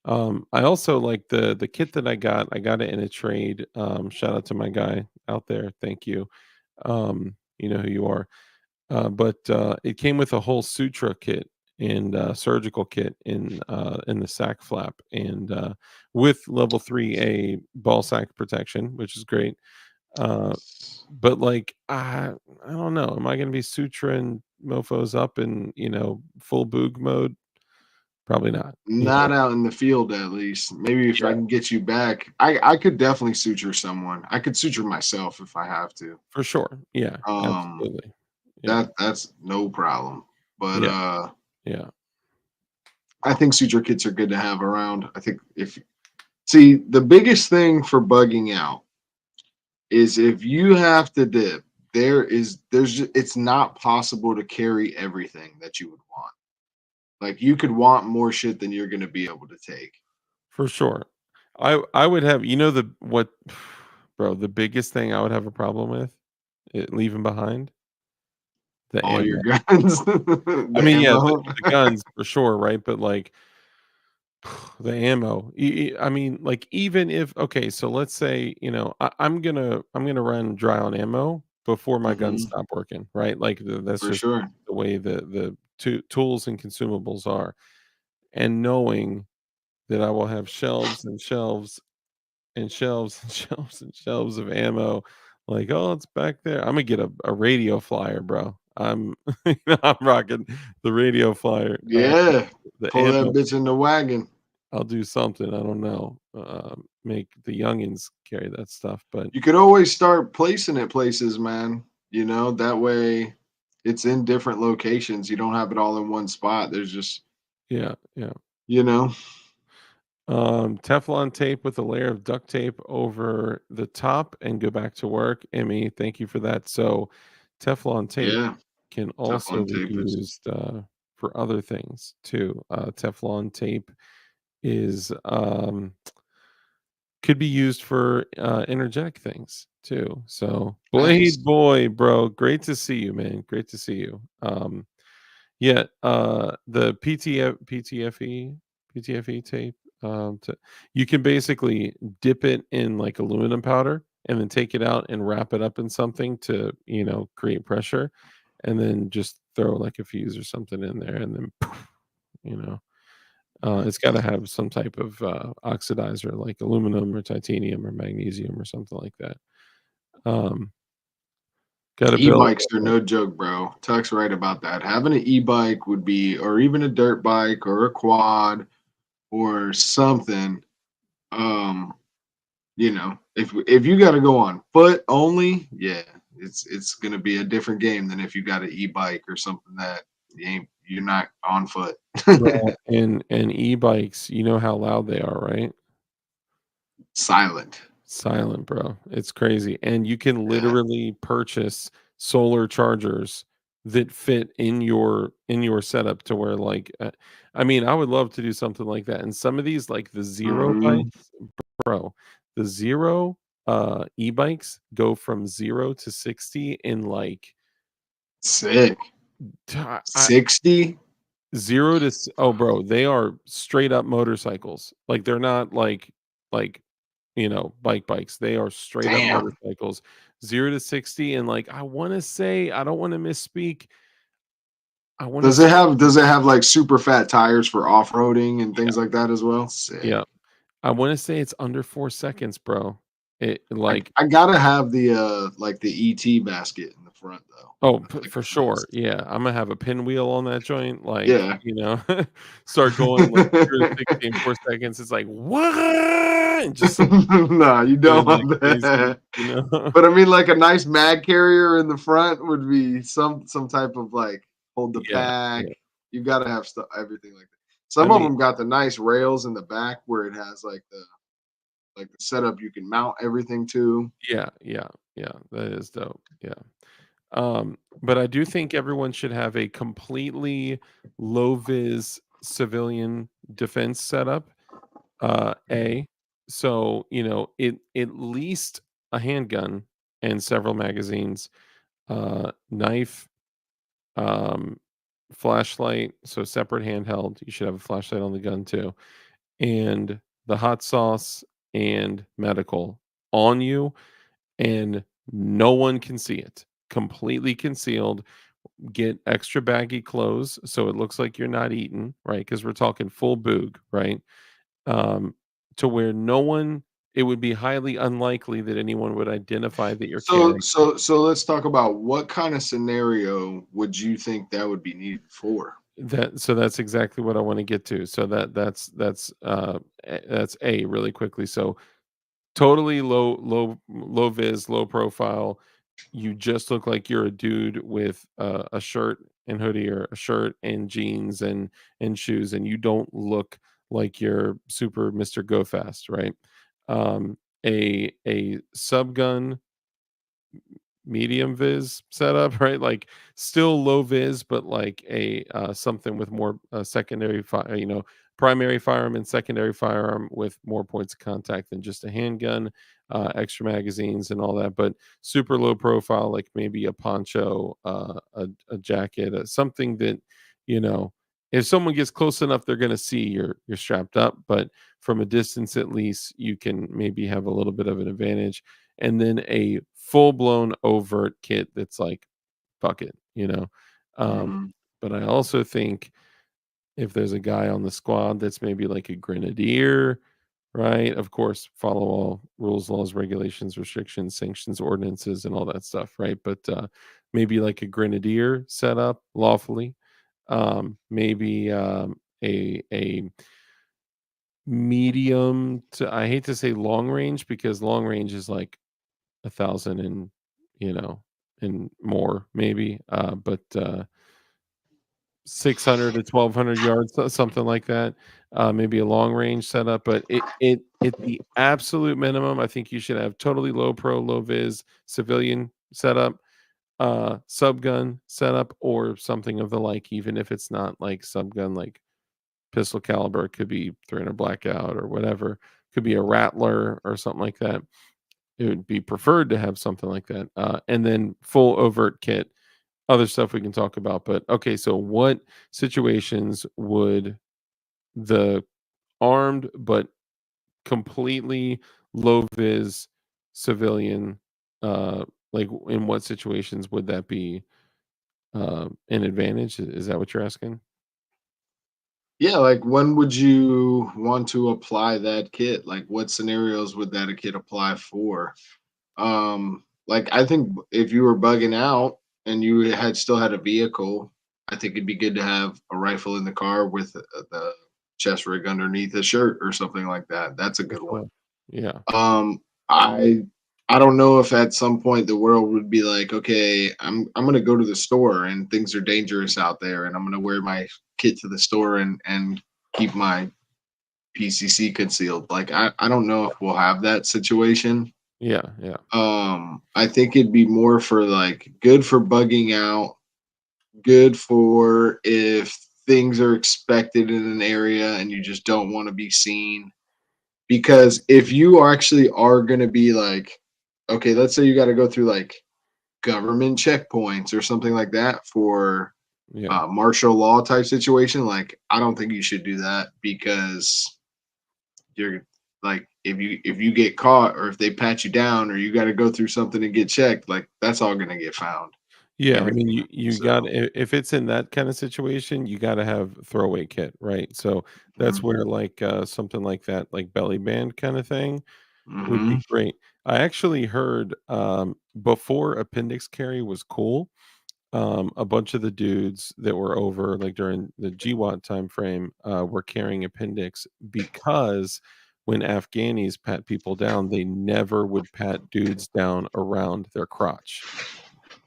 I also like the kit that I got. I got it in a trade. Shout out to my guy out there. Thank you. You know who you are. But it came with a whole suture kit and surgical kit in the sack flap, and with level 3A ball sack protection, which is great. Uh, but like I don't know. Am I gonna be suturing mofos up in, full boog mode? Probably not. Not out in the field, at least. Maybe if I Yeah, can get you back, I could definitely suture someone. I could suture myself if I have to. for sure. Yeah, Um, absolutely. Yeah, that's no problem. But yeah, yeah. I think suture kits are good to have around. I think if see, the biggest thing for bugging out is if you have to dip, it's not possible to carry everything that you would want. Like, you could want more shit than you're gonna be able to take. For sure. I would have, bro, the biggest thing I would have a problem with leaving behind the All your ammo. guns, I the mean, yeah, the, ammo. the guns for sure, right? But like the ammo. I mean, like even if okay, so let's say I'm gonna run dry on ammo before my guns Mhm, stop working, right? Like that's for just sure. the way the tools and consumables are, and knowing that I will have shelves and shelves and shelves and shelves and shelves of ammo. Like, oh, it's back there. I'm gonna get a radio flyer, bro. I'm rocking the radio flyer. Yeah, The pull that ammo. bitch in the wagon. I'll do something. I don't know. Make the youngins carry that stuff, but You could always start placing it places, man. That way, it's in different locations. You don't have it all in one spot. There's just, Yeah, yeah. you know, Teflon tape with a layer of duct tape over the top and go back to work. Emmy, thank you for that. So, Teflon tape yeah, can also Teflon be tape is used for other things too. Teflon tape is could be used for energetic things too. So, nice. Blade Boy, bro, great to see you, man. Great to see you. Yeah, the PTFE tape, you can basically dip it in like aluminum powder and then take it out and wrap it up in something to, create pressure, and then just throw like a fuse or something in there, and then, poof, you know, it's got to have some type of oxidizer like aluminum or titanium or magnesium or something like that. Um, got to build. E-bikes are no joke, bro. Tuck's right about that. Having an e-bike would be, or even a dirt bike or a quad or something. Um, if you got to go on foot only, yeah, it's gonna be a different game than if you got an e-bike or something that you're not on foot. Bro, and e-bikes, you know how loud they are, right? Silent. Silent, bro. It's crazy. And you can Yeah. literally purchase solar chargers that fit in your setup to where like I mean, I would love to do something like that. And some of these like the zero Hmm. bikes, bro, the zero e-bikes go from 0 to 60 in like Sick. t- I, 60. 0 to oh bro, they are straight up motorcycles. Like they're not like bikes. They are straight up Damn. motorcycles. 0 to 60 and like I wanna say, I don't wanna misspeak. I wanna Does say it have like super fat tires for off-roading and yeah, things like that as well? Sick. yeah. I wanna say it's under 4 seconds, bro. It I, like I gotta have the like the ET basket in the front though. oh, I think for it's sure. must. Yeah, Imma have a pinwheel on that joint, like, Yeah. start going like 0 to 60 in 4 seconds. It's like, "What?" And just No, you don't going like want crazy, that. you know? But I mean, like a nice mag carrier in the front would be some type of like hold the Yeah, pack. yeah. You got to have stuff, everything like that. I Some of mean them got the nice rails in the back where it has like the setup you can mount everything to. yeah, yeah, yeah, that is dope, yeah. But I do think everyone should have a completely low vis civilian defense setup. A so it at least a handgun and several magazines, knife, um, flashlight, so separate handheld. You should have a flashlight on the gun too, and the hot sauce and medical on you, and no one can see it. Completely concealed. Get extra baggy clothes so it looks like you're not eating, right? Because we're talking full boog, right? Um, to where no one, it would be highly unlikely that anyone would identify that you're So carrying so so let's talk about what kind of scenario would you think that would be needed for? that. So that's exactly what I want to get to. So that's a really quickly. So totally low vis, low profile. You just look like you're a dude with a shirt and hoodie or a shirt and jeans and shoes, and you don't look like you're super Mr. Go Fast, right? A sub gun medium vis setup, right? Like still low vis, but like a something with more secondary primary firearm and secondary firearm with more points of contact than just a handgun, extra magazines and all that, but super low profile, like maybe a poncho, a jacket, something that you know. If someone gets close enough, they're going to see you're strapped up, but from a distance, at least you can maybe have a little bit of an advantage, and then a full blown overt kit that's like fuck it, um Mhm. but I also think if there's a guy on the squad that's maybe like a grenadier, right, of course follow all rules, laws, regulations, restrictions, sanctions, ordinances and all that stuff, right, but maybe like a grenadier set up lawfully, maybe a medium to, I hate to say long range because long range is like 1,000 and you know and more maybe, but 600 to 1200 yards, something like that. Maybe a long range setup, but at the absolute minimum, I think you should have totally low pro, low vis civilian setup, subgun setup, or something of the like. Even if it's not like subgun, like pistol caliber, it could be 300 blackout or whatever. Could be a rattler or something like that. It would be preferred to have something like that, and then full overt kit. Other stuff we can talk about, but okay. So, what situations would the armed but completely low vis civilian, like in what situations would that be an advantage? Is that what you're asking? Yeah, like when would you want to apply that kit? Like what scenarios would that a kit apply for? Like I think if you were bugging out and you had still had a vehicle, I think it'd be good to have a rifle in the car with the chest rig underneath a shirt or something like that. That's a For good one. sure. Yeah. Um, I don't know if at some point the world would be like, okay, I'm gonna go to the store and things are dangerous out there, and I'm gonna wear my kit to the store and keep my PCC concealed. Like I don't know if we'll have that situation. Yeah. Yeah. I think it'd be more for like good for bugging out, good for if things are expected in an area and you just don't want to be seen. Because if you actually are going to be like, okay, let's say you got to go through like government checkpoints or something like that for Yeah. martial law type situation, like I don't think you should do that because you're like if you get caught or if they pat you down or you got to go through something and get checked, like that's all going to get found. Yeah, I mean, Everything. you So, got if it's in that kind of situation, you got to have throwaway kit, right? So that's mhm, where like something like that, like belly band kind of thing, would be mhm, great. I actually heard before appendix carry was cool. A bunch of the dudes that were over like during the GWAT time frame were carrying appendix because when Afghanis pat people down, they never would pat dudes down around their crotch.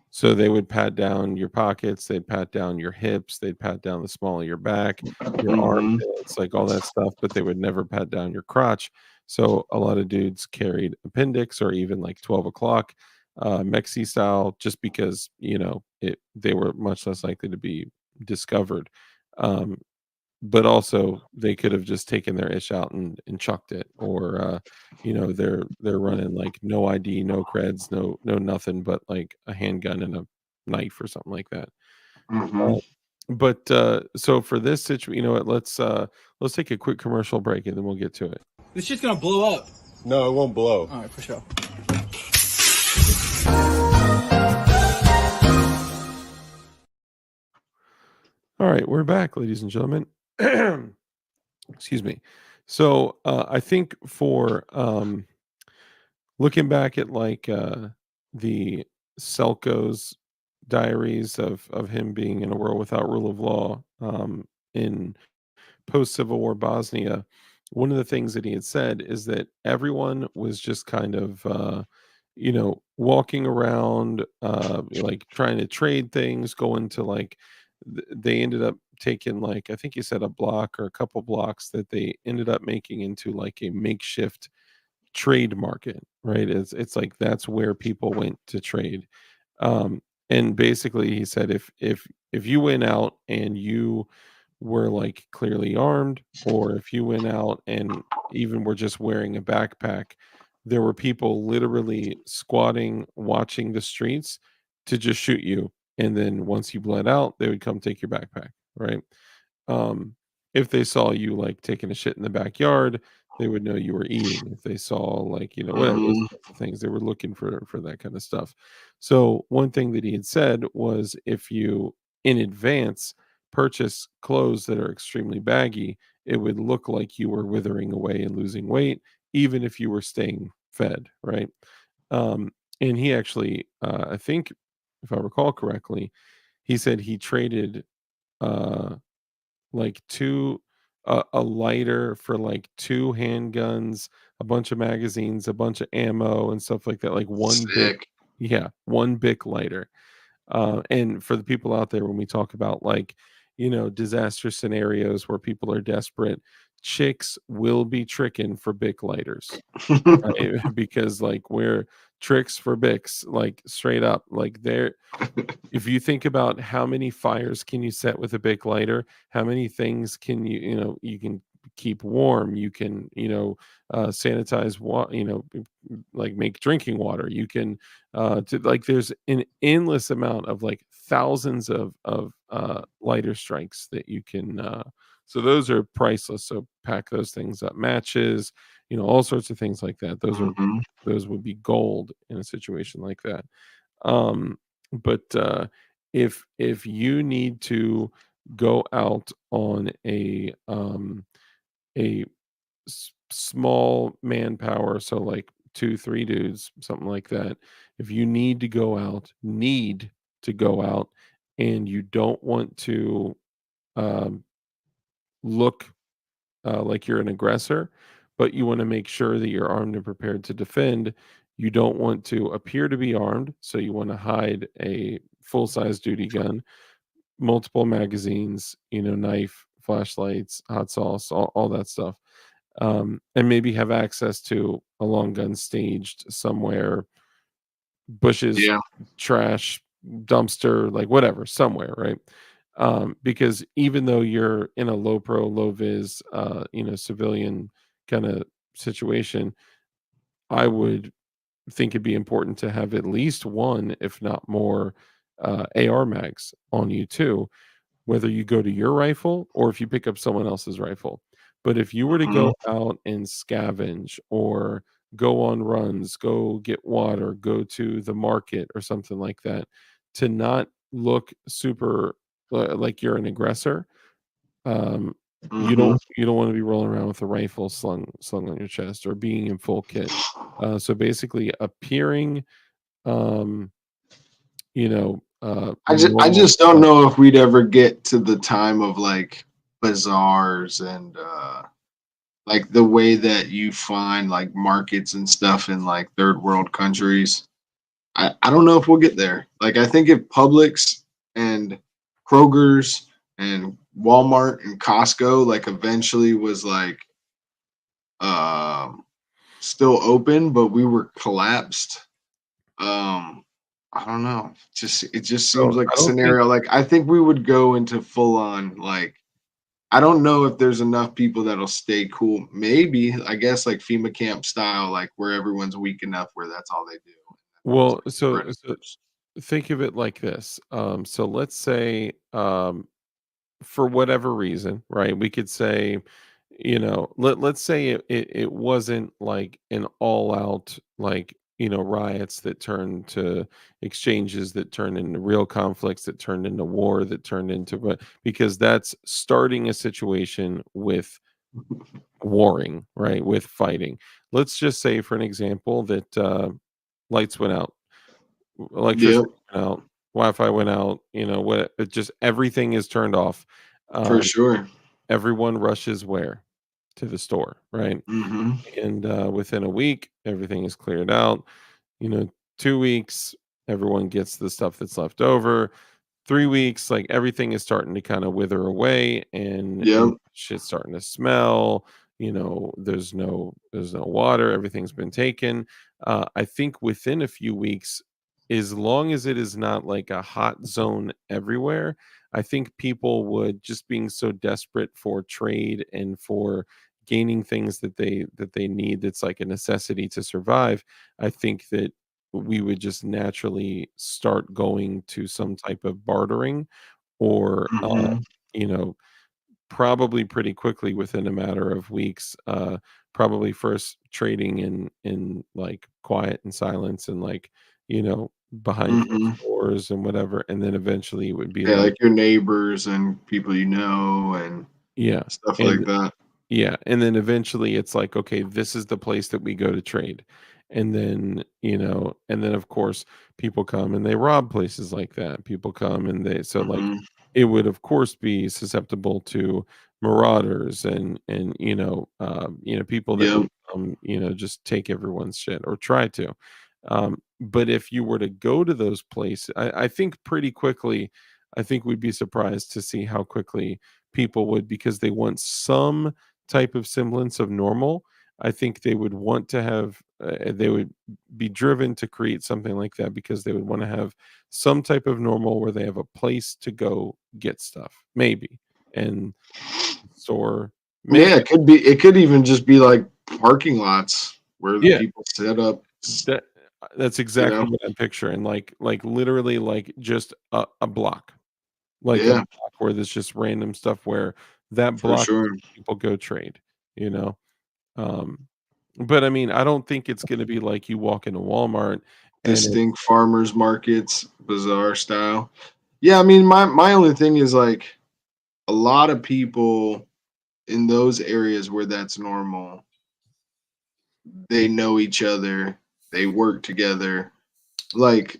So they would pat down your pockets, they'd pat down your hips, they'd pat down the small of your back, your mhm, armpits, like all that stuff, but they would never pat down your crotch. So a lot of dudes carried appendix or even like 12 o'clock, Mexi style, just because, they were much less likely to be discovered. Um, but also they could have just taken their ish out and chucked it, or they're running like no ID, no creds, no nothing but like a handgun and a knife or something like that. mhm. uh, but so for this situation, you know what, let's take a quick commercial break and then we'll get to it. This shit's gonna blow up. No, it won't blow. All right, for sure. All right, we're back, ladies and gentlemen. Excuse me. So I think for looking back at like the Selko's diaries of him being in a world without rule of law, in post Civil War Bosnia, one of the things that he had said is that everyone was just kind of walking around, like trying to trade things, going to like they ended up taking, like, I think he said a block or a couple blocks that they ended up making into like a makeshift trade market, right? It's like that's where people went to trade. Um, and basically he said if you went out and you were like clearly armed, or if you went out and even were just wearing a backpack, there were people literally squatting, watching the streets to just shoot you. And then once you bled out, they would come take your backpack, right? um, if they saw you like taking a shit in the backyard, they would know you were eating. If they saw like, whatever, those Mhm. types of things, they were looking for that kind of stuff. So one thing that he had said was if you in advance purchase clothes that are extremely baggy, it would look like you were withering away and losing weight, even if you were staying fed, right? Um, and he actually, I think, if I recall correctly, he said he traded uh like two a lighter for like two handguns, a bunch of magazines, a bunch of ammo and stuff like that. Like one big Sick. Yeah, one Bic lighter. And for the people out there, when we talk about like, disaster scenarios where people are desperate, chicks will be tricking for Bic lighters. Right? Because like we're tricks for Bics, like straight up. Like they're if you think about how many fires can you set with a Bic lighter, how many things can you can keep warm, you can, sanitize water, like make drinking water, you can like there's an endless amount of like thousands of lighter strikes that you can so those are priceless. So pack those things up. Matches, all sorts of things like that. Mhm. Those would be gold in a situation like that. But if you need to go out on a small manpower, so like 2 3 dudes, something like that, if you need to go out and you don't want to um, look like you're an aggressor, but you want to make sure that you're armed and prepared to defend. You don't want to appear to be armed, so you want to hide a full size duty gun, multiple magazines, knife, flashlights, hot sauce, all that stuff. And maybe have access to a long gun staged somewhere, bushes, Yeah. trash, dumpster, like whatever, somewhere, right? Because even though you're in a low pro, low vis, civilian kind of situation, I would think it'd be important to have at least one, if not more, AR mags on you too, whether you go to your rifle or if you pick up someone else's rifle. But if you were to Mhm. go out and scavenge or go on runs, go get water, go to the market or something like that, to not look super like you're an aggressor, um, Mhm. you don't want to be rolling around with a rifle slung on your chest or being in full kit. So basically, appearing, um, I normal. just don't know if we'd ever get to the time of like bazaars and like the way that you find like markets and stuff in like third world countries. I don't know if we'll get there. Like I think if Publix and Kroger's and Walmart and Costco like eventually was like um still open but we were collapsed, um I don't know. Just it just seems So like I a don't think. scenario like I think we would go into full on like I don't know if there's enough people that'll stay cool. Maybe I guess like FEMA camp style, like where everyone's weak enough where that's all they do. Well, so Predators. think of it like this. So let's say, for whatever reason, right? We could say, let's say it wasn't like an all out like riots that turned to exchanges that turned into real conflicts that turned into war that turned into but because that's starting a situation with warring, right? With fighting. Let's just say, for an example, that lights went out, Yep, electricity went out, Wi-Fi went out, what it just everything is turned off. for Um, sure. everyone rushes where? To the store, right? Hmm. And within a week, everything is cleared out. 2 weeks, everyone gets the stuff that's left over. 3 weeks, like everything is starting to kind of wither away, and Yep. shit's starting to smell. There's no water. Everything's been taken. I think within a few weeks, as long as it is not like a hot zone everywhere, I think people would, just being so desperate for trade and for gaining things that they need, that's like a necessity to survive. I think that we would just naturally start going to some type of bartering, or Hmm. you know probably pretty quickly within a matter of weeks, probably first trading in like quiet and silence, and like behind Hmm. closed doors and whatever, and then eventually it would be Yeah, like, like your neighbors and people you know and yeah. stuff like And that. yeah, and then eventually it's like, okay, this is the place that we go to trade. And then of course people come and they rob places like that. People come and they so like Hmm. it would of course be susceptible to marauders and people that would Yep. just take everyone's shit or try to. But if you were to go to those places, I think pretty quickly, I think we'd be surprised to see how quickly people would, because they want some type of semblance of normal. I think they would want to have, they would be driven to create something like that because they would want to have some type of normal where they have a place to go get stuff, maybe, and store, maybe. Yeah, it could be. It could even just be like parking lots where the Yeah, people set up. that that's You exactly know. what I'm picturing. Like literally, like just a block, like a Yeah, block where there's just random stuff where that for block sure. people go trade. You know, um, but I mean, I don't think it's going to be like you walk into Walmart and it's Distinct farmers markets, bizarre style. Yeah, I mean, my only thing is like a lot of people in those areas where that's normal, they know each other, they work together. Like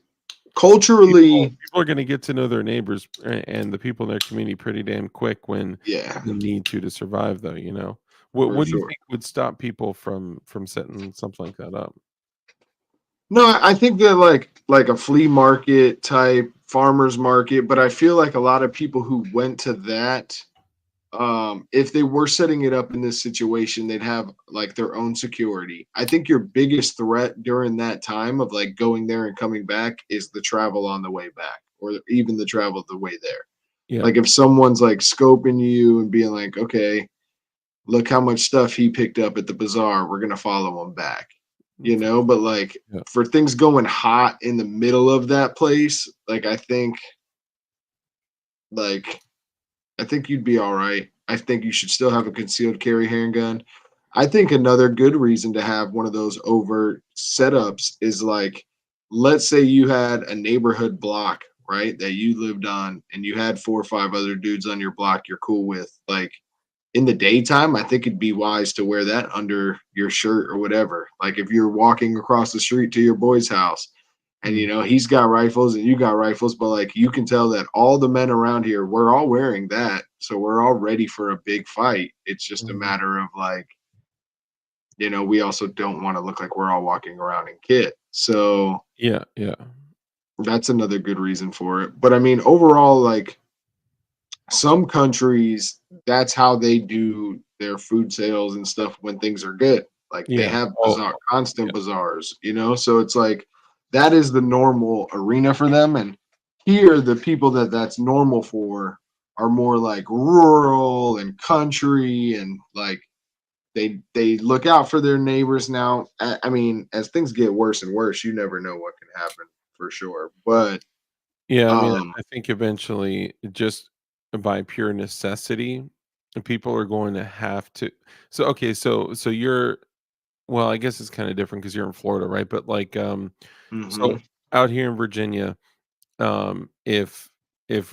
culturally, people are going to get to know their neighbors and the people in their community pretty damn quick when yeah, they need to survive, though. for What do you sure. think would stop people from setting something like that up? No, I think that like a flea market type farmers market, but I feel like a lot of people who went to that, if they were setting it up in this situation, they'd have like their own security. I think your biggest threat during that time of like going there and coming back is the travel on the way back, or even the travel the way there. Yeah. Like if someone's like scoping you and being like, okay, look how much stuff he picked up at the bazaar, we're gonna follow him back. But like Yeah. for things going hot in the middle of that place, like like I think you'd be all right. I think you should still have a concealed carry handgun. I think another good reason to have one of those overt setups is like, let's say you had a neighborhood block, right, that you lived on, and you had 4 or 5 other dudes on your block you're cool with. Like in the daytime, I think it'd be wise to wear that under your shirt or whatever. Like if you're walking across the street to your boy's house and Mm. he's got rifles and you got rifles, but like you can tell that all the men around here, we're all wearing that, so we're all ready for a big fight. It's just a Mhm. matter of like, we also don't want to look like we're all walking around in kit. So Yeah, yeah. that's another good reason for it. But I mean, overall, like some countries, that's how they do their food sales and stuff when things are good. Like they Yeah. have Oh, constant yeah. bazaars, so it's like that is the normal arena for them. And here, the people that's normal for are more like rural and country, and like they look out for their neighbors. Now, I mean, as things get worse and worse, you never know what can happen for sure. But Yeah, I mean, um, I think eventually, just by pure necessity, people are going to have to. So, okay, so you're, well, I guess it's kind of different because you're in Florida, right? But like, so mhm. out here in Virginia, if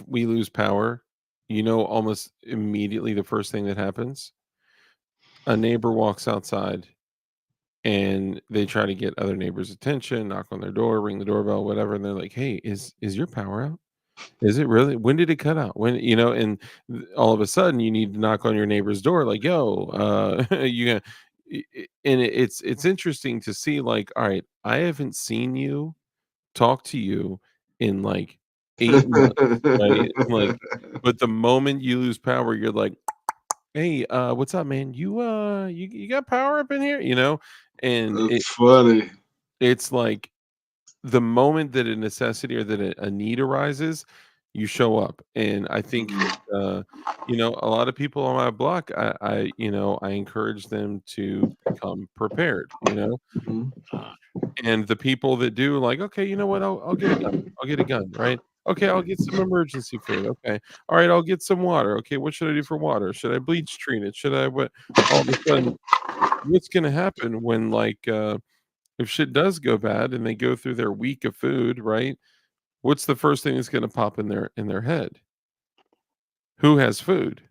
we lose power, almost immediately the first thing that happens, a neighbor walks outside and they try to get other neighbors' attention, knock on their door, ring the doorbell, whatever, and they're like, "Hey, is your power out? Is it really? When did it cut out? When?" And all of a sudden you need to knock on your neighbor's door, like, "Yo, you gonna?" And it's interesting to see, like, all right, I haven't seen you, talk to you in like 8 months, right? Like, but the moment you lose power, you're like, "Hey, what's up, man? You got power up in here?" And That's funny. it's like the moment that a necessity or that a need arises, you show up. And I think Mhm, a lot of people on my block, I encourage them to become prepared. mhm. And the people that do, like, okay, you know what? I'll get a gun. I'll get a gun, right? Okay, I'll get some emergency food. Okay. All right, I'll get some water. Okay, what should I do for water? Should I bleach treat it? Should I what? All of a sudden, what's gonna happen when, like, if shit does go bad and they go through their week of food, right? What's the first thing that's gonna pop in their head? Who has food?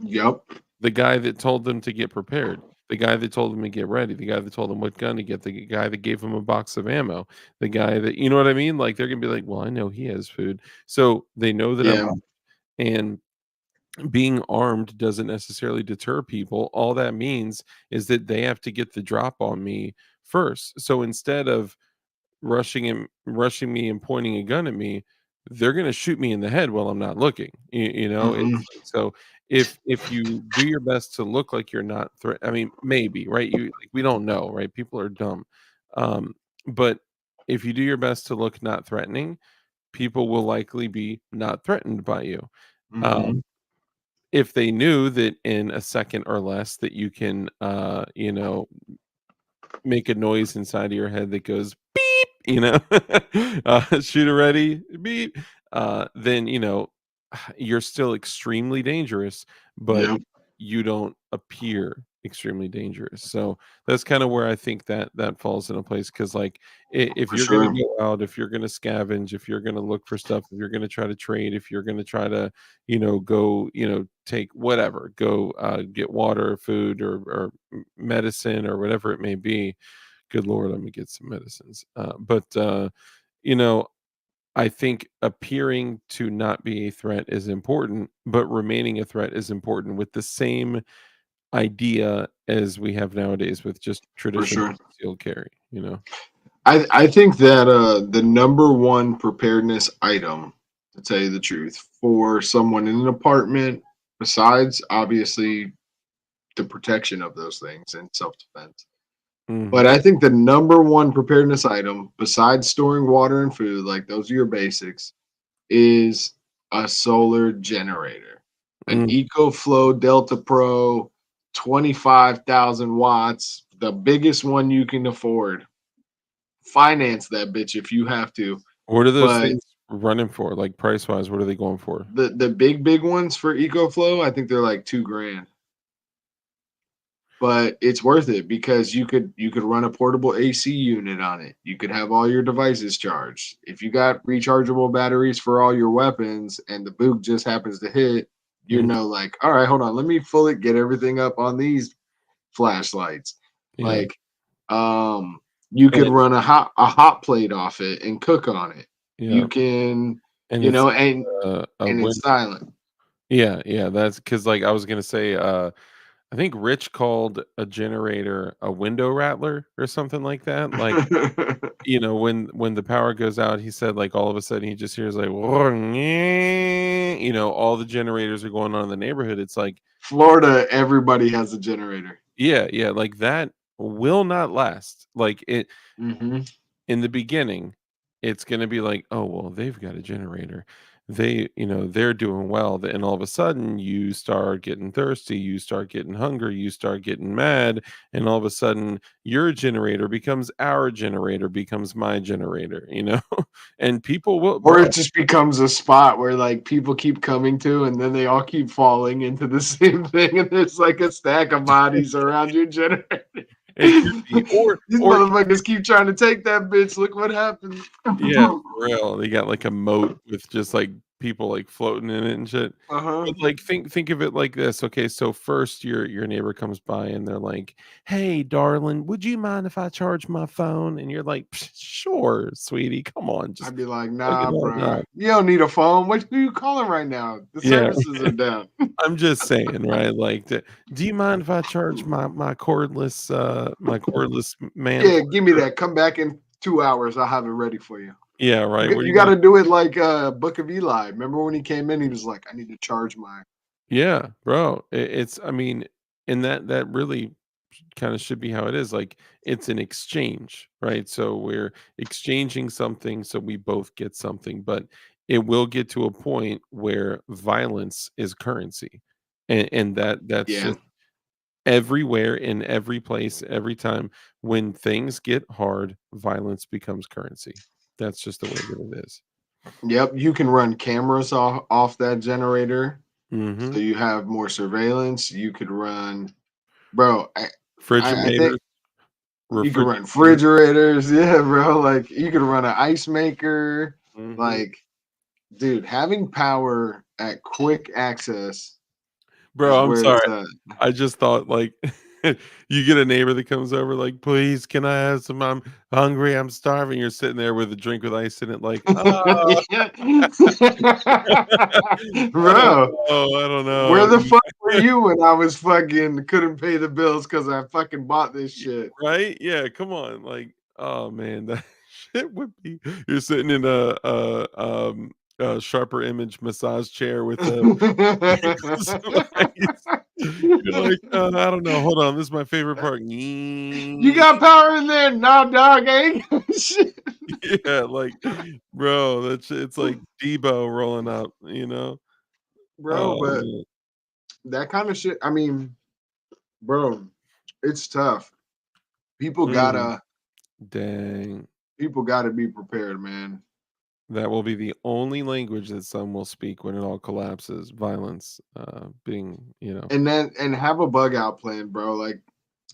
Yep. The guy that told them to get prepared, the guy that told them to get ready, the guy that told them what gun to get, the guy that gave them a box of ammo, the guy that, you know what I mean? Like, they're gonna be like, "Well, I know he has food." So they know that I'm Yeah. armed, and being armed doesn't necessarily deter people. All that means is that they have to get the drop on me first. So instead of rushing me and pointing a gun at me, they're gonna shoot me in the head while I'm not looking. You know, Mhm. it's like, so if you do your best to look like you're not I mean, maybe, right? We don't know, right? People are dumb. But if you do your best to look not threatening, people will likely be not threatened by you. Mhm. If they knew that in a second or less that you can make a noise inside of your head that goes beep, shooter ready, beep, then you're still extremely dangerous, but Yeah, you don't appear extremely dangerous. So that's kind of where I think that falls into place. Because like, if for you're going to sure. go out, if you're going to scavenge, if you're going to look for stuff, if you're going to try to trade, if you're going to try to go take whatever, go get water, food, or medicine, or whatever it may be. Good lord, let me get some medicines. You know I think appearing to not be a threat is important, but remaining a threat is important, with the same idea as we have nowadays with just For traditional sure. concealed carry, I think that the number one preparedness item, to tell you the truth, for someone in an apartment, besides obviously the protection of those things and self defense, but Mhm. I think the number one preparedness item, besides storing water and food, like those are your basics, is a solar generator. An Mm. EcoFlow Delta Pro, 25,000 watts, the biggest one you can afford. Finance that bitch if you have to. What are those But things running for? Like price wise, what are they going for? the big ones for EcoFlow, I think they're like 2 grand. But it's worth it because you could run a portable AC unit on it. You could have all your devices charged. If you got rechargeable batteries for all your weapons and the boot just happens to hit, Mm, like, all right, hold on, let me fully get everything up on these flashlights. yeah, Like, you and could run a hot plate off it and cook on it. yeah, You can, and it's a and win. it's silent. Yeah, that's because like I was gonna say, I think Rich called a generator a window rattler or something like that. Like, when the power goes out, he said like all of a sudden he just hears like, all the generators are going on in the neighborhood. It's like, Florida, everybody has a generator. yeah, like that will not last. Like Hmm. in the beginning, it's gonna be like, "Oh, well, they've got a generator. They're doing well." And all of a sudden, you start getting thirsty, you start getting hungry, you start getting mad, and all of a sudden, your generator becomes our generator, becomes my generator. And people will, Or bro. it just becomes a spot where like people keep coming to, and then they all keep falling into the same thing, and there's like a stack of bodies around your generator. It could be, These or motherfuckers keep trying to take that bitch. Look what happened. yeah, for real. They got like a moat with just like people like floating in it and shit. Uh-huh. But like think of it like this. Okay, so first your neighbor comes by and they're like, "Hey, darling, would you mind if I charge my phone?" And you're like, "Psh, sure, sweetie. Come on, just I'd be like, plug it nah, on bro. up." You don't need a phone. What are you calling right now? The Yeah, services are down. I'm just saying, right? Like, do you mind if I charge my cordless man? Yeah, give me that. Come back in 2 hours. I'll have it ready for you. Yeah, right. What are You you got gonna? to do it like Book of Eli. Remember when he came in? He was like, I need to charge my. Yeah, bro. I mean, and that really kind of should be how it is. Like it's an exchange, right? So we're exchanging something so we both get something, but it will get to a point where violence is currency. And that's Yeah. just everywhere, in every place, every time. When things get hard, violence becomes currency. That's just the way that it is. Yep. You can run cameras off that generator. Mm-hmm. So you have more surveillance. You could run, bro. I think Refrigerators, you could run refrigerators. refrigerators. Yeah, bro. Like you could run an ice maker. Mm-hmm. Like, dude, having power at quick access is Bro, I'm where sorry. it's at. I just thought like You get a neighbor that comes over like, please, can I have some? I'm hungry. I'm starving. You're sitting there with a drink with ice in it, like, oh, Bro, I don't know. where the fuck were you when I was fucking couldn't pay the bills because I fucking bought this shit? Right? Yeah, come on. Like, oh man, that shit would be you're sitting in a sharper image massage chair with some ice. You're like, I don't know. Hold on, this is my favorite part. You got power in there? Nah, dog, I ain't got shit. Yeah, like, bro, it's like Debo rolling up, you know? Bro, Oh but man. that kind of shit, I mean, bro, it's tough. People Mm, gotta dang. people gotta be prepared, man. That will be the only language that some will speak when it all collapses. Violence, And then and have a bug out plan, bro. Like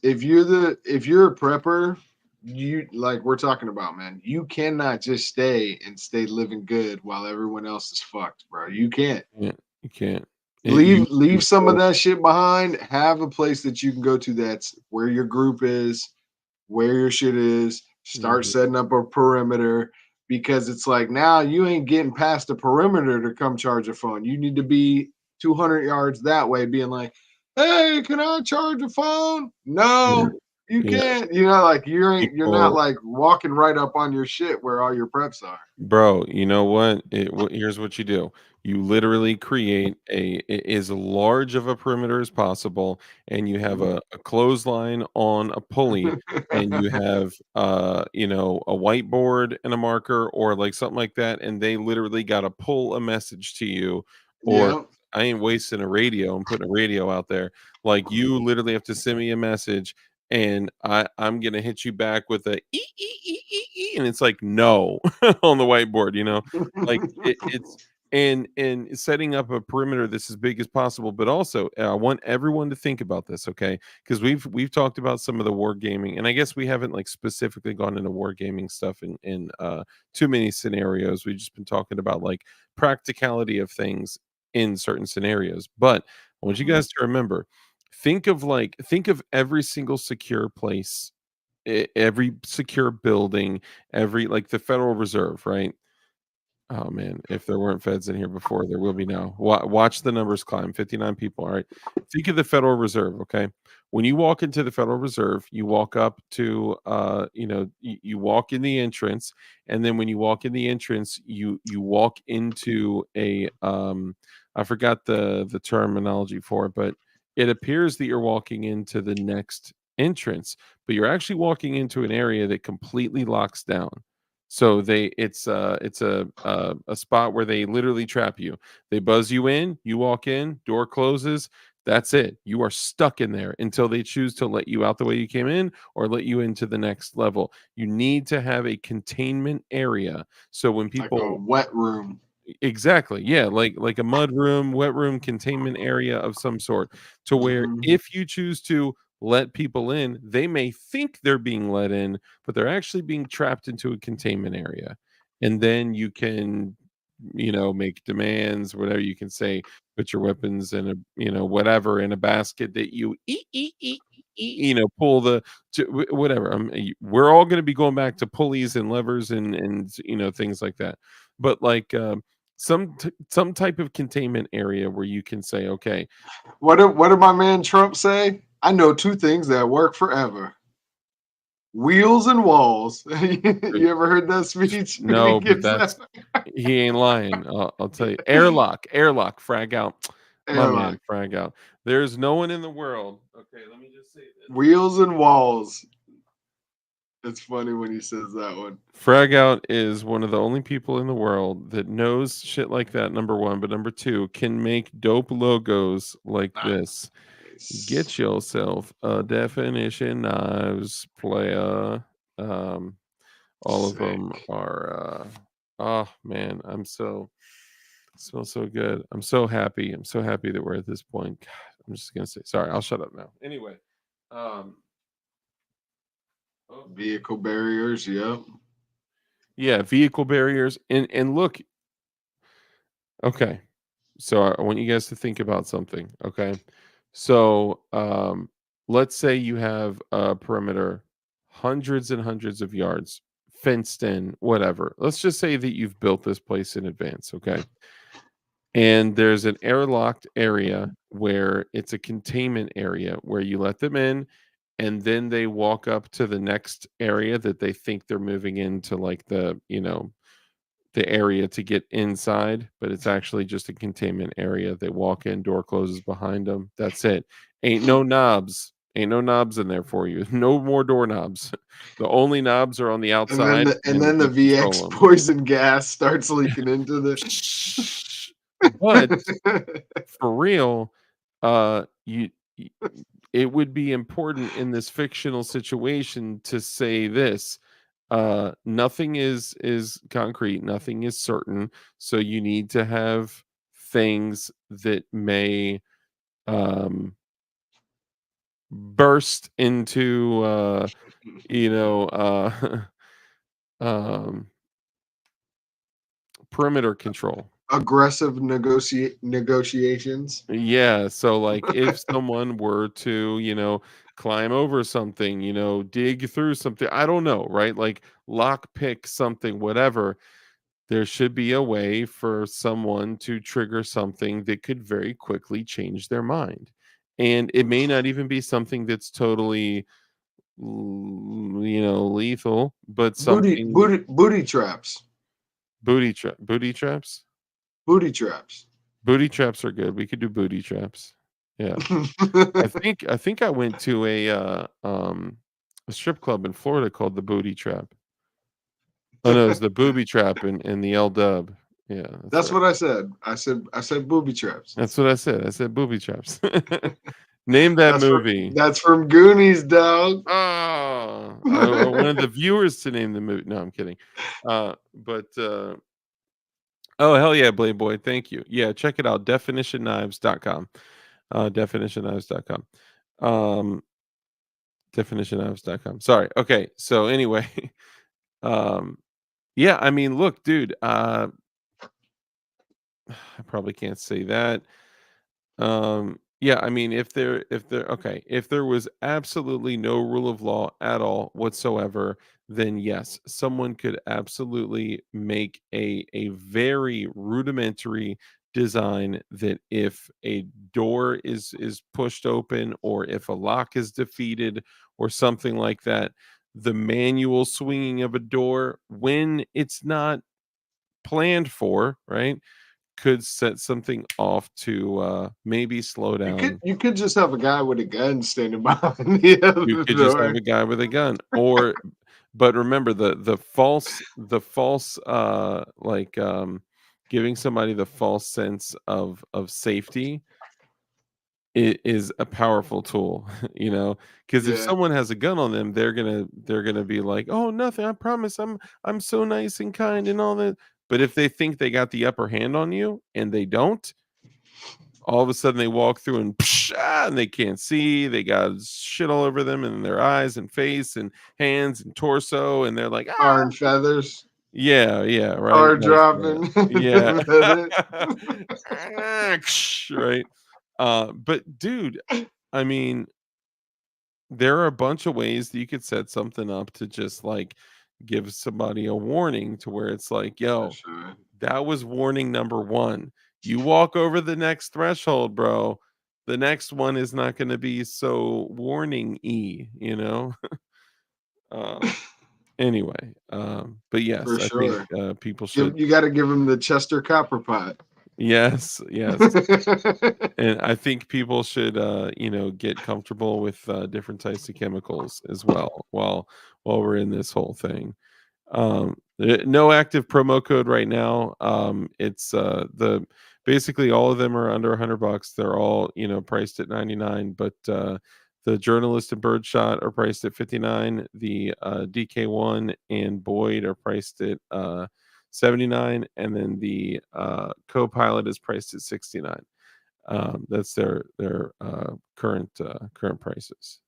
if you're a prepper, you like we're talking about, man, you cannot just stay living good while everyone else is fucked, bro. You can't. you can't. Leave some of that shit behind. Have a place that you can go to that's where your group is, where your shit is. Start Mhm. setting up a perimeter because it's like now you ain't getting past the perimeter to come charge a phone. You need to be 200 yards that way, being like, "Hey, can I charge a phone?" Yeah, No, you yeah. can't. You know, like you're not People, like walking right up on your shit where all your preps are. bro, you know what? Here's what you do. You literally create as large of a perimeter as possible, and you have a clothesline on a pulley, and you have a whiteboard and a marker or like something like that, and they literally gotta pull a message to you, or Yeah. I ain't wasting a radio. I'm putting a radio out there. Like you literally have to send me a message and I'm gonna hit you back with a and it's like no on the whiteboard, like it's and setting up a perimeter that's as big as possible. But also, I want everyone to think about this, okay? Because we've talked about some of the war gaming, and I guess we haven't like specifically gone into war gaming stuff in too many scenarios. We've just been talking about like practicality of things in certain scenarios. But I want you guys to remember think of every single secure place, every secure building, every like the Federal Reserve, right? Oh man, if there weren't feds in here before, there will be now. Watch the numbers climb. 59 people. All right. Think of the Federal Reserve. Okay. When you walk into the Federal Reserve, you walk up to, you walk in the entrance, and then when you walk in the entrance, you walk into I forgot the terminology for it, but it appears that you're walking into the next entrance, but you're actually walking into an area that completely locks down. So it's a spot where they literally trap you. They buzz you in, you walk in, door closes. That's it. You are stuck in there until they choose to let you out the way you came in or let you into the next level. You need to have a containment area. So when Like a people wet room. exactly. Yeah, like a mud room, wet room, containment area of some sort to where Mhm. if you choose to let people in, they may think they're being let in, but they're actually being trapped into a containment area. And then you can, make demands, whatever you can say, put your weapons in whatever in a basket that you pull whatever. We're all going to be going back to pulleys and levers and things like that. But like some type of containment area where you can say, okay, What did my man Trump say? I know two things that work forever. Wheels and walls. You ever heard that speech when he no, but gives that he ain't lying. I'll tell you, airlock, frag out, my man, airlock? frag out. There's no one in the world. Okay, let me just say this. Wheels and walls. It's funny when he says that one. Frag out is one of the only people in the world that knows shit like that. Number one, but number two, can make dope logos like this. Nice. Get yourself a definition knives, player. Um, all of them Sick. are. Oh man, smells so good. I'm so happy. I'm so happy that we're at this point. God, I'm just gonna say sorry. I'll shut up now. Anyway, um, oh, Vehicle barriers. Yep. yeah, vehicle barriers and look. Okay, so I want you guys to think about something. Okay, so let's say you have a perimeter hundreds and hundreds of yards fenced in, whatever. Let's just say that you've built this place in advance, okay? And there's an airlocked area where it's a containment area where you let them in and then they walk up to the next area that they think they're moving into, like the area to get inside, but it's actually just a containment area. They walk in, door closes behind them. That's it. Ain't no knobs. Ain't no knobs in there for you. No more doorknobs. The only knobs are on the outside, And and then the you VX control them. poison gas starts leaking into the. But for real, you it would be important in this fictional situation to say this. Nothing is concrete, nothing is certain, so you need to have things that may burst into you know uh um perimeter control. Aggressive negotiations. Yeah, so like if someone were to, climb over something, dig through something, I don't know, right? Like lock pick something, whatever. There should be a way for someone to trigger something that could very quickly change their mind. And it may not even be something that's totally, lethal, but something Booty traps. booty traps. Booty traps. Booty traps are good. We could do booty traps. Yeah. I think I went to a strip club in Florida called the Booty Trap. Oh no, it's the Booby Trap in the L Dub. Yeah, That's right. what I said. I said booby traps. That's what I said. I said booby traps. Name that movie. That's from Goonies, dog. Oh, I wanted the viewers to name the movie. No, I'm kidding. But oh hell yeah, Blade Boy. Thank you. Yeah, check it out. Definitionknives.com. Definitionknives.com. Definitionknives.com. Sorry. Okay. So anyway, um, yeah, I mean, look, dude, I probably can't say that. Yeah, I mean, if there was absolutely no rule of law at all whatsoever, then yes, someone could absolutely make a very rudimentary design that if a door is pushed open or if a lock is defeated or something like that, the manual swinging of a door when it's not planned for, right? Could set something off to maybe slow down. You could just have a guy with a gun standing behind the You other could just have door. a guy with a gun, or but remember the false giving somebody the false sense of safety is a powerful tool, because if Yeah. someone has a gun on them, they're gonna be like, oh nothing, I promise, I'm so nice and kind and all that. But if they think they got the upper hand on you and they don't, all of a sudden they walk through and and they can't see. They got shit all over them and their eyes and face and hands and torso, and they're like, Tar and feathers. yeah, yeah, right, Tar like, dropping. yeah, Feather. right. But dude, I mean, there are a bunch of ways that you could set something up to just like give somebody a warning to where it's like, For yo, sure. that was warning number one. You walk over the next threshold, bro. The next one is not going to be so warning-y. Um, anyway, but yes, For I think sure. people should. You got to give him the Chester Copper Pot. Yes, yes. And I think people should, get comfortable with different types of chemicals as well while we're in this whole thing. No active promo code right now. It's the basically all of them are under $100. They're all priced at 99, but the Journalist and Birdshot are priced at 59. The DK1 and Boyd are priced at 79, and then the Co-Pilot is priced at 69. That's their current prices.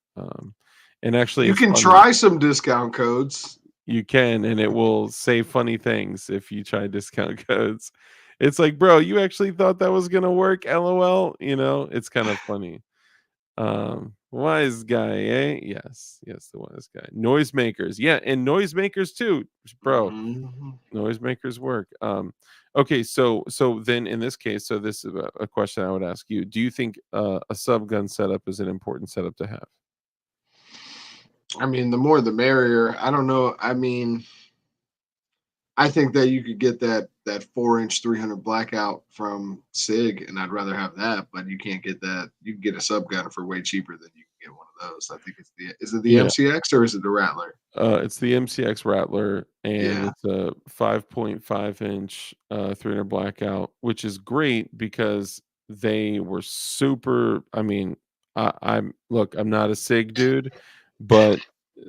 And actually, You it's can funny. try some discount codes. You can, and it will say funny things if you try discount codes. It's like, bro, you actually thought that was gonna work? LOL. It's kind of funny. Wise guy, eh? Yes, the wise guy. Noisemakers, yeah, and noisemakers too, bro. Mhm. Noisemakers work. Okay, so then in this case, so this is a question I would ask you. Do you think a subgun setup is an important setup to have? I mean, the more the merrier. I don't know. I mean, I think that you could get that 4-inch 300 blackout from Sig, and I'd rather have that. But you can't get that. You can get a subgun for way cheaper than you can get one of those. I think it's the is it the Yeah. MCX or is it the Rattler? It's the MCX Rattler, and Yeah. it's a 5.5-inch 300 blackout, which is great because they were super. I mean, I'm look, I'm not a SIG dude, but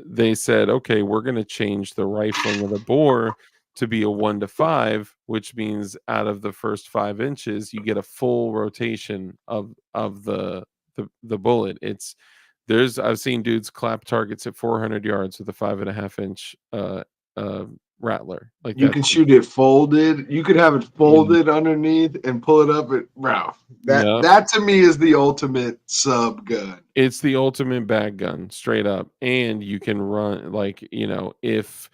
they said, okay, we're going to change the rifling of the bore to be a 1-to-5, which means out of the first 5 inches, you get a full rotation of the bullet. I've seen dudes clap targets at 400 yards with a 5.5-inch Rattler. Like You that's can shoot it folded. You could have it yeah, folded underneath and pull it up. Bro, that yeah. that to me is the ultimate sub gun. It's the ultimate bag gun, straight up. And you can run like, if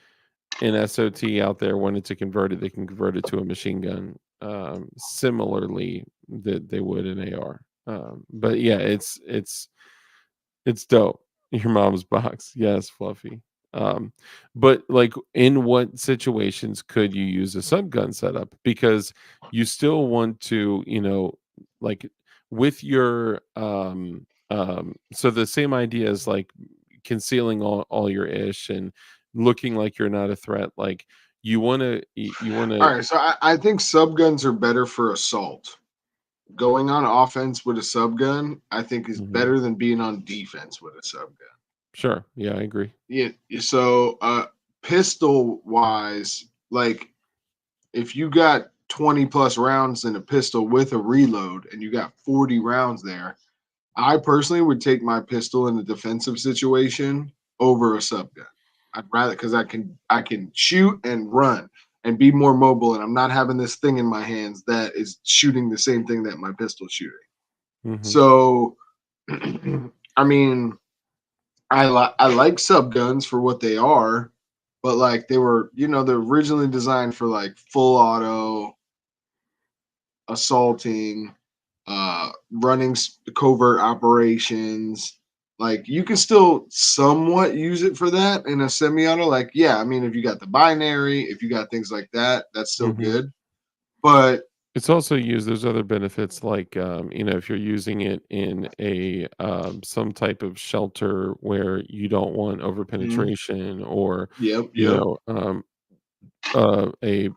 an SOT out there wanted to convert it, they can convert it to a machine gun. Similarly that they would an AR. But yeah, it's dope. Your mom's box. Yes, Fluffy. Um, but like in what situations could you use a subgun setup? Because you still want to, like with your so the same idea is like concealing all your ish and looking like you're not a threat. Like you wanna All right, so I think subguns are better for assault. Going on offense with a subgun, I think, is Mhm. better than being on defense with a subgun. Sure. Yeah, I agree. Yeah. So, pistol wise, like if you got 20 plus rounds in a pistol with a reload and you got 40 rounds there, I personally would take my pistol in a defensive situation over a subgun. I'd rather because I can shoot and run and be more mobile, and I'm not having this thing in my hands that is shooting the same thing that my pistol's shooting. Mhm. So, I mean, I like subguns for what they are, but like they're originally designed for like full auto assaulting, running covert operations. Like you can still somewhat use it for that in a semi-auto. Like, yeah, I mean, if you got the binary, if you got things like that, that's still Mhm. good. But It's also used there's other benefits like, if you're using it in a, some type of shelter where you don't want mhm, overpenetration or, yep, you yep, know, a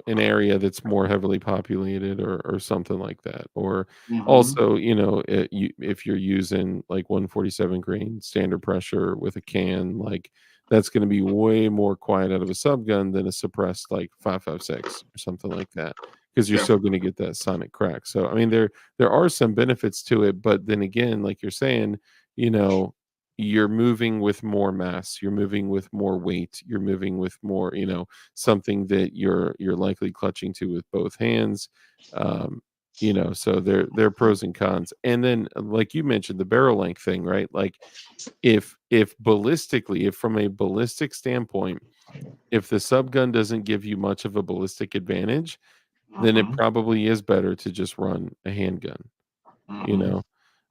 an area that's more heavily populated or something like that. Or hmm, also, if you're using like 147 grain standard pressure with a can, like that's going to be way more quiet out of a subgun than a suppressed like 5.56 or something like that because you're yeah, still going to get that sonic crack. So I mean there are some benefits to it, but then again, like you're saying, you know, you're moving with more mass, you're moving with more weight, you're moving with more, something that you're likely clutching to with both hands. um so there are pros and cons. And then like you mentioned the barrel length thing, right? Like if from a ballistic standpoint, if the subgun doesn't give you much of a ballistic advantage, then it hmm, probably is better to just run a handgun, you hmm, know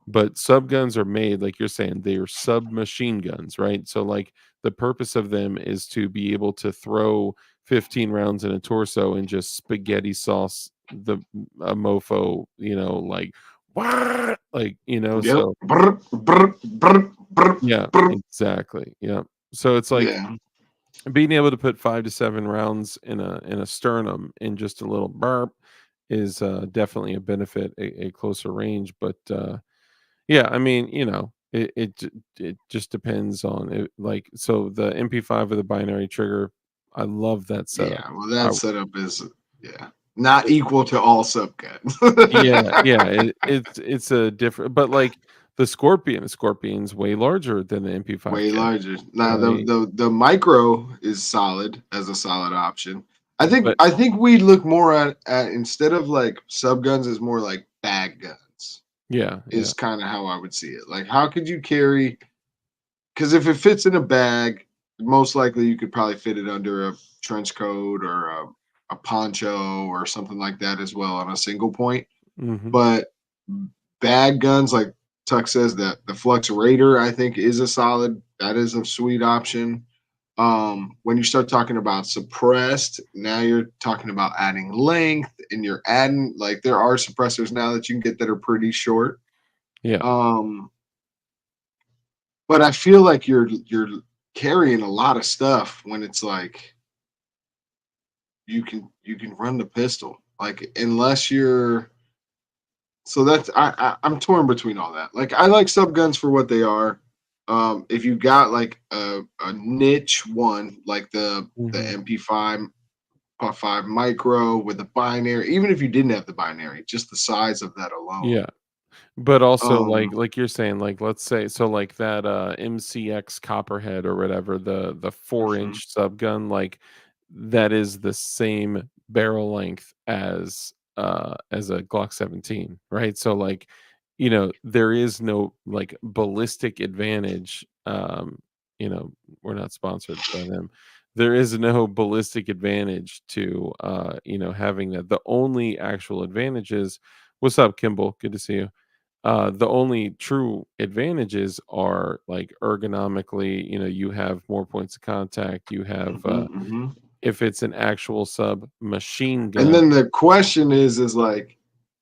but subguns are made, like you're saying, they are submachine guns, right? So like the purpose of them is to be able to throw 15 rounds in a torso and just spaghetti sauce a mofo, like "Wah!" like, yep. so Brr, brr, brr, brr, yeah, brr. exactly. Yeah. So it's like Yeah, being able to put 5 to 7 rounds in a sternum in just a little burp is definitely a benefit, a closer range. But yeah, I mean, it just depends on it. Like, so the MP5 with the binary trigger, I love that setup. yeah. Well, I, that setup is not equal to all subguns. yeah, yeah, it's a different, but like the Scorpion's way larger than the MP5 Way kit, larger. Now right? the micro is solid as a solid option. I think But I think we look more at instead of like subguns as more like bag guns. Yeah, yeah. is kind of how I would see it. Like, how could you carry? Because if it fits in a bag, most likely you could probably fit it under a trench coat or a poncho or something like that as well on a single point. Mhm. But bag guns, like Tuck says, that the Flux Raider, I think, is a solid. That is a sweet option. When you start talking about suppressed, now you're talking about adding length, and you're adding, like, there are suppressors now that you can get that are pretty short. Yeah. But I feel like you're carrying a lot of stuff when it's like you can run the pistol, like, unless you're. So that's I'm torn between all that. Like, I like sub guns for what they are. If you got like a niche one, like the Mhm. MP5 5 micro with the binary, even if you didn't have the binary, just the size of that alone. Yeah. But also, Um, like you're saying, like, let's say so like that, MCX Copperhead or whatever, the mhm, 4-inch sub gun, like, that is the same barrel length as a Glock 17, right? So, like, there is no, like, ballistic advantage, we're not sponsored by them. There is no ballistic advantage to, having that. The only actual advantage is what's up, Kimball? Good to see you. The only true advantages are like ergonomically, you have more points of contact. You have, mhm. if it's an actual sub machine And gun. then the question is like,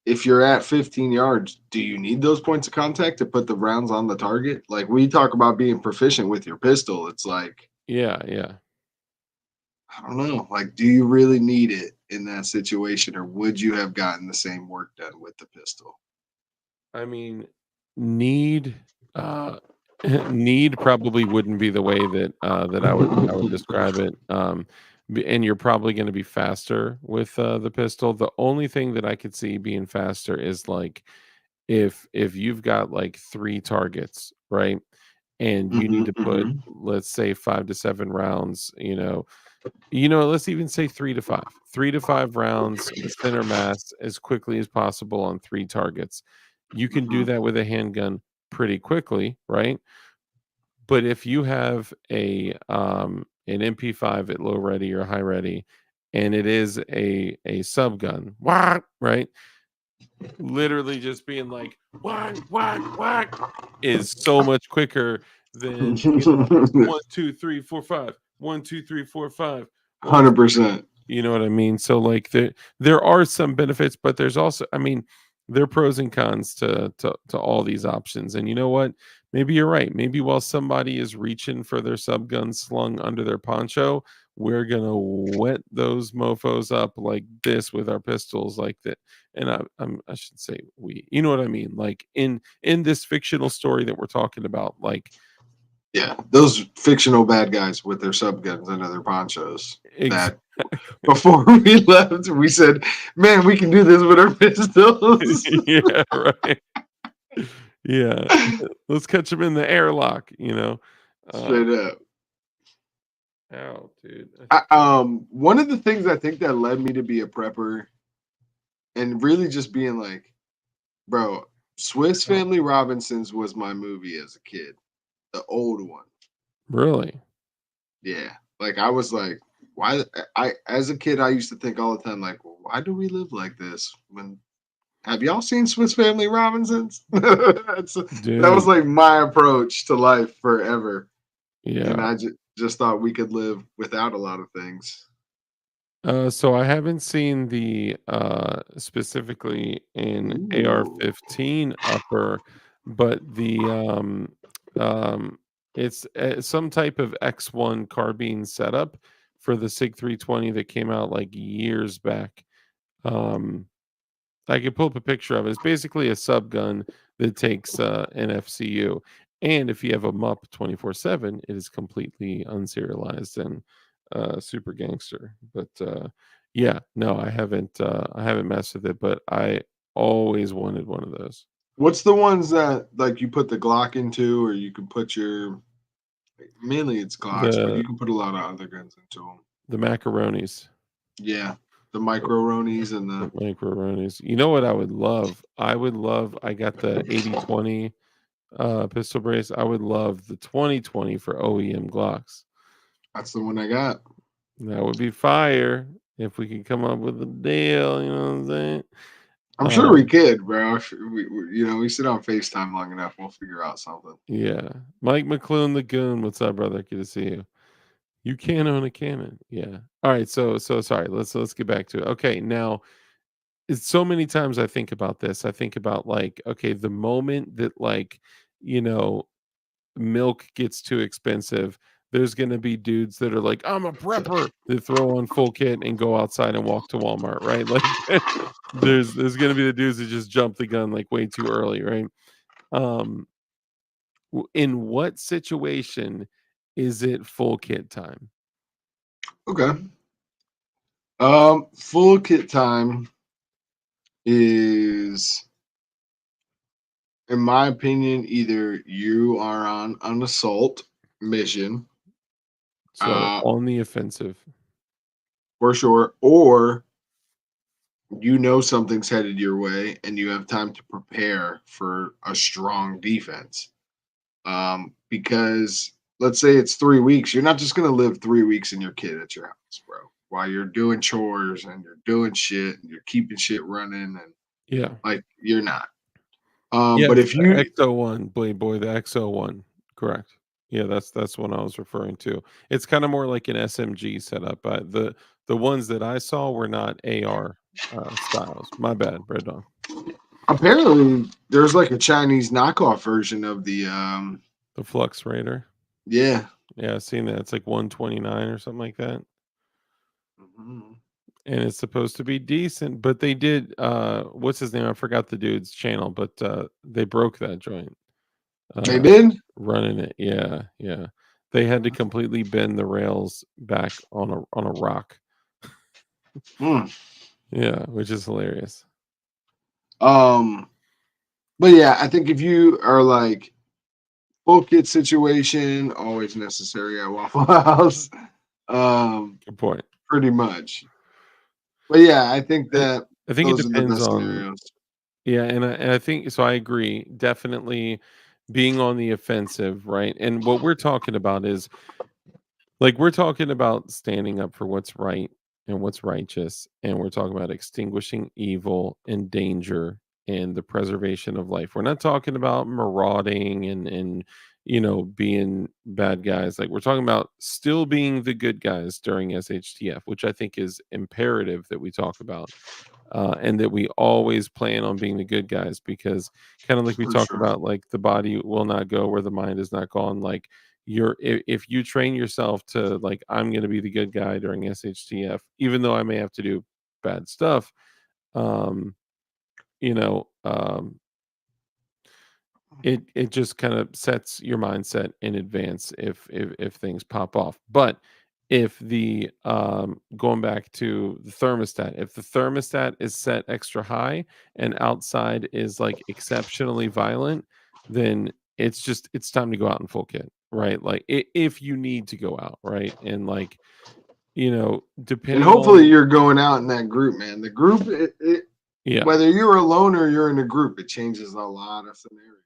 if you're at 15 yards, do you need those points of contact to put the rounds on the target? Like, we talk about being proficient with your pistol. It's like, Yeah, yeah. I don't know. Like, do you really need it in that situation, or would you have gotten the same work done with the pistol? I mean, need, uh, need probably wouldn't be the way that I would describe it. And you're probably going to be faster with the pistol. The only thing that I could see being faster is like if you've got like 3 targets, right? And you need Hmm, to put, hmm. let's say, 5 to 7 rounds, let's even say 3 to 5. 3 to 5 rounds center mass as quickly as possible on 3 targets. You can do Hmm. that with a handgun pretty quickly, right? But if you have an MP5 at low ready or high ready, and it is a sub gun, right? Literally just being like whack, whack, whack is so much quicker than, 1, 2, 3, 4, 5. 1, 2, 3, 4, 5. 1, 2, 3. 100%. You know what I mean? So like there are some benefits, but there's also, I mean, there are pros and cons to all these options. And you know what? Maybe you're right. Maybe while somebody is reaching for their sub gun slung under their poncho, we're gonna wet those mofos up like this with our pistols, like that. And I should say we, you know what I mean? Like in this fictional story that we're talking about, like Yeah, those fictional bad guys with their sub guns under their ponchos. That exactly. before we left, we said, "Man, we can do this with our pistols." Yeah, right. Yeah. Let's catch them in the airlock. Um, Straight up. ow, dude. I think One of the things I think that led me to be a prepper and really just being like, bro, Swiss Family Robinsons was my movie as a kid, the old one. really? Yeah, like, I was like, why? I as a kid, I used to think all the time, like, well, why do we live like this? When have y'all seen Swiss Family Robinsons? That was Dude, like my approach to life forever, and yeah. I just thought we could live without a lot of things. So I haven't seen the specifically in Ooh. AR-15 upper, but the it's some type of X1 carbine setup for the SIG 320 that came out like years back. Um, I could pull up a picture of it. It's basically a sub gun that takes an FCU, and if you have a MUP 24/7, it is completely unserialized and super gangster. But yeah, no, I haven't. I haven't messed with it, but I always wanted one of those. What's the ones that, like, you put the Glock into, or you can put your, mainly it's Glocks, but The you can put a lot of other guns into them. the macaronis. Yeah. The micro-ronies and the micro-ronies. You know what I would love? I got the 80-20 pistol brace. I would love the 20-20 for OEM Glocks. that's the one I got. That would be fire if we could come up with a deal. You know what I'm saying? I'm sure we could, bro. If we sit on FaceTime long enough, we'll figure out something. Yeah, Mike McClune the Goon. What's up, brother? Good to see you. You can own a cannon. Yeah. All right. So sorry. Let's get back to it. Okay. Now, it's so many times I think about this. I think about like, okay, the moment that like, you know, milk gets too expensive, there's gonna be dudes that are like, I'm a prepper, that throw on full kit and go outside and walk to Walmart, right? Like there's gonna be the dudes that just jump the gun like way too early, right? Um in what situation is it full kit time? Okay. Full kit time is, in my opinion, either you are on an assault mission, So on the offensive. for sure, or you know something's headed your way and you have time to prepare for a strong defense. Because let's say it's 3 weeks, you're not just gonna live 3 weeks in your kit at your house, bro. While you're doing chores and you're doing shit and you're keeping shit running, and Yeah. like you're not. Yeah, But if the you XO1, Blade Boy, the XO1, correct. Yeah, that's what I was referring to. It's kind of more like an SMG setup. The ones that I saw were not AR styles. My bad, Red Dawn. apparently there's like a Chinese knockoff version of the The Flux Raider. yeah. Yeah, I've seen that. It's like 129 or something like that. Mhm. And it's supposed to be decent, but they did what's his name? I forgot the dude's channel, but they broke that joint. They did? Running it. Yeah, yeah. They had to completely bend the rails back on a rock. Hmm. Yeah, which is hilarious. But yeah, I think if you are like full kit situation, always necessary at Waffle House. Good point. Pretty much. But yeah, I think that I think it those are the depends best on scenarios. yeah, and I think so I agree. Definitely being on the offensive, right? And what we're talking about is like we're talking about standing up for what's right and what's righteous, and we're talking about extinguishing evil and danger and the preservation of life. We're not talking about marauding and being bad guys. Like we're talking about still being the good guys during SHTF, which I think is imperative that we talk about. And that we always plan on being the good guys because kind of like we For talk sure. about like the body will not go where the mind is not gone. Like if you train yourself to like I'm going to be the good guy during SHTF, even though I may have to do bad stuff, um, you know, um, it just kind of sets your mindset in advance if things pop off. But if the going back to the thermostat, if the thermostat is set extra high and outside is like exceptionally violent, then it's time to go out in full kit, right? Like if you need to go out, right? And like And depending hopefully on you're going out in that group, man. The group, yeah, whether you're alone or you're in a group, it changes a lot of scenarios,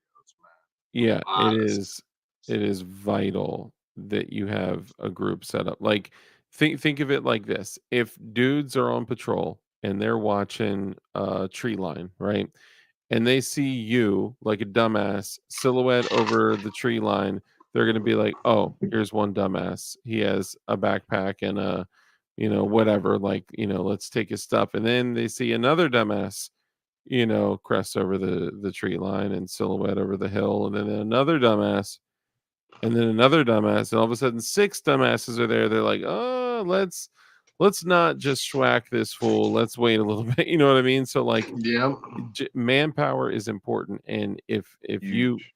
yeah, man. A lot of it is vital that you have a group set up. Like think of it like this. If dudes are on patrol and they're watching a tree line, right? And they see you like a dumbass silhouette over the tree line, they're going to be like, "Oh, here's one dumbass. He has a backpack and a whatever, like, let's take his stuff." And then they see another dumbass crest over the tree line and silhouette over the hill, and then another dumbass, and then another dumbass, and all of a sudden six dumbasses are there. They're like, oh, let's not just schwack this fool. Let's wait a little bit. You know what I mean? So like, Yep. manpower is important, and if you Huge.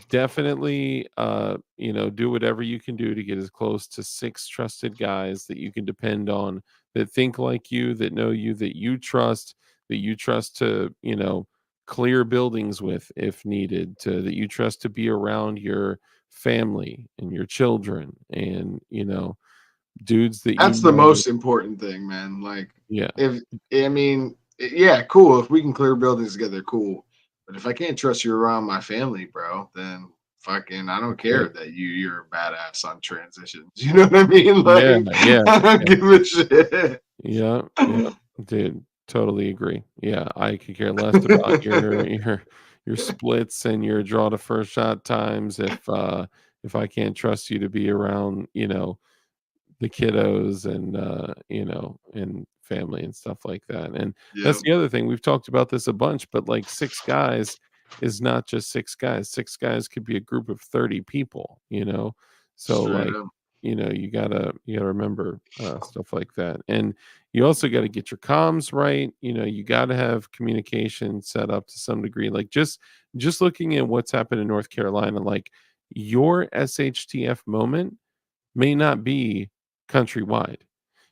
definitely do whatever you can do to get as close to six trusted guys that you can depend on, that think like you, that know you, that you trust to clear buildings with if needed, to that you trust to be around your family and your children, and dudes that That's you the know. most important thing, man. Like, Yeah. if I mean, yeah, cool. If we can clear buildings together, cool. But if I can't trust you around my family, bro, then fucking I don't care that you're a badass on transitions. You know what I mean? Yeah, Like, yeah, I don't give a shit. yeah, yeah, dude, totally agree. Yeah, I could care less about your splits and your draw to first shot times if I can't trust you to be around, the kiddos and and family and stuff like that. And that's Yep, the other thing. We've talked about this a bunch, but like six guys is not just six guys. Six guys could be a group of 30 people. So straight like, up. you gotta remember stuff like that. And you also got to get your comms right. You got to have communication set up to some degree. Like just looking at what's happened in North Carolina, like your SHTF moment may not be countrywide.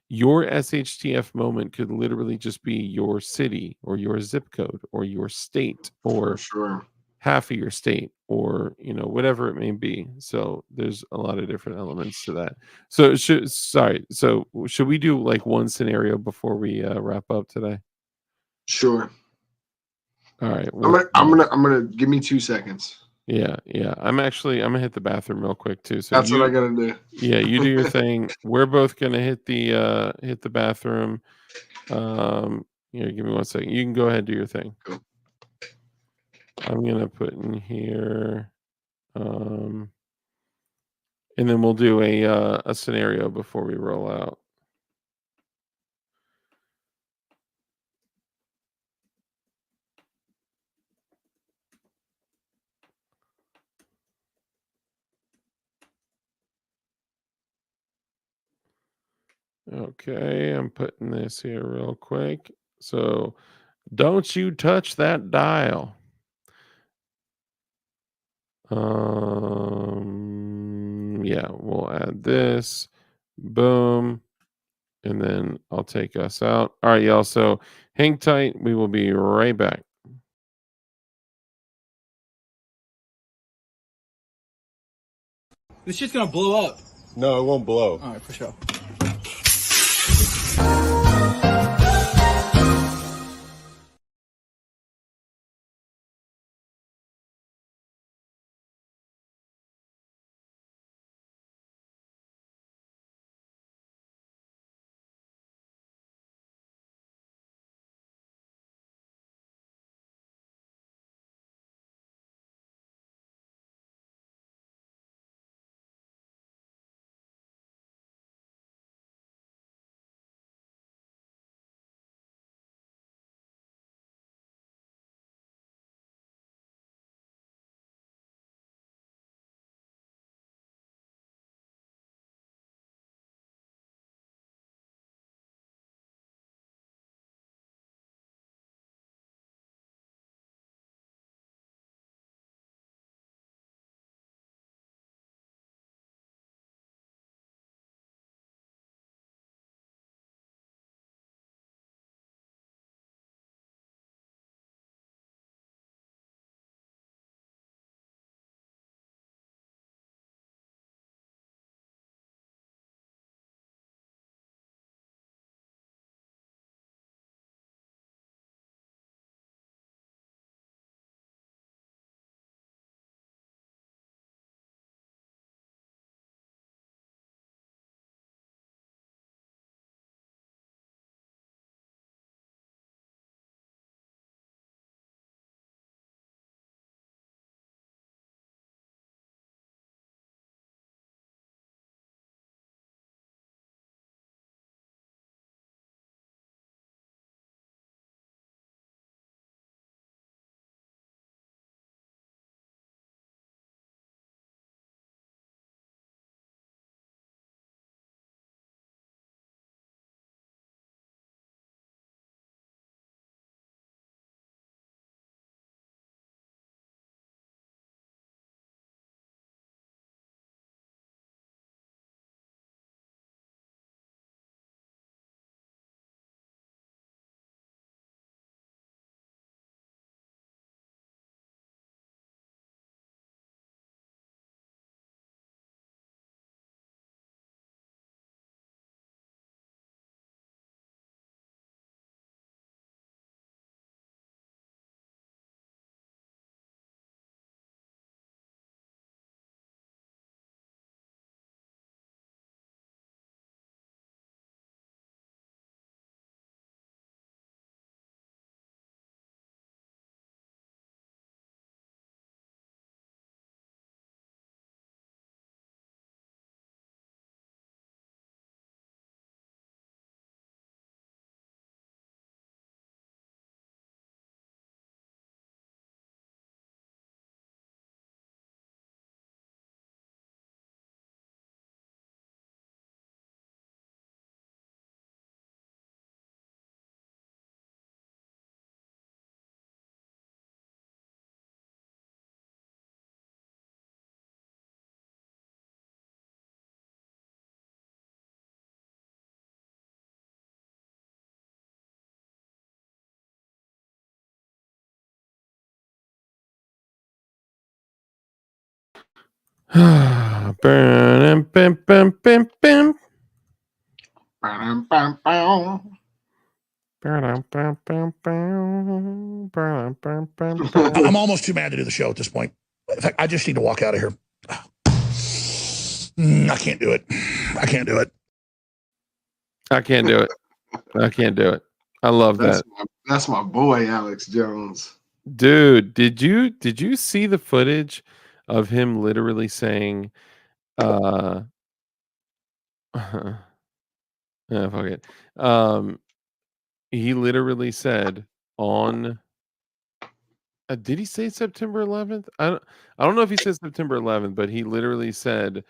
Your SHTF moment could literally just be your city or your zip code or your state For or sure. half of your state or whatever it may be. So there's a lot of different elements to that. So should we do like one scenario before we wrap up today? Sure. All right. I'm gonna give me 2 seconds. Yeah, I'm gonna hit the bathroom real quick too. So That's what I gotta do. yeah, you do your thing. We're both gonna hit the bathroom. Here, give me 1 second. You can go ahead and do your thing. Cool. I'm gonna put in here, um, and then we'll do a scenario before we roll out. Okay, I'm putting this here real quick. So don't you touch that dial. Yeah, we'll add this. Boom. And then I'll take us out. All right, y'all. So hang tight. We will be right back. This shit's gonna blow up. No, it won't blow. All right, for sure. Bam, bam, bam, bam, bam. Bam, bam, bam. I'm almost too mad to do the show at this point. In fact, I just need to walk out of here. I can't do it. I can't do it. I can't do it. I can't do it. I love that. That's my boy, Alex Jones. Dude, did you see the footage of him literally saying yeah, fuck it. He literally said on did he say September 11th? I don't know if he said September 11th, but he literally said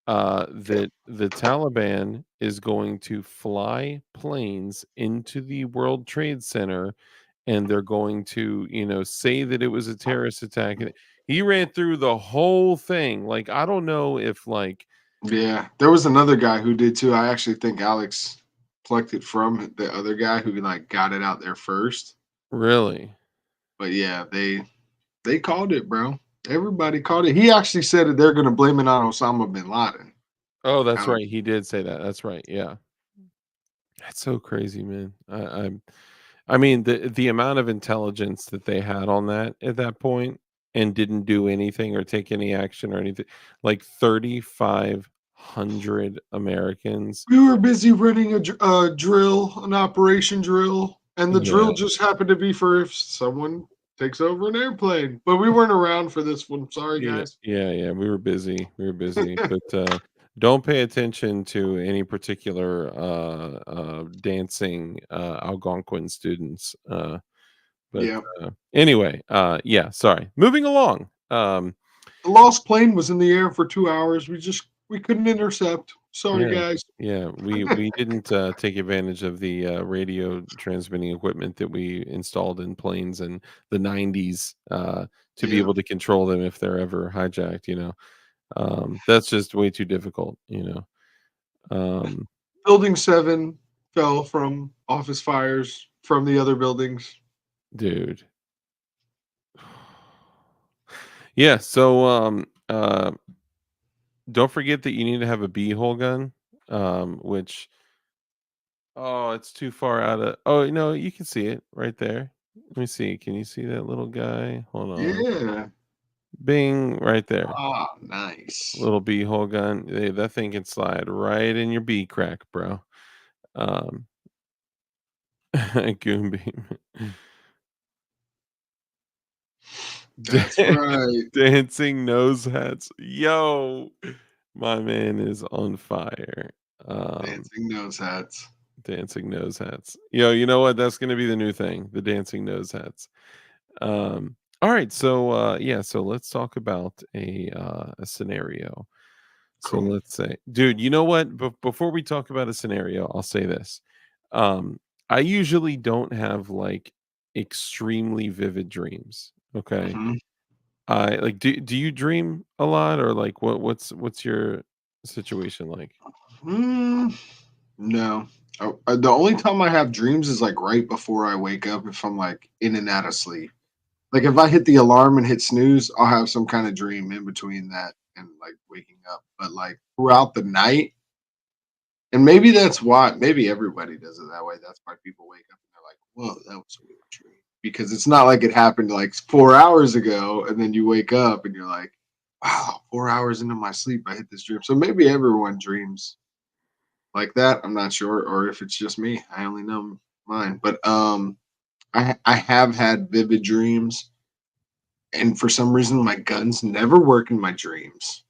that the Taliban is going to fly planes into the World Trade Center and they're going to, say that it was a terrorist attack. And he ran through the whole thing. Like, I don't know if like Yeah, there was another guy who did too. I actually think Alex plucked it from the other guy who like got it out there first. really. But yeah, they called it, bro. Everybody called it. He actually said that they're gonna blame it on Osama bin Laden. Oh, that's Alex. right. He did say that. That's right. Yeah. That's so crazy, man. I mean, the amount of intelligence that they had on that at that point and didn't do anything or take any action or anything. Like 3,500 Americans. We were busy running a drill, an operation drill, and the Yeah. drill just happened to be for if someone takes over an airplane. But we weren't around for this one. Sorry, Yeah, guys. yeah. We were busy. But don't pay attention to any particular dancing Algonquin students. But Yeah, anyway, yeah, sorry. Moving along. the lost plane was in the air for 2 hours. We couldn't intercept. Sorry, Yeah, guys. yeah. We didn't take advantage of the radio transmitting equipment that we installed in planes in the 90s to be Yeah. able to control them if they're ever hijacked. That's just way too difficult. Um, Building 7 fell from office fires from the other buildings. dude. Yeah, so don't forget that you need to have a beehole gun, which oh, it's too far out of oh no, you can see it right there. Let me see. Can you see that little guy? Hold on. Yeah. Bing, right there. Ah, nice. Little beehole gun. That thing can slide right in your bee crack, bro. Um Goon beam. That's right. Dancing nose hats. Yo, my man is on fire. Dancing nose hats. Dancing nose hats. Yo, you know what? That's gonna be the new thing, the dancing nose hats. All right, so yeah, so let's talk about a scenario. So Cool. let's say, dude, you know what? Before we talk about a scenario, I'll say this. I usually don't have like extremely vivid dreams. Okay. Mhm. I like do you dream a lot or like what's your situation like? Mm, no. The only time I have dreams is like right before I wake up if I'm like in and out of sleep. Like if I hit the alarm and hit snooze, I'll have some kind of dream in between that and like waking up. But like throughout the night, and maybe that's why, maybe everybody does it that way. That's why people wake up and they're like, whoa, that was a weird dream. Because it's not like it happened like 4 hours ago, and then you wake up and you're like, wow, 4 hours into my sleep, I hit this dream. So maybe everyone dreams like that. I'm not sure, or if it's just me. I only know mine. But I have had vivid dreams, and for some reason my guns never work in my dreams.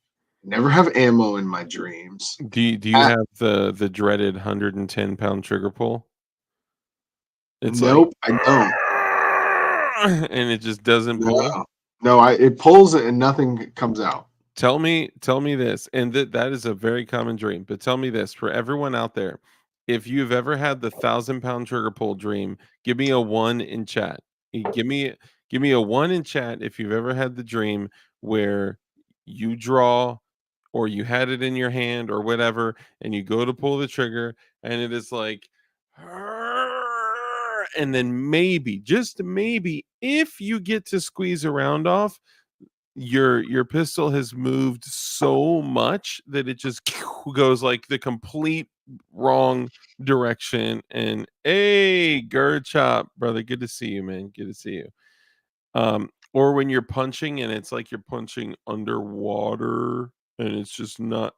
Never have ammo in my dreams. Do you have the dreaded 110-pound trigger pull? It's like Nope, I don't. and it just doesn't pull. No, no, it pulls it and nothing comes out. Tell me this, and that is a very common dream. But tell me this for everyone out there: if you've ever had the 1,000-pound trigger pull dream, give me a one in chat. Give me a one in chat if you've ever had the dream where you draw or you had it in your hand or whatever, and you go to pull the trigger, and it is like, and then maybe, just maybe, if you get to squeeze a round off your pistol has moved so much that it just goes like the complete wrong direction. And hey, Chop, brother, good to see you, man. Good to see you. Or when you're punching and it's like you're punching underwater and it's just not,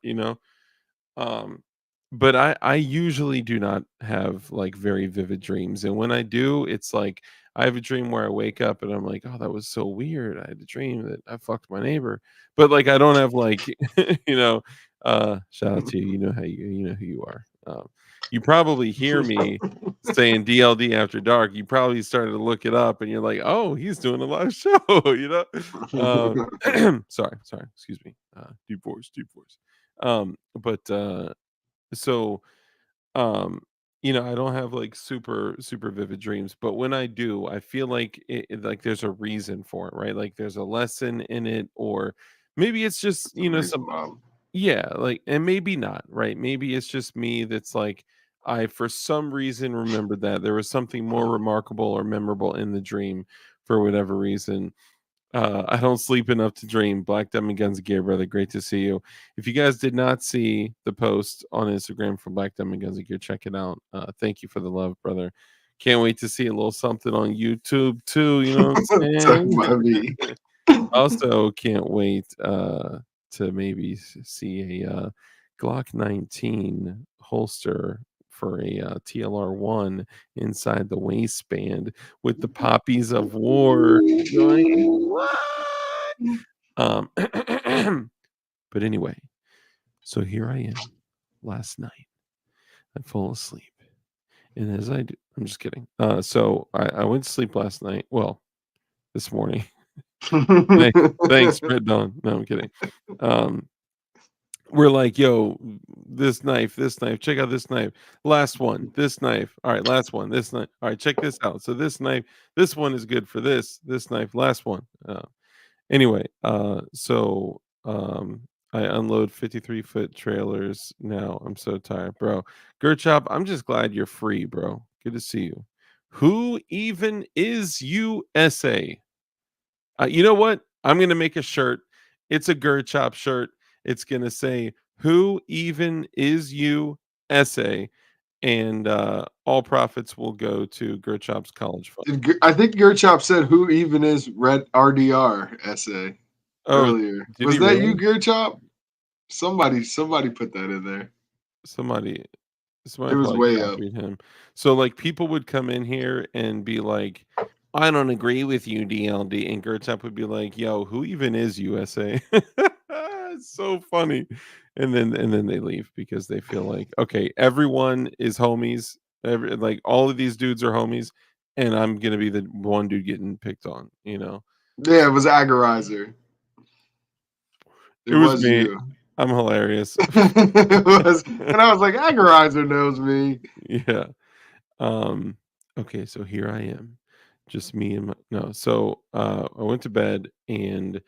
um, but I usually do not have like very vivid dreams, and when I do, it's like I have a dream where I wake up and I'm like, oh, that was so weird. I had a dream that I fucked my neighbor, but like I don't have like, shout out to you. You know who you are. You probably hear me saying DLD after dark. You probably started to look it up, and you're like, oh, he's doing a live show. Sorry, excuse me. Deep voice. But so um I don't have like super vivid dreams, but when I do, I feel like like there's a reason for it, right? Like there's a lesson in it, or maybe it's just Amazing, some, Bob. yeah, like, and maybe not, right? Maybe it's just me that's like, I for some reason remembered that there was something more remarkable or memorable in the dream for whatever reason. I don't sleep enough to dream. Black Diamond Guns and Gear, brother. Great to see you. If you guys did not see the post on Instagram from Black Diamond Guns and Gear, check it out. Thank you for the love, brother. Can't wait to see a little something on YouTube too. You know what I'm Talk saying? about me. Also, can't wait to maybe see a Glock 19 holster for a TLR1 inside the waistband with the poppies of war. Going, what? Um, but anyway, so here I am last night. I fall asleep. And as I do, I'm just kidding. So I went to sleep last night. Well, this morning. Thanks, Red Dawn. No, I'm kidding. We're like, yo, this knife, check out this knife. Last one, this knife. All right, last one, this knife. All right, check this out. So this knife, this one is good for this knife, last one. Anyway, so I unload 53-foot trailers now. I'm so tired, bro. Gerchop, I'm just glad you're free, bro. Good to see you. Who even is USA? You know what? I'm gonna make a shirt. It's a Gerchop shirt. It's gonna say "Who even is you?" essay, and all profits will go to Gerchop's college fund. I think Gerchop said, "Who even is Red RDR?" essay Oh, earlier. did Was he that you, really? Gerchop? Somebody put that in there. Somebody, It was probably way up. copied him. So like people would come in here and be like, "I don't agree with you, DLD," and Gerchop would be like, "Yo, who even is USA?" It's so funny. And then they leave because they feel like, okay, everyone is homies. Like all of these dudes are homies, and I'm gonna be the one dude getting picked on. Yeah, it was Agorizer. It It was was me. you. I'm hilarious. It was, and I was like, Agorizer knows me. Yeah. Okay, so here I am. Just me and my no. So I went to bed and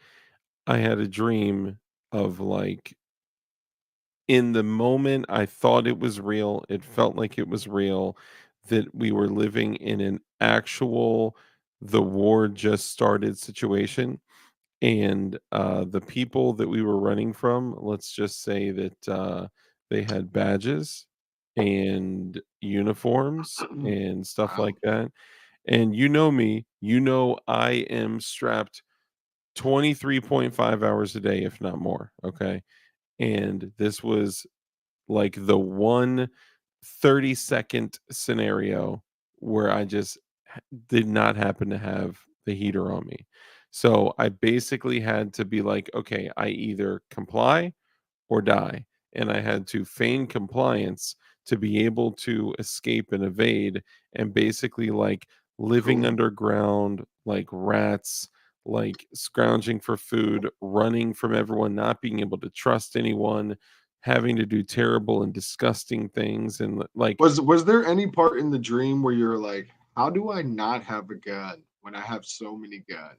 I had a dream of like in the moment I thought it was real, it felt like it was real, that we were living in an actual the war just started situation. And the people that we were running from, let's just say that they had badges and uniforms and stuff Wow. like that. And you know me, I am strapped 23.5 hours a day, if not more. Okay. And this was like the one 30-second scenario where I just did not happen to have the heater on me. So I basically had to be like, okay, I either comply or die. And I had to feign compliance to be able to escape and evade, and basically like living Cool. underground like rats, like scrounging for food, running from everyone, not being able to trust anyone, having to do terrible and disgusting things. And like, Was there any part in the dream where you're like, how do I not have a gun when I have so many guns?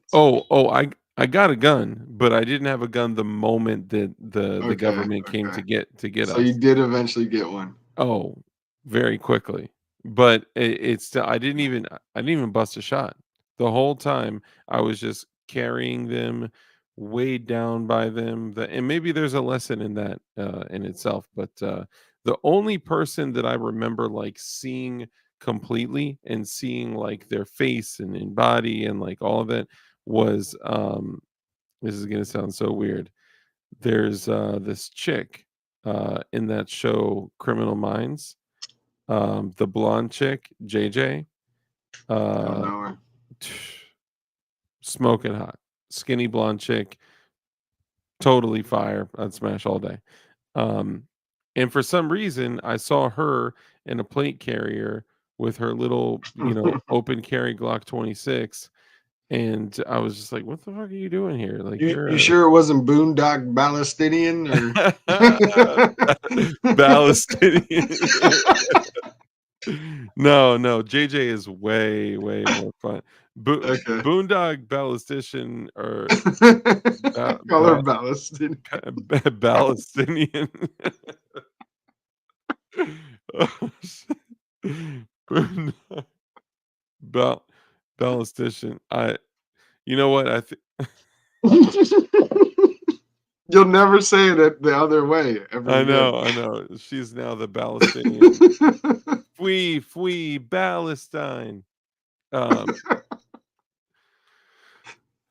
I got a gun, but I didn't have a gun the moment that the Okay, government came okay. to get So you us. did eventually get one. Oh, very quickly. But it's still I didn't even bust a shot. The whole time I was just carrying them weighed down by them. And maybe there's a lesson in that in itself. But the only person that I remember like seeing completely and seeing like their face and in body and like all of it was this is gonna sound so weird. There's this chick in that show Criminal Minds, the blonde chick, JJ. Don't Uh know her. Smoking hot, skinny blonde chick, totally fire. I'd smash all day. Um, and for some reason, I saw her in a plate carrier with her little, open carry Glock 26, and I was just like, "What the fuck are you doing here? Like, You you're sure it wasn't Boondock Palestinian or? a Palestinian." No, JJ is way, way more fun. Okay. Boondock Ballistician or Call her Palestinian. Palestinian. Oh, shit. Boondock Ballistician. You know what? You'll never say it the other way ever I again. know. She's now the Palestinian. Fui, Palestine. Um,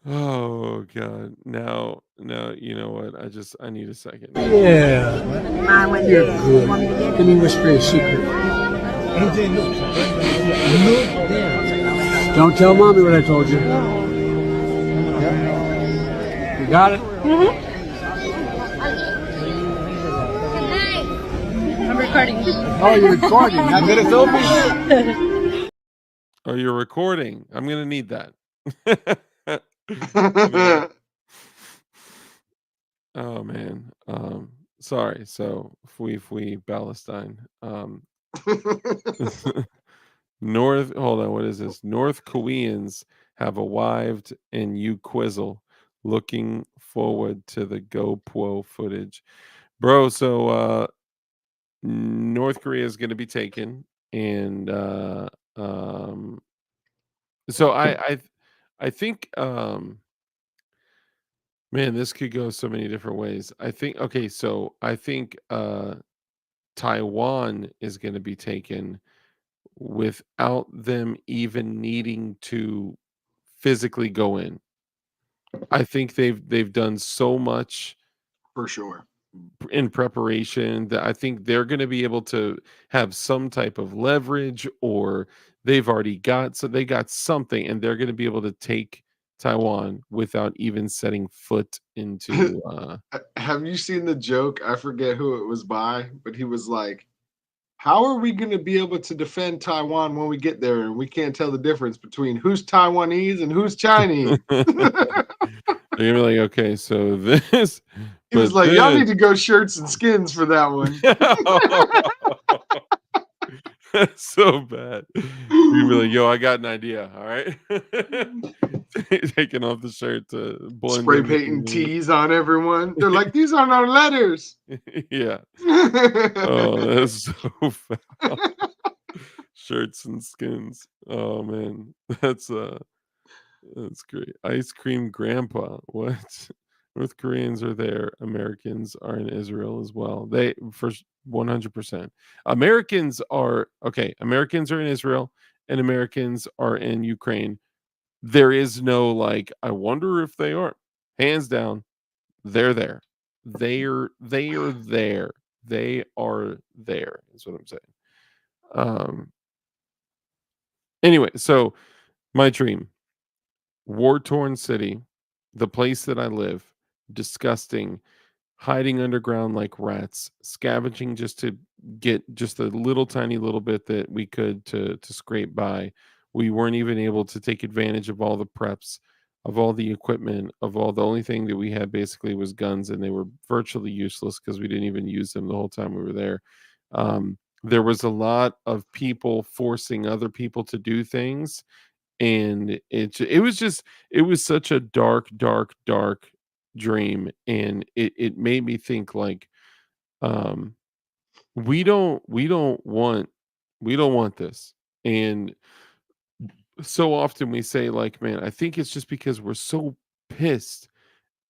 Oh God! Now, you know what? I need a second. Yeah. You're good. Let me whisper a secret. Don't tell mommy what I told you. You got it? I'm recording. Oh, you're recording. Not gonna film me? Oh, you're recording. I'm gonna need that. Yeah. Oh man. Sorry. So fui Palestine. North. Hold on. What is this? North Koreans have arrived in you quizzle. Looking forward to the GoPro footage, bro. So North Korea is going to be taken, and um, so I think man, this could go so many different ways. I think okay, so I think Taiwan is going to be taken without them even needing to physically go in. I think they've done so much For sure. in preparation that I think they're going to be able to have some type of leverage, or they've already got so they got something, and they're going to be able to take Taiwan without even setting foot into Have you seen the joke? I forget who it was by, but he was like, how are we going to be able to defend Taiwan when we get there and we can't tell the difference between who's Taiwanese and who's Chinese? they're gonna be like, okay, so this, He was but like, y'all this, need to go shirts and skins for that one. that's so bad. You're gonna be like, yo, I got an idea. All right, taking off the shirt to blend Spray in with painting the T's on everyone. They're like, these aren't our letters. yeah. Oh, that's so foul. Shirts and skins. Oh man, that's great. Ice cream grandpa. What? North Koreans are there. Americans are in Israel as well. They for 100%. Americans are okay. Americans are in Israel and Americans are in Ukraine. There is no like, I wonder if they are. Hands down, they're there. They are there. They are there, is what I'm saying. Anyway, so my dream, war-torn city, the place that I live, disgusting, hiding underground like rats, scavenging just to get just a little tiny little bit that we could to scrape by. We weren't even able to take advantage of all the preps, of all the equipment, of all the only thing that we had basically was guns, and they were virtually useless because we didn't even use them the whole time we were there. There was a lot of people forcing other people to do things, and it was such a dark dream, and it made me think like um we don't want this. And so often we say like, man, I think it's just because we're so pissed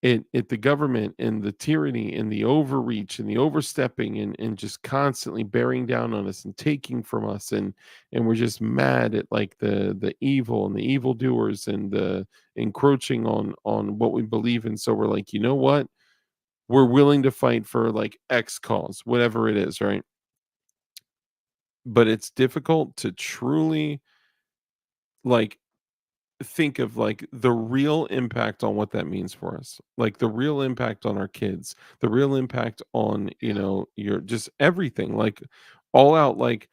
the government and the tyranny and the overreach and the overstepping and just constantly bearing down on us and taking from us, and we're just mad at like the evil and the evildoers and the encroaching on what we believe in. So we're like, you know what? We're willing to fight for like X cause, whatever it is, right? But it's difficult to truly like think of like the real impact on what that means for us, like the real impact on our kids, the real impact on, you know, your just everything, like all out, like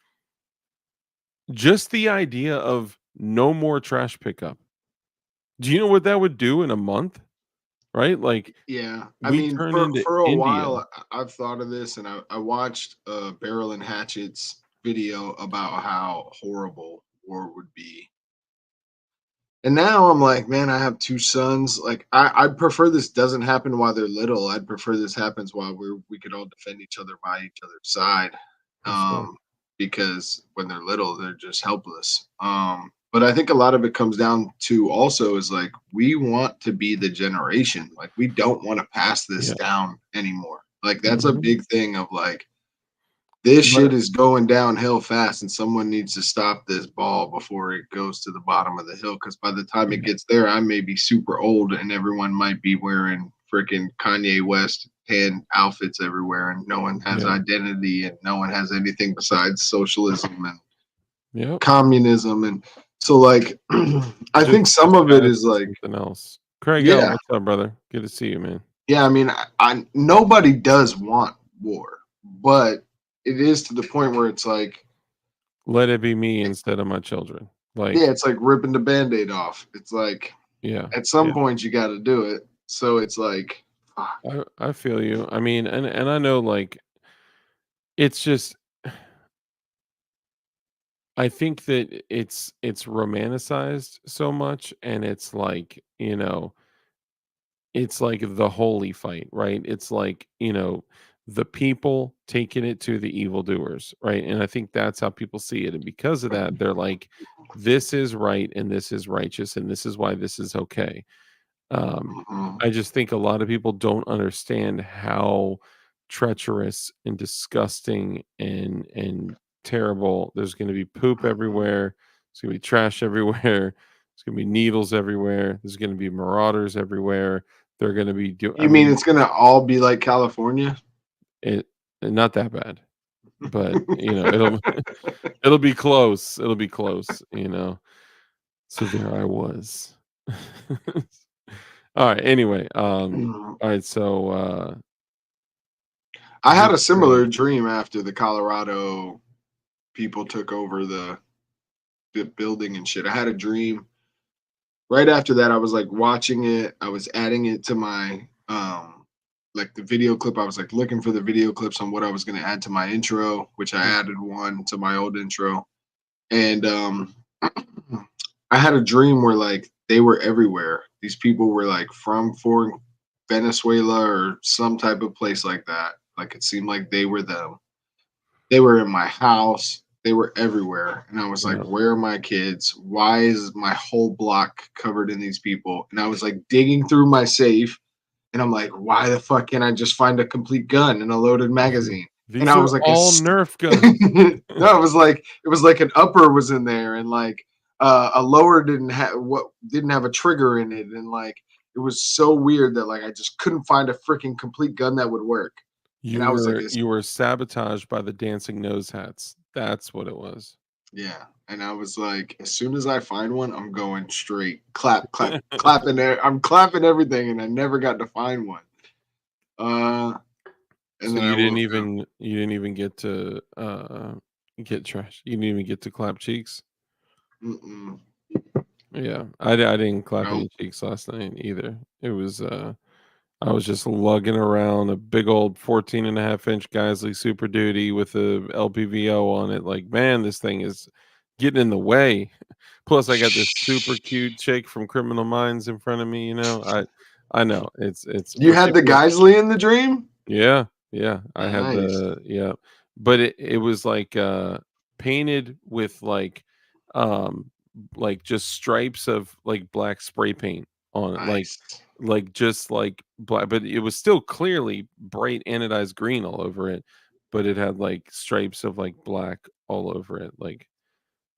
just the idea of no more trash pickup. Do you know what that would do in a month? Right? Like Yeah, I we mean, turn into for a India. while, I've thought of this, and I watched Barrel and Hatchet's video about how horrible war would be. And now I'm like, man, I have two sons. Like, I'd prefer this doesn't happen while they're little. I'd prefer this happens while we could all defend each other by each other's side. For sure. Because when they're little, they're just helpless. But I think a lot of it comes down to also is like we want to be the generation. Like we don't want to pass this Yeah. down anymore. Like that's a Mhm. big thing of like this shit But is going downhill fast, and someone needs to stop this ball before it goes to the bottom of the hill. Because by the time it yeah, gets there, I may be super old, and everyone might be wearing freaking Kanye West tan outfits everywhere, and no one has yeah, identity, and no one has anything besides socialism and yep. communism. And so, like, I Just think some of it status is and like, something else. Craig L, yeah, what's up, brother? Good to see you, man. yeah. I mean, I nobody does want war, but it is to the point where it's like Let it be me instead of my children. Like, yeah, it's like ripping the band-aid off. It's like yeah, at some yeah. point you got to do it. So it's like, fuck. I feel you. I mean, and I know like it's just I think that it's romanticized so much, and it's like, you know, it's like the holy fight, right? It's like, you know, the people taking it to the evildoers, right? And I think that's how people see it. And because of that, they're like, this is right and this is righteous and this is why this is okay. Mhm, I just think a lot of people don't understand how treacherous and disgusting and terrible. There's going to be poop mhm. everywhere. There's going to be trash everywhere. There's going to be needles everywhere. There's going to be marauders everywhere. They're going to be I You mean mean, it's gonna all be like California? it not that bad, but you know, it'll it'll be close. It'll be close, you know. So there I was. All right. Anyway, all right. So I had a similar Ukraine. dream after the Colorado people took over the building and shit. I had a dream right after that. I was like watching it. I was adding it to my like the video clip. I was like looking for the video clips on what I was going to add to my intro, which I Mm, added one to my old intro. And I had a dream where like they were everywhere. These people were like from foreign Venezuela or some type of place like that. Like it seemed like they were them. They were in my house. They were everywhere. And I was like, yeah. where are my kids? Why is my whole block covered in these people? And I was like digging through my safe. And I'm like, why the fuck can't I just find a complete gun and a loaded magazine? And These I are was like, all Nerf guns. no, it was like an upper was in there, and like a lower didn't have a trigger in it, and like it was so weird that like I just couldn't find a freaking complete gun that would work. And I was like, this, You were sabotaged by the dancing nose hats. That's what it was. yeah. And I was like, as soon as I find one, I'm going straight clap, clap, clapping there. I'm clapping everything, and I never got to find one. Uh, and So then I woke up. you didn't even get to get trash. You didn't even get to clap cheeks. Mm-mm, Yeah, I didn't clap nope. any cheeks last night either. It was I was just lugging around a big old 14.5 inch Geisley Super Duty with a LPVO on it. Like, man, this thing is getting in the way. Plus, I got this super cute chick from Criminal Minds in front of me. You know, I know it's You for had the people. Geisley in the dream? Yeah, yeah, I had Nice. the yeah, but it was like painted with like just stripes of like black spray paint on it, Nice. like just like black, but it was still clearly bright anodized green all over it, but it had like stripes of like black all over it. Like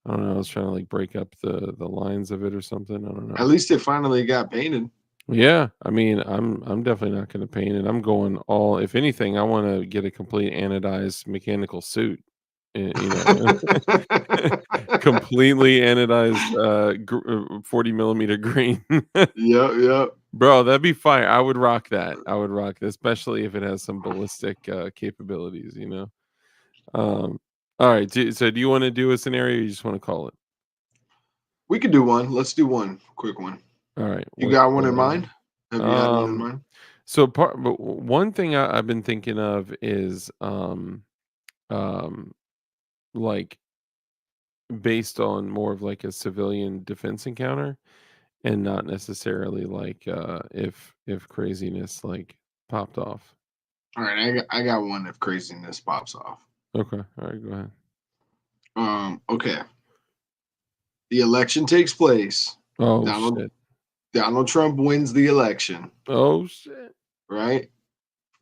I don't know, I was trying to like break up the lines of it or something. I don't know. At least it finally got painted. Yeah, I mean, I'm definitely not going to paint it. I'm going all. If anything, I want to get a complete anodized mechanical suit. You know, completely anodized 40 millimeter green. Yep. Bro, that'd be fire. I would rock that. I would rock that, especially if it has some ballistic capabilities. You know. All right. So, do you want to do a scenario? Or you just want to call it? We could do one. Let's do one quick one. All right. You got one in mind? Have you had one in Um, mind? So but one thing I've been thinking of is um like based on more of like a civilian defense encounter and not necessarily like if craziness like popped off. All right, I got one if craziness pops off. Okay. All right, go ahead. Okay. The election takes place. Oh Donald shit. Donald Trump wins the election, Oh shit. right?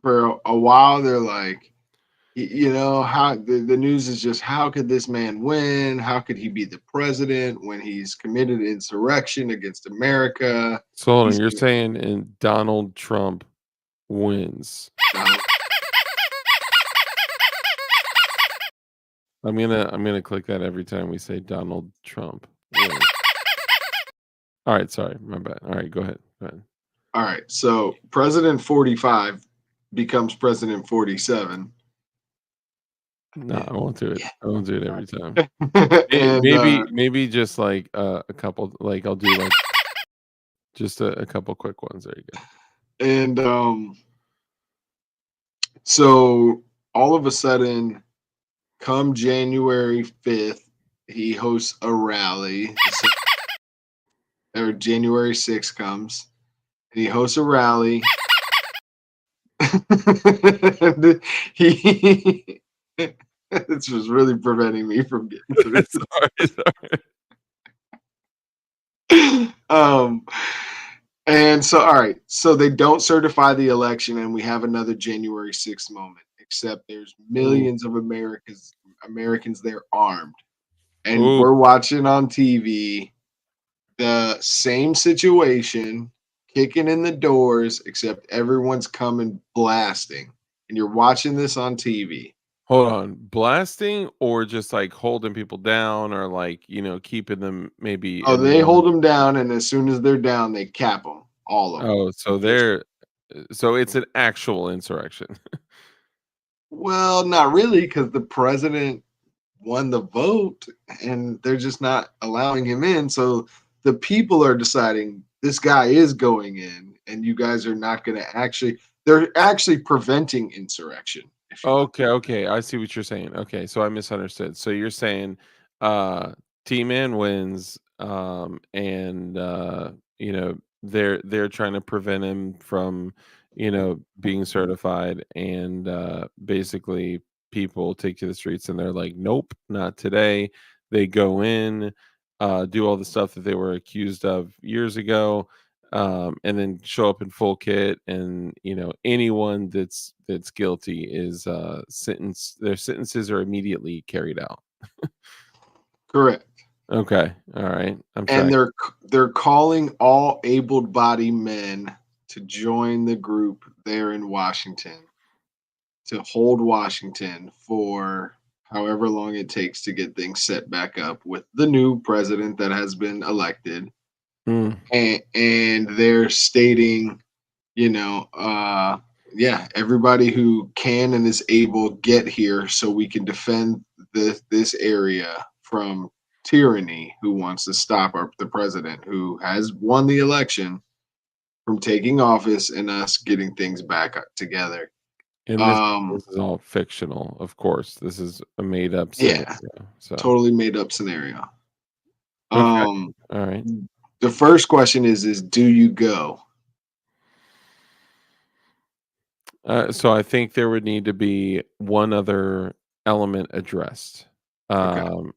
For a while, they're like, you know, how the news is just how could this man win? How could he be the president when he's committed insurrection against America? So hold on, He's you're saying and Donald Trump wins. Donald- I'm gonna click that every time we say Donald Trump wins. All right, sorry, my bad. All right, go ahead. Go ahead. All right, so President 45 becomes President 47. No, I won't do it. Yeah. I won't do it every time. and Maybe just like a couple. Like I'll do like just a couple quick ones. There you go. and so all of a sudden, come January 5th, he hosts a rally. Or January 6th comes, and he hosts a rally. he this was really preventing me from getting through. Sorry. And so all right, so they don't certify the election, and we have another January 6th moment, except there's millions of Americans there armed. And Ooh. we're watching on TV the same situation, kicking in the doors, except everyone's coming blasting. And you're watching this on TV. Hold on, blasting or just like holding people down or like keeping them maybe. Oh, in they one- hold them down, and as soon as they're down, they cap them, all of them. Oh, so it's an actual insurrection. Well, not really, because the president won the vote, and they're just not allowing him in. So the people are deciding this guy is going in, and you guys are not going to actually. They're actually preventing insurrection. if you will. Okay, I see what you're saying. Okay, so I misunderstood. So you're saying T-Man wins and they're trying to prevent him from being certified and basically people take to the streets and they're like nope, not today. They go in, do all the stuff that they were accused of years ago, and then show up in full kit, and anyone that's guilty is sentenced. Their sentences are immediately carried out. Correct. Okay, all right. I'm And trying. they're calling all able-bodied men to join the group there in Washington to hold Washington for however long it takes to get things set back up with the new president that has been elected. And they're stating, everybody who can and is able get here so we can defend this area from tyranny who wants to stop the president who has won the election from taking office and us getting things back together. And this is all fictional, of course. This is a made up scenario. Yeah, So totally made up scenario. okay. All right. The first question is do you go? So I think there would need to be one other element addressed. Okay.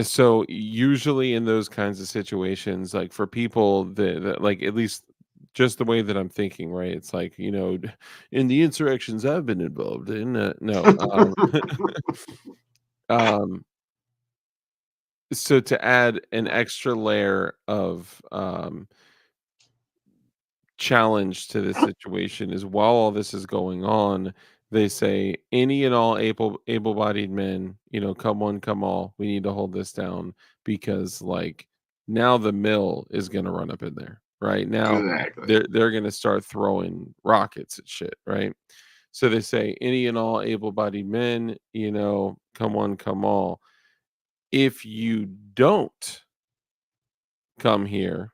So usually in those kinds of situations, like for people that like at least just the way that I'm thinking, right? It's like, in the insurrections I've been involved in, no. Um, so to add an extra layer of challenge to this situation is while all this is going on, they say any and all able-bodied men, come one, come all. We need to hold this down because like now the mill is gonna run up in there. Right now, Exactly. they're gonna start throwing rockets at shit, right? So they say any and all able-bodied men, come one, come all. If you don't come here,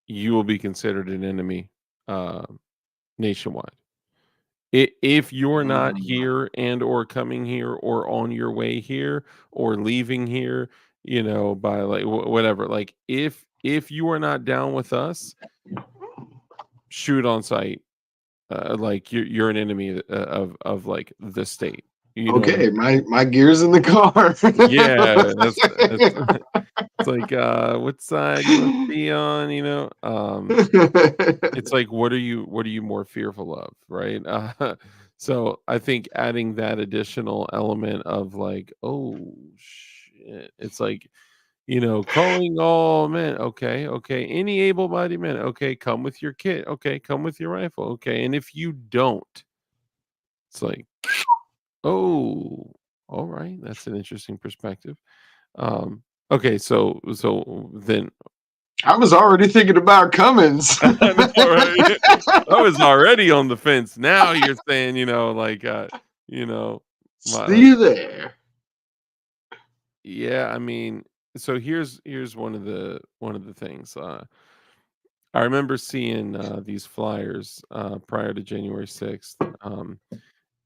you will be considered an enemy uh, nationwide. If you're not Mm. here and or coming here or on your way here or leaving here, by like whatever, like if you are not down with us, shoot on sight. Like you're an enemy of like the state. You know what I Okay, mean? my gear's in the car. Yeah, that's it's like what side you want to be on, It's like, what are you more fearful of, right? So I think adding that additional element of like, oh shit, it's like, calling all men, okay, okay, any able-bodied men, okay, come with your kit, okay, come with your rifle, okay, and if you don't, it's like, oh, all right, that's an interesting perspective. Um, okay, so then I was already thinking about Cummins. I know, right? I was already on the fence. Now you're saying, like, you know, my See like, you there. yeah. I mean, so here's one of the things. I remember seeing these flyers prior to January 6th,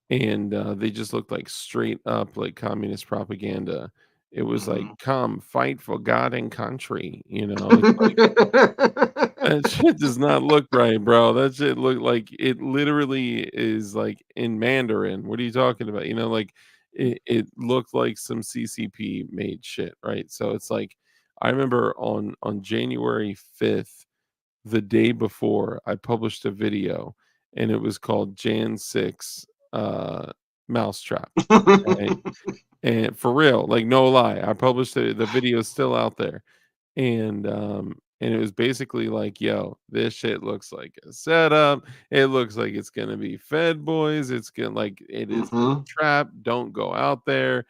and they just looked like straight up like communist propaganda. It was like, Mhm. "Come fight for God and country," It's like that shit does not look right, bro. That shit look like it literally is like in Mandarin. What are you talking about? Like it looked like some CCP made shit, right? So it's like I remember on January 5th, the day before, I published a video and it was called Jan 6 Mousetrap. Right. And for real, like no lie, I published it. The video is still out there and it was basically like, yo, this shit looks like a setup. It looks like it's gonna be Fed boys. It's gonna like it is a Mhm. trap. Don't go out there,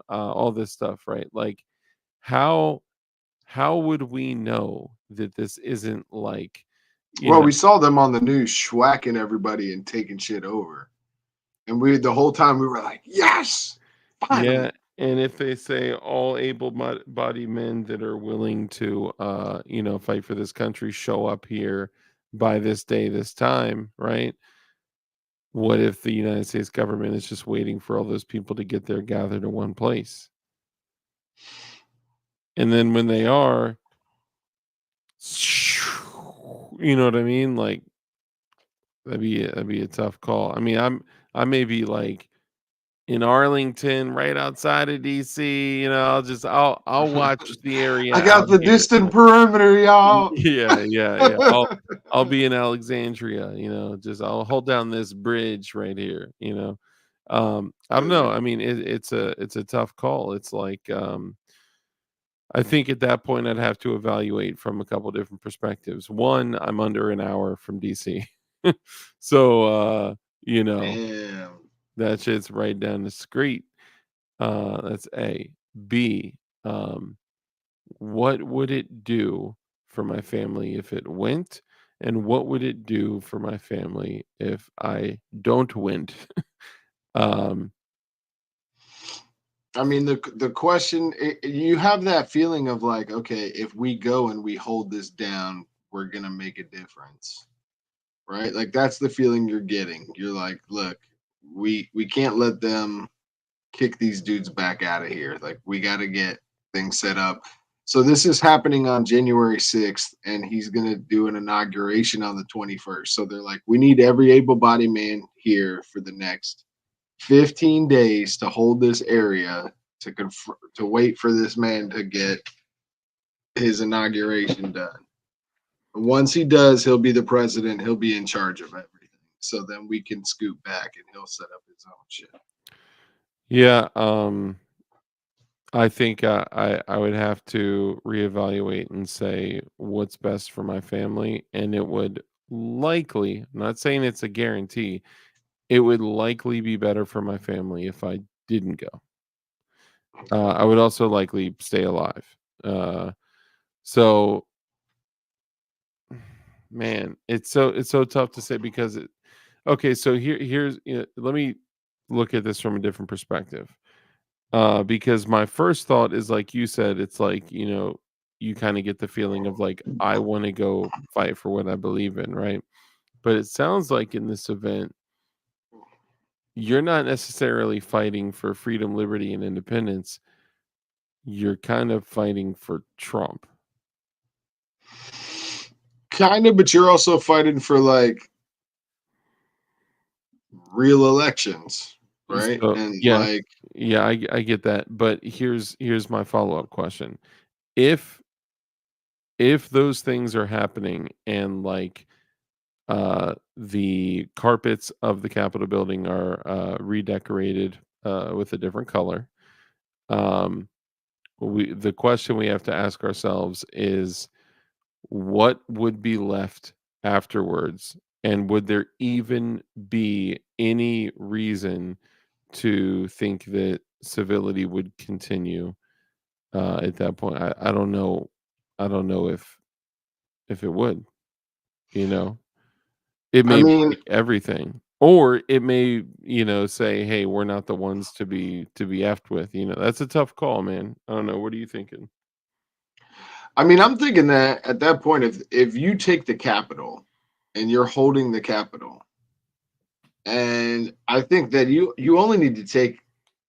all this stuff, right? Like how how would we know that this isn't like, you Well, know we saw them on the news schwacking everybody and taking shit over. And we the whole time we were like, yes, yeah, finally. and if they say all able-bodied men that are willing to, fight for this country show up here by this day, this time, right? What if the United States government is just waiting for all those people to get there gathered in one place? And then when they are, you know what I mean? Like that'd be a tough call. I mean, I may be like in Arlington, right outside of DC, I'll watch the area I got out the here. distant perimeter, y'all. Yeah, yeah, yeah. I'll be in Alexandria, just I'll hold down this bridge right here, I don't know. I mean, it's a tough call. It's like I think at that point I'd have to evaluate from a couple different perspectives. One, I'm under an hour from DC. So Damn. that shit's right down the street. That's A. B. Um, what would it do for my family if it went? And what would it do for my family if I don't went? um, I mean, the question you have that feeling of like, okay, if we go and we hold this down, we're gonna make a difference, right? Like that's the feeling you're getting. You're like, look, we can't let them kick these dudes back out of here. Like we got to get things set up. So this is happening on January 6th, and he's gonna do an inauguration on the 21st. So they're like, we need every able-bodied man here for the next 15 days to hold this area to wait for this man to get his inauguration done. Once he does, he'll be the president. He'll be in charge of everything. So then we can scoot back and he'll set up his own shit. Yeah, I think I would have to reevaluate and say what's best for my family, and it would likely, I'm not saying it's a guarantee, it would likely be better for my family if I didn't go. I would also likely stay alive. So, man, it's so tough to say because okay, so here's let me look at this from a different perspective. Because my first thought is like you said, it's like, you kind of get the feeling of like, I want to go fight for what I believe in, right? But it sounds like in this event, you're not necessarily fighting for freedom, liberty, and independence. You're kind of fighting for Trump. Kind of, but you're also fighting for like real elections, right? So, And yeah, like, yeah, I get that. But here's my follow-up question. If those things are happening and like the carpets of the Capitol building are redecorated with a different color. The question we have to ask ourselves is what would be left afterwards, and would there even be any reason to think that civility would continue at that point? I don't know. I don't know if it would. You know. It I may mean, break everything, or it may, say, "Hey, we're not the ones to be effed with." That's a tough call, man. I don't know. What are you thinking? I'm thinking that at that point, if you take the Capitol and you're holding the Capitol, and I think that you only need to take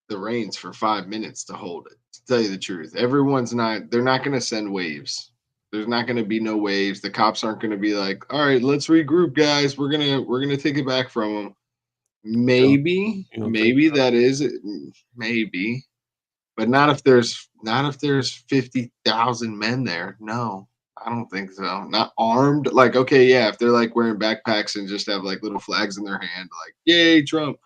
the reins for 5 minutes to hold it. To tell you the truth, they're not going to send waves. There's not going to be no waves. The cops aren't going to be like, all right, let's regroup, guys. We're gonna take it back from them. You don't think Maybe so? that is it. Maybe, but not if there's 50,000 men there. No, I don't think so. Not armed. Like, okay, yeah, if they're like wearing backpacks and just have like little flags in their hand, like, yay, Trump.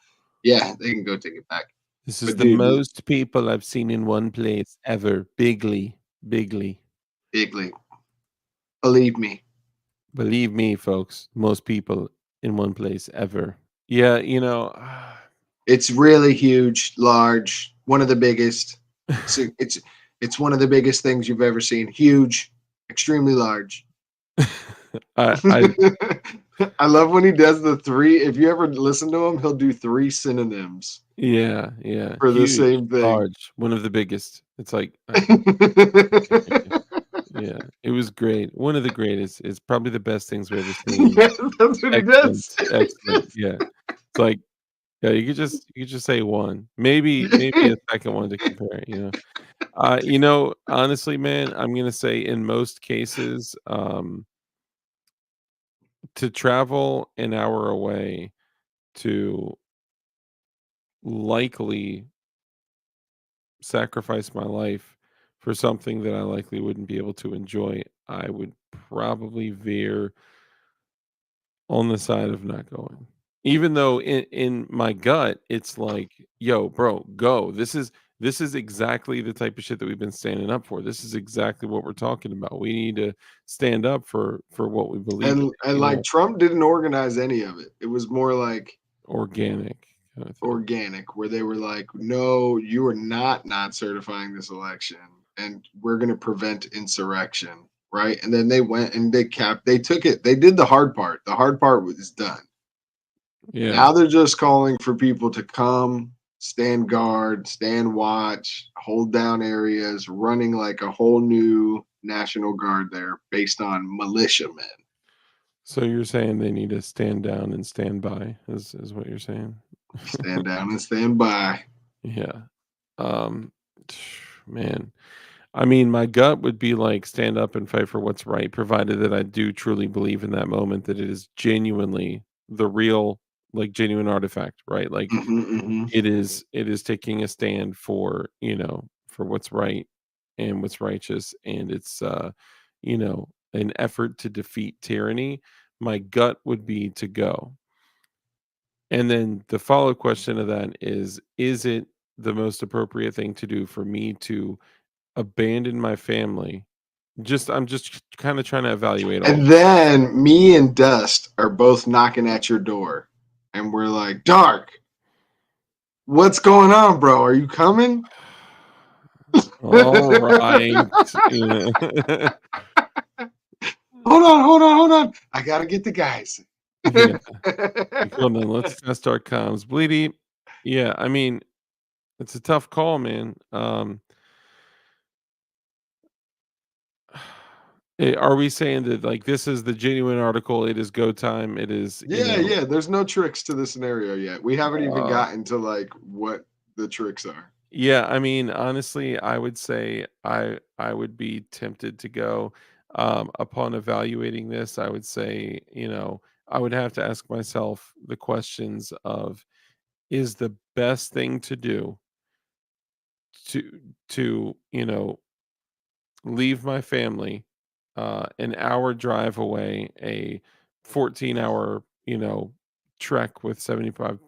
Yeah, they can go take it back. This is But the dude, most people I've seen in one place ever. Bigly, bigly. bigly, believe me. Believe me, folks. Most people in one place ever. Yeah, It's really huge, large, one of the biggest. So it's one of the biggest things you've ever seen. Huge, extremely large. I I love when he does the three. If you ever listen to him, he'll do three synonyms yeah, for the huge, same thing. large, one of the biggest. It's like, yeah, it was great. One of the greatest. It's probably the best things we've ever seen. Yes, that's what he Excellent, does. excellent. Yeah, it's like, yeah, you could just say one, maybe a second one to compare. Honestly, man, I'm gonna say in most cases, to travel an hour away to likely sacrifice my life for something that I likely wouldn't be able to enjoy, I would probably veer on the side of not going. Even though in my gut, it's like, yo, bro, go. This is exactly the type of shit that we've been standing up for. This is exactly what we're talking about. We need to stand up for what we believe And in, like Trump didn't organize any of it. It was more like organic kind of thing. organic, where they were like, no, you are not certifying this election, and we're going to prevent insurrection, right? And then they went and they took it, they did the hard part. The hard part was done. Yeah. Now they're just calling for people to come, stand guard, stand watch, hold down areas, running like a whole new National Guard there based on militiamen. So you're saying they need to stand down and stand by, is what you're saying? Stand down and stand by. Yeah. Um, man, I mean, my gut would be like stand up and fight for what's right, provided that I do truly believe in that moment that it is genuinely the real like genuine artifact, right? Like it is taking a stand for, for what's right and what's righteous, and it's an effort to defeat tyranny. My gut would be to go. And then the follow-up question of that is it the most appropriate thing to do for me to abandon my family? I'm just kind of trying to evaluate all. And then me and Dust are both knocking at your door, and we're like, Dark, what's going on, bro? Are you coming? All right. Yeah. Hold on. I gotta get the guys. Yeah. Hold on, let's test our comms. Bleedy. Yeah, I mean, it's a tough call, man. Are we saying that like this is the genuine article? It is go time. It is, Yeah. There's no tricks to the scenario yet. We haven't even Uh, gotten to like what the tricks are. Yeah, I mean, honestly, I would say I would be tempted to go. Upon evaluating this, I would say, I would have to ask myself the questions of, is the best thing to do to leave my family an hour drive away, a 14-hour trek with 75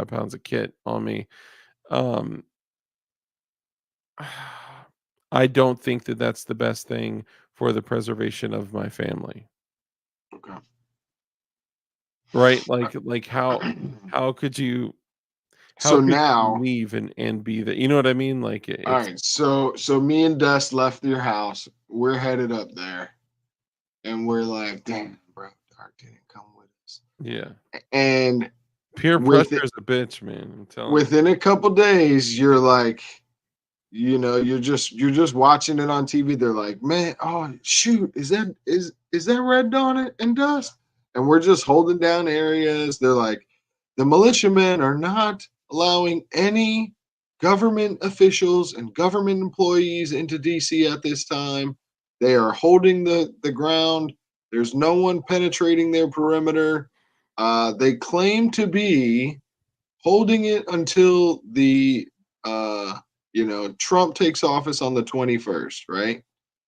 pounds of kit on me. um I don't think that that's the best thing for the preservation of my family, Okay. right? Like how could you So now, leave and be that? You know what I mean? Like all it's right. So me and Dust left your house. We're headed up there, and we're like, damn, bro, Dark didn't come with us. yeah. And Peer with pressure is a bitch, man. I'm telling you. within a couple days, you're like, you're just watching it on TV. They're like, man, oh shoot, is that Red Dawn and Dust? And we're just holding down areas. They're like, the militiamen are not allowing any government officials and government employees into DC at this time. They are holding the ground. There's no one penetrating their perimeter. They claim to be holding it until the Trump takes office on the 21st, right?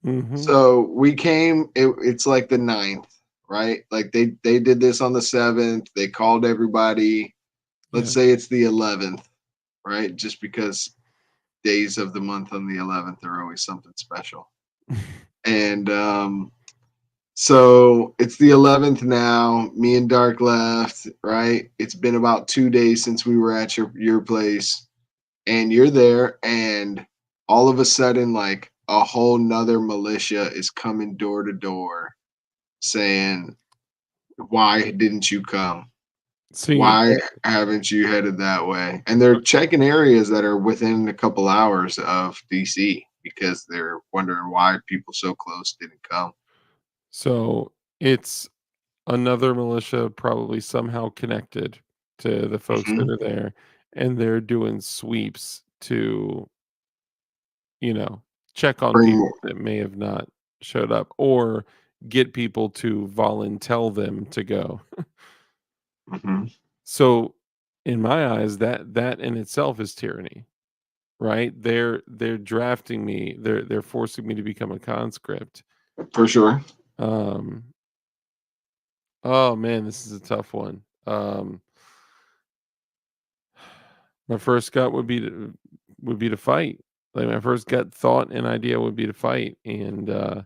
Mhm. So we came, it's like the 9th, right? Like they did this on the 7th. They called everybody. Let's Yeah. say it's the 11th, right? Just because days of the month on the 11th are always something special. And so it's the 11th now. Me and Dark left, right? It's been about 2 days since we were at your place, and you're there, and all of a sudden, like a whole nother militia is coming door to door saying, why didn't you come? See, Why haven't you headed that way? And they're checking areas that are within a couple hours of DC because they're wondering why people so close didn't come. so it's another militia probably somehow connected to the folks that Mhm. are there, and they're doing sweeps to, you know, check on Bring people that may have not showed up, or get people to volunteer them to go. Mhm. So in my eyes, that in itself is tyranny, right? They're drafting me, they're forcing me to become a conscript. For sure. Um oh man, this is a tough one. My first gut would be to fight. Like my first gut thought and idea would be to fight. And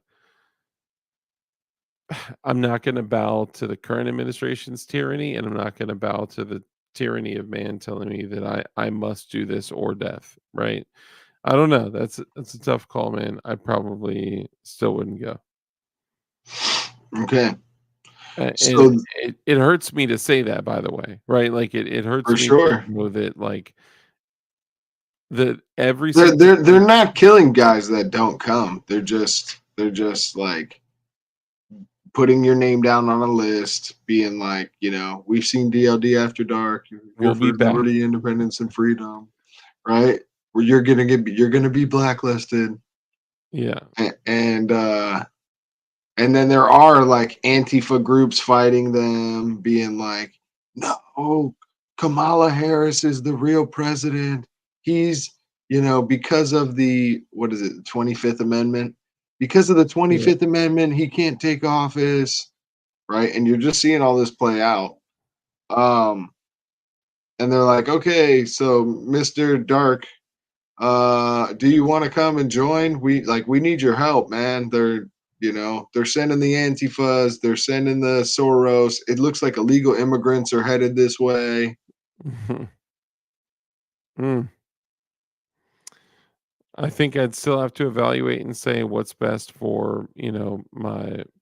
I'm not going to bow to the current administration's tyranny, and I'm not going to bow to the tyranny of man telling me that I must do this or death. Right? I don't know. That's a tough call, man. I probably still wouldn't go. Okay. And So it hurts me to say that, by the way. Right? Like it for hurts me to sure. know that like that every They're single they're they're time. not killing guys that don't come. They're just like putting your name down on a list, being like, we've seen DLD After Dark. You're here We'll be for back. liberty, independence, and freedom, right? Where you're gonna be blacklisted, Yeah. and then there are like Antifa groups fighting them, being like, no, oh, Kamala Harris is the real president. He's, because of the, what is it, 25th Amendment? Because of the Yeah. 25th Amendment, he can't take office, right? And you're just seeing all this play out. And they're like, okay, so Mr. Dark, do you want to come and join? We need your help, man. They're sending the Antifas, they're sending the Soros. It looks like illegal immigrants are headed this way. Mm. I think I'd still have to evaluate and say what's best for,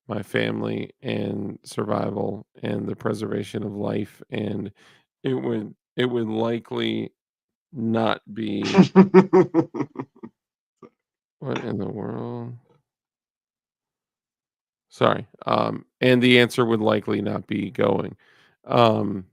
my family and survival and the preservation of life. And it would likely not be what in the world? Sorry. And the answer would likely not be going. Um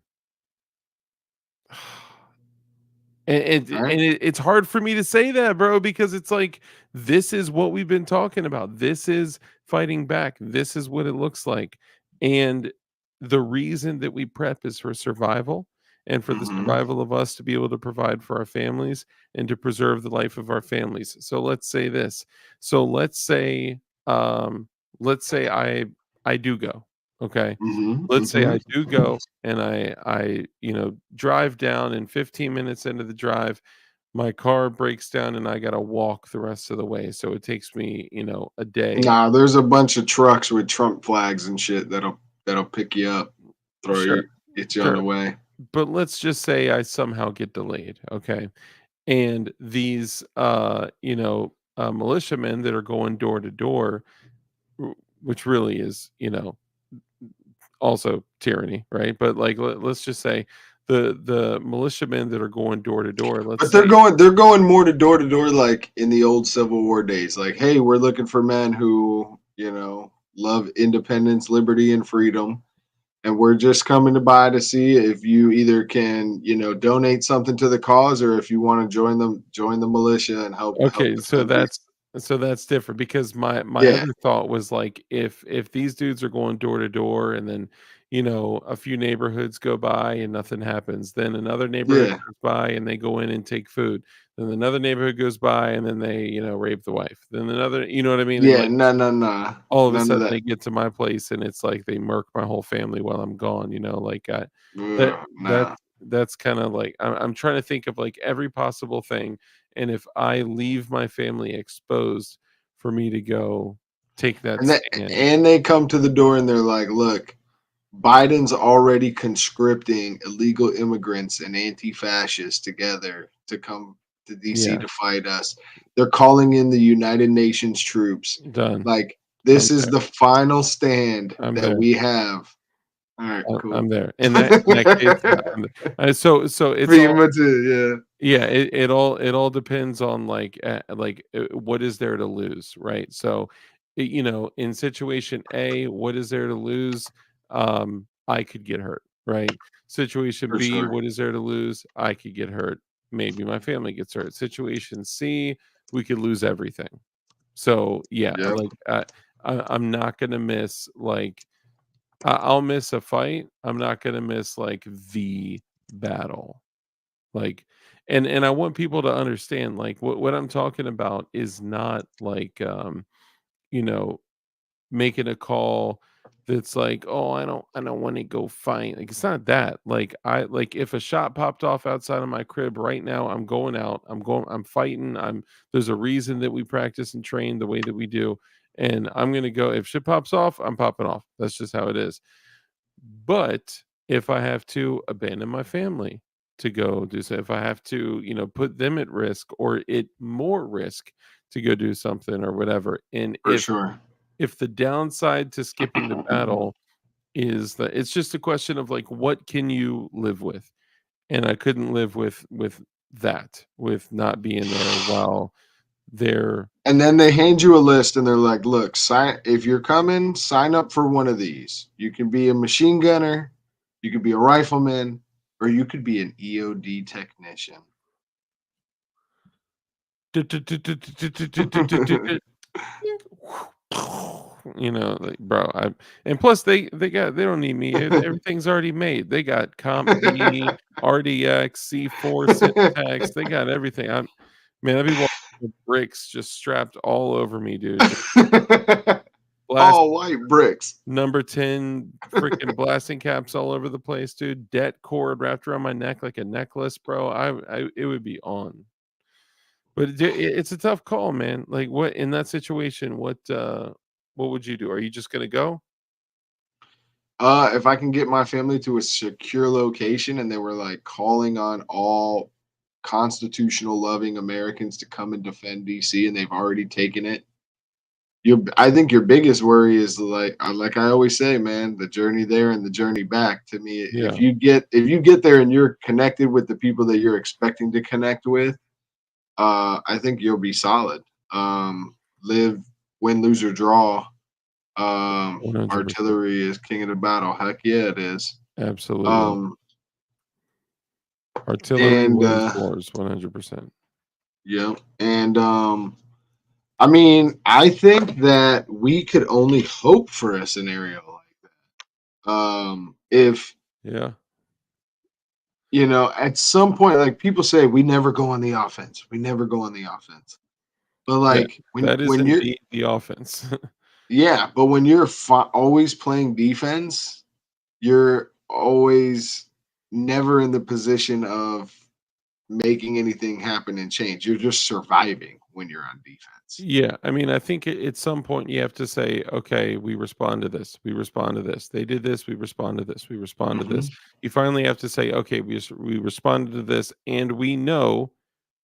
All right. it's hard for me to say that, bro, because it's like this is what we've been talking about. This is fighting back. This is what it looks like. And the reason that we prep is for survival and for the Mm-hmm. survival of us to be able to provide for our families and to preserve the life of our families. So let's say this. So um let's say I do go. Okay. Mm-hmm. Let's say Mm-hmm. I do go and I drive down, and 15 minutes into the drive, my car breaks down and I gotta walk the rest of the way. So it takes me, a day. Nah, there's a bunch of trucks with Trump flags and shit that'll pick you up, Sure, get you on the sure. way. But let's just say I somehow get delayed, okay? And these militiamen that are going door to door, which really is, also tyranny, right? But like let's just say the militiamen that are going door to door, let's But they're say. going more to door like in the old Civil War days. Like, hey, we're looking for men who, love independence, liberty, and freedom. And we're just coming to by to see if you either can, donate something to the cause, or if you want to join the militia and help Okay, the so country. that's different because my Yeah, other thought was like if these dudes are going door to door and then a few neighborhoods go by and nothing happens, then another neighborhood yeah, goes by and they go in and take food, then another neighborhood goes by and then they rape the wife, then another, you know what I mean, and yeah. like No, no, no, all of a none of sudden that. they get to my place and it's like they murk my whole family while I'm gone, like that Ugh, that nah. that's kind of like I'm trying to think of like every possible thing. And if I leave my family exposed for me to go take that stand. And they come to the door and they're like, look, Biden's already conscripting illegal immigrants and anti-fascists together to come to DC Yeah, to fight us. They're calling in the United Nations troops. done. Like, I'm this is there. the final stand I'm that there. we have. All right, I'm cool. there. In that case, yeah, I'm there. So it's Pretty all. much it, Yeah, it all depends on what is there to lose, right? So, in situation A, what is there to lose? I could get hurt, right? Situation for B, sure. what is there to lose? I could get hurt. Maybe my family gets hurt. Situation C, we could lose everything. So yeah, Yep, I'm not gonna miss I'll miss a fight. I'm not gonna miss like the battle. Like, and I want people to understand, like, what I'm talking about is not like, you know, making a call that's like, "Oh, I don't wanna go fight." Like, it's not that. Like, if a shot popped off outside of my crib right now, I'm going out. I'm fighting. There's a reason that we practice and train the way that we do, and I'm gonna go. If shit pops off, I'm popping off. That's just how it is. But if I have to abandon my family to go do so, if I have to, put them at risk or at more risk to go do something or whatever, and for if sure. if the downside to skipping the battle is that it's just a question of like what can you live with? And I couldn't live with that, with not being there while they're And then they hand you a list and they're like, look, if you're coming, sign up for one of these. You can be a machine gunner, you could be a rifleman, or you could be an EOD technician. You know, like, bro, and plus they don't need me. Everything's already made. They got Comp D, RDX, C4 syntax. They got everything. Man, I'd be walking with bricks just strapped all over me, dude. Just blast All white bricks. number 10 freaking blasting caps all over the place, dude. Det cord wrapped around my neck like a necklace, bro. It would be on. But it's a tough call, man. Like, what in that situation, what would you do? Are you just gonna go? If I can get my family to a secure location and they were like calling on all constitutional loving Americans to come and defend DC and they've already taken it. I think your biggest worry is like I always say, man, the journey there and the journey back. To me, Yeah. if you get there and you're connected with the people that you're expecting to connect with, I think you'll be solid. Live, win, lose or draw. 100%. Artillery is king of the battle. Heck yeah, it is. Absolutely. Artillery And wins wars 100%. yeah, and I mean, I think that we could only hope for a scenario like that. If Yeah. you know, at some point, like people say, we never go on the offense. We never go on the offense. But like That is when you're indeed the offense. yeah, but when you're always playing defense, you're always never in the position of making anything happen and change. You're just surviving when you're on defense. Yeah, I mean, I think at some point you have to say, okay, we respond to this. We respond to this. They did this. We respond to this. We respond to this. You finally have to say, okay, we responded to this, and we know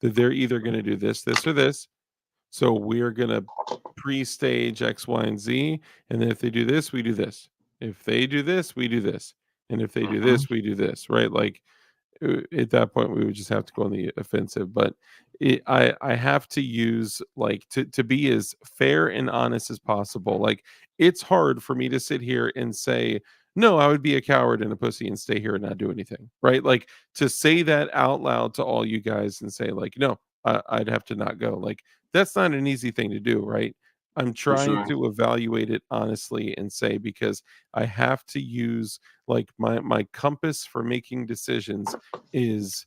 that they're either going to do this, or this. So we're going to pre-stage X, Y, and Z, and then if they do this, we do this. If they do this, we do this, and if they do this, we do this. Right? Like, at that point we would just have to go on the offensive. But I have to use, like, to be as fair and honest as possible. Like, it's hard for me to sit here and say no, I would be a coward and a pussy and stay here and not do anything, right? Like, to say that out loud to all you guys and say, like, no, I'd have to not go. Like, that's not an easy thing to do, right? I'm For trying sure. to evaluate it honestly and say, because I have to use, like, my compass for making decisions is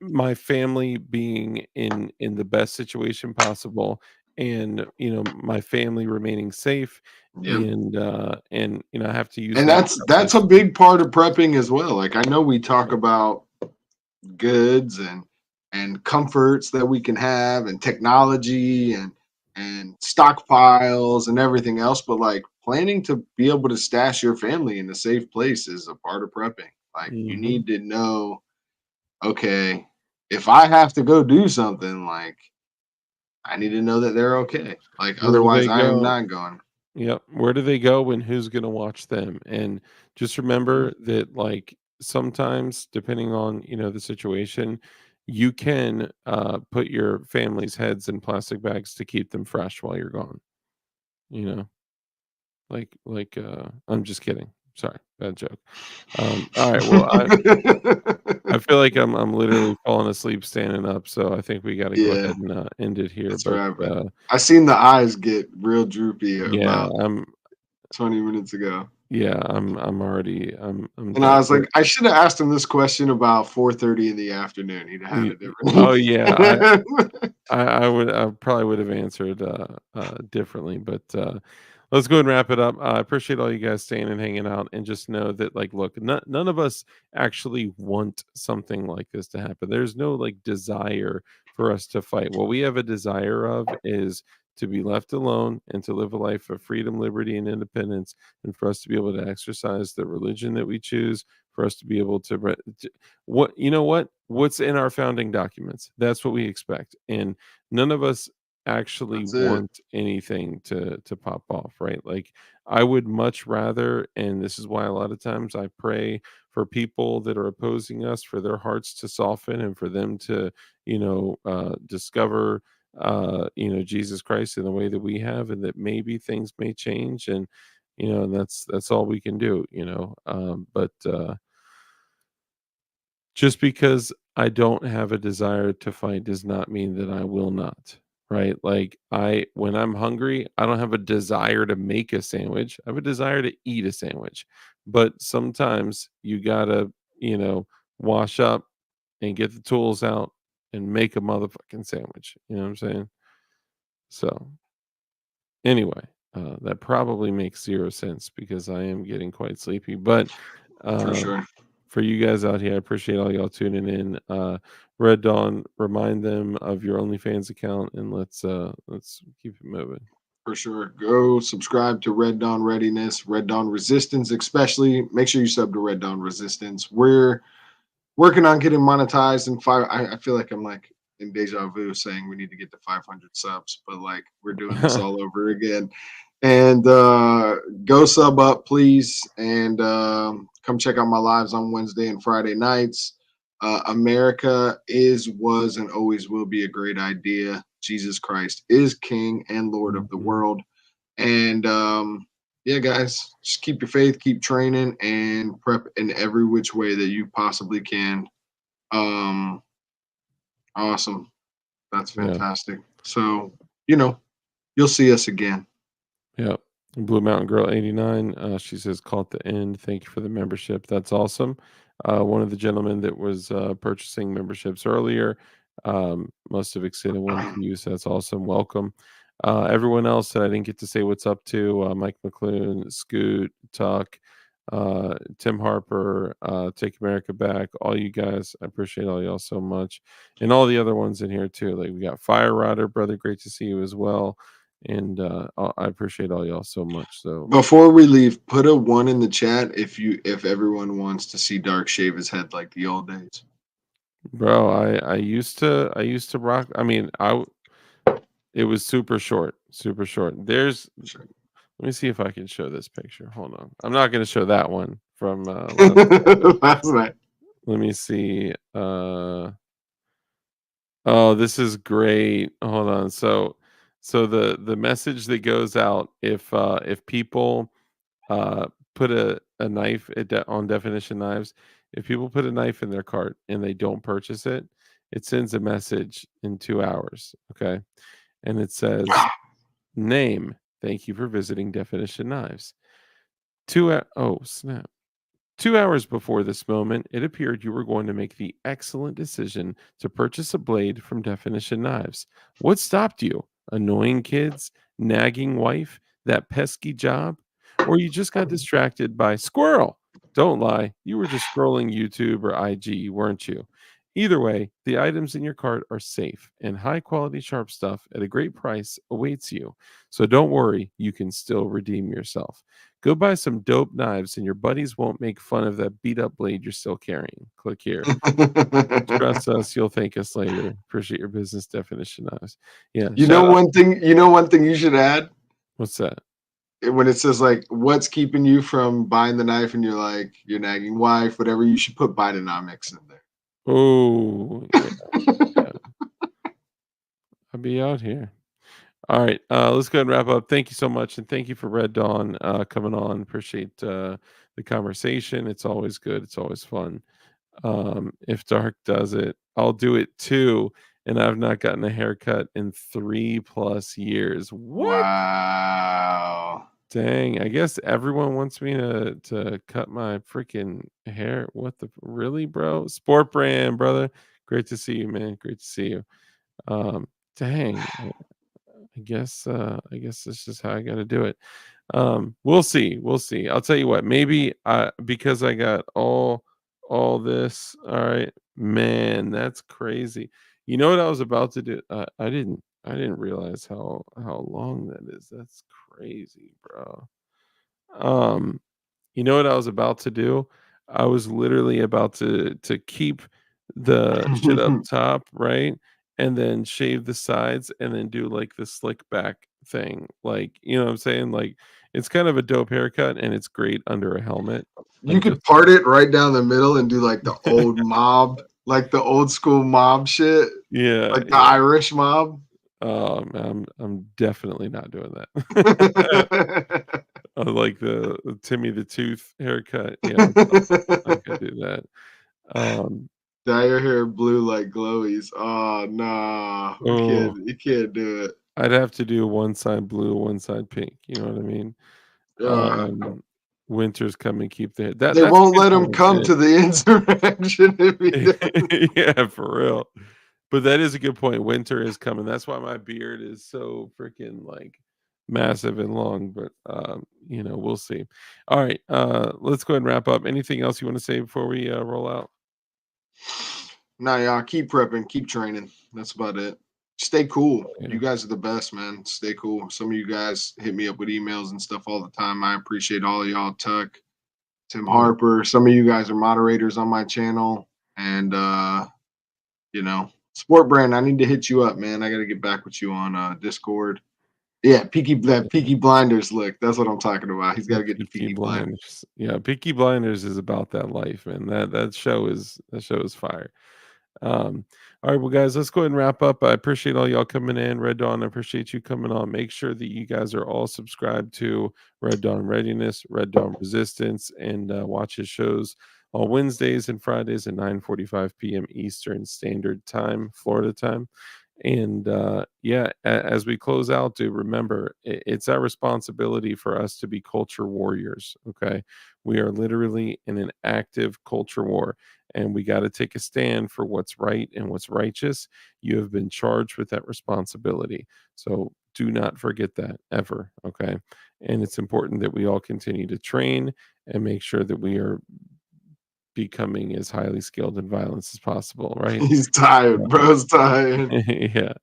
my family being in the best situation possible, and my family remaining safe, Yep. and I have to use And that that's a compass. big part of prepping as well. Like I know we talk about goods and comforts that we can have and technology and stockpiles and everything else, but like planning to be able to stash your family in a safe place is a part of prepping. Like you Mhm. need to know, okay, if I have to go do something, like I need to know that they're okay. Like Where do otherwise they I am go? not going. Yep. Where do they go and who's gonna watch them? And just remember that, like, sometimes depending on, the situation, you can put your family's heads in plastic bags to keep them fresh while you're gone. You know, I'm just kidding. Sorry, bad joke. All right. Well, I feel like I'm literally falling asleep standing up, so I think we got to go Yeah, ahead and end it here. that's all But right, man. I seen the eyes get real droopy yeah, about 20 minutes ago. I'm already I'm And I done. was like, I should have asked him this question about 4:30 in the afternoon. He'd have had a Oh yeah, different I probably would have answered differently, but let's go ahead and wrap it up. I appreciate all you guys staying and hanging out, and just know that, like, look, none of us actually want something like this to happen. There's no, like, desire for us to fight. What we have a desire of is to be left alone and to live a life of freedom, liberty, and independence, and for us to be able to exercise the religion that we choose, for us to be able to what's in our founding documents. That's what we expect, and none of us actually That's it. want anything to pop off, right? Like, I would much rather, and this is why a lot of times I pray for people that are opposing us, for their hearts to soften and for them to discover Jesus Christ in the way that we have, and that maybe things may change, and and that's all we can do. But just because I don't have a desire to fight does not mean that I will not. right? Like when I'm hungry, I don't have a desire to make a sandwich. I have a desire to eat a sandwich. But sometimes you gotta, wash up and get the tools out and make a motherfucking sandwich. You know what I'm saying? So anyway, that probably makes 0 sense because I am getting quite sleepy. But For uh, sure. for you guys out here, I appreciate all y'all tuning in. Red Dawn, remind them of your OnlyFans account, and let's keep it moving. For sure. Go subscribe to Red Dawn Readiness, Red Dawn Resistance, especially. Make sure you sub to Red Dawn Resistance. We're working on getting monetized and I feel like I'm like in deja vu saying we need to get to 500 subs, but like we're doing this all over again. And go sub up, please, and come check out my lives on Wednesday and Friday nights. America is, was, and always will be a great idea. Jesus Christ is King and Lord of the world. And yeah, guys, just keep your faith, keep training, and prep in every which way that you possibly can. Awesome. That's Yeah, fantastic. So, you'll see us again. yeah. Blue Mountain Girl 89. She says, "Call at the end. Thank you for the membership. That's awesome." One of the gentlemen that was purchasing memberships earlier must have exceeded one to you. So that's awesome. Welcome. Everyone else that I didn't get to say what's up to, Mike McClune, Scoot, Tuck, Tim Harper, Take America Back, all you guys. I appreciate all y'all so much. And all the other ones in here too. Like we got Fire Rider, brother. Great to see you as well. And I appreciate all y'all so much. So Before we leave, put a 1 in the chat if everyone wants to see Dark shave his head like the old days. bro, I used to rock. I mean, it was super short, super short. Sure. Let me see if I can show this picture. Hold on. I'm not going to show that one from last night, but Last night. let me see. Oh, this is great. Hold on. So the message that goes out if people put a knife on definition knives, if people put a knife in their cart and they don't purchase it, it sends a message in 2 hours, okay? And it says, "Name, thank you for visiting Definition Knives." Oh, snap. 2 hours before this moment, it appeared you were going to make the excellent decision to purchase a blade from Definition Knives. What stopped you? Annoying kids? Nagging wife? That pesky job? Or you just got distracted by squirrel? Don't lie, you were just scrolling YouTube or IG, weren't you? Either way, the items in your cart are safe, and high quality sharp stuff at a great price awaits you. So don't worry, you can still redeem yourself. Go buy some dope knives, and your buddies won't make fun of that beat up blade you're still carrying. Click here. Trust us, you'll thank us later. Appreciate your business, Definition Knives. Yeah, You shout know out. one thing. You know one thing you should add What's that? when it says like, "What's keeping you from buying the knife?" and you're like, your nagging wife, whatever. You should put Bidenomics in there. Oh, yeah, yeah. I'll be out here. All right, let's go ahead and wrap up. Thank you so much, and thank you for Red Dawn coming on. Appreciate the conversation. It's always good. It's always fun. If Dark does it, I'll do it too. And I've not gotten a haircut in 3+ years. What? Wow. Dang! I guess everyone wants me to cut my freaking hair. What the really, bro? Sport Brand, brother. Great to see you, man. Great to see you. Dang. I guess this is how I got to do it. We'll see. We'll see. I'll tell you what. Maybe because I got all this. All right, man, that's crazy. You know what I was about to do? I didn't realize how long that is. That's crazy, bro. Um, you know what I was about to do? I was literally about to keep the shit up top, right? And then shave the sides and then do like the slick back thing. Like, you know what I'm saying? Like it's kind of a dope haircut and it's great under a helmet. You Like could just part it right down the middle and do like the old mob, like the old school mob shit, yeah, like the yeah. Irish mob. I'm definitely not doing that. Like the Timmy the Tooth haircut. Yeah, I'm not gonna do that. Dye your hair blue like Glowies. Oh nah, Oh, you can't do it. I'd have to do one side blue, one side pink. You know what I mean? Uh, Winter's coming. Keep the that. they That's a won't good let him point. come to the insurrection if he does. Yeah, for real. But that is a good point. Winter is coming. That's why my beard is so freaking like massive and long. But we'll see. All right, let's go ahead and wrap up. Anything else you want to say before we roll out? Nah, y'all keep prepping, keep training. That's about it. Stay cool. Yeah. You guys are the best, man. Stay cool. Some of you guys hit me up with emails and stuff all the time. I appreciate all of y'all. Tuck, Tim Yeah. Harper. Some of you guys are moderators on my channel. And Sport Brand, I need to hit you up, man. I gotta get back with you on Discord. Yeah, Peaky Blinders look. That's what I'm talking about. He's gotta get the Peaky Blinders. Yeah, Peaky Blinders is about that life, man. That show is fire. All right, well, guys, let's go ahead and wrap up. I appreciate all y'all coming in. Red Dawn, I appreciate you coming on. Make sure that you guys are all subscribed to Red Dawn Readiness, Red Dawn Resistance, and watch his shows on Wednesdays and Fridays at 9:45 p.m. Eastern Standard Time, Florida time. And as we close out, to remember, it's our responsibility for us to be culture warriors. Okay, we are literally in an active culture war, and we got to take a stand for what's right and what's righteous. You have been charged with that responsibility, so do not forget that ever. Okay, and it's important that we all continue to train and make sure that we are becoming as highly skilled in violence as possible. Right? He's tired, bro's tired. Yeah.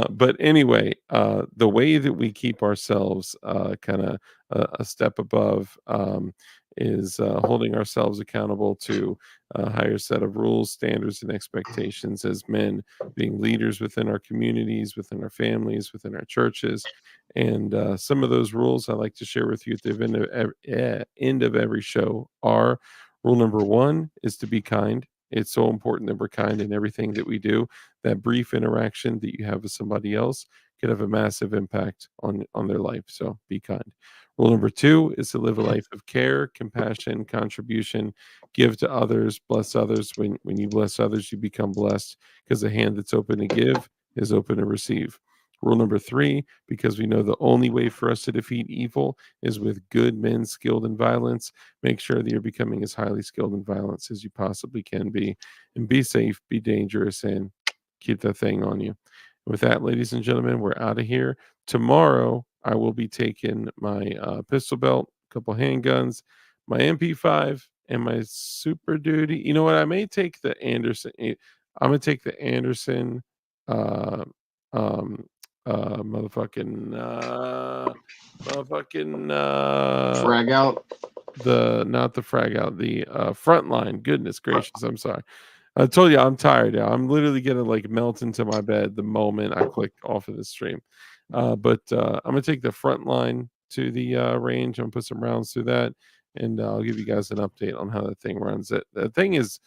But anyway, the way that we keep ourselves kind of a step above is holding ourselves accountable to a higher set of rules, standards, and expectations as men, being leaders within our communities, within our families, within our churches. And some of those rules I like to share with you at the end of every show are: rule number one is to be kind. It's so important that we're kind in everything that we do. That brief interaction that you have with somebody else could have a massive impact on their life. So be kind. Rule number two is to live a life of care, compassion, contribution, give to others, bless others. When you bless others, you become blessed, because the hand that's open to give is open to receive. Rule number three, because we know the only way for us to defeat evil is with good men skilled in violence, make sure that you're becoming as highly skilled in violence as you possibly can be. And be safe, be dangerous, and keep that thing on you. With that, ladies and gentlemen, we're out of here. Tomorrow, I will be taking my pistol belt, a couple handguns, my MP5, and my Super Duty. You know what? I may take the Anderson. I'm gonna take the Anderson, uh, um, Frag out. not the frag out, the frontline. Goodness gracious, I'm sorry. I told you I'm tired now. I'm literally gonna like melt into my bed the moment I click off of the stream. But I'm gonna take the front line to the range. I'm gonna put some rounds through that, and I'll give you guys an update on how that thing runs. That thing is,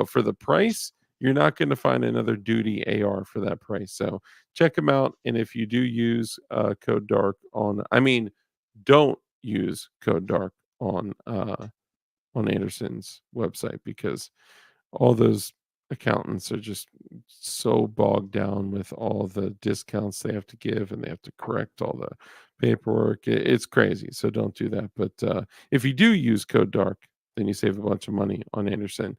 for the price, you're not gonna find another duty AR for that price. So check them out. And if you do use code DARK don't use code DARK on Anderson's website, because all those accountants are just so bogged down with all the discounts they have to give, and they have to correct all the paperwork. It's crazy. So don't do that. But if you do use code DARK, then you save a bunch of money on Anderson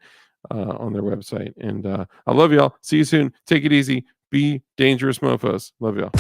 on their website. And I love y'all. See you soon. Take it easy. Be dangerous mofos. Love y'all.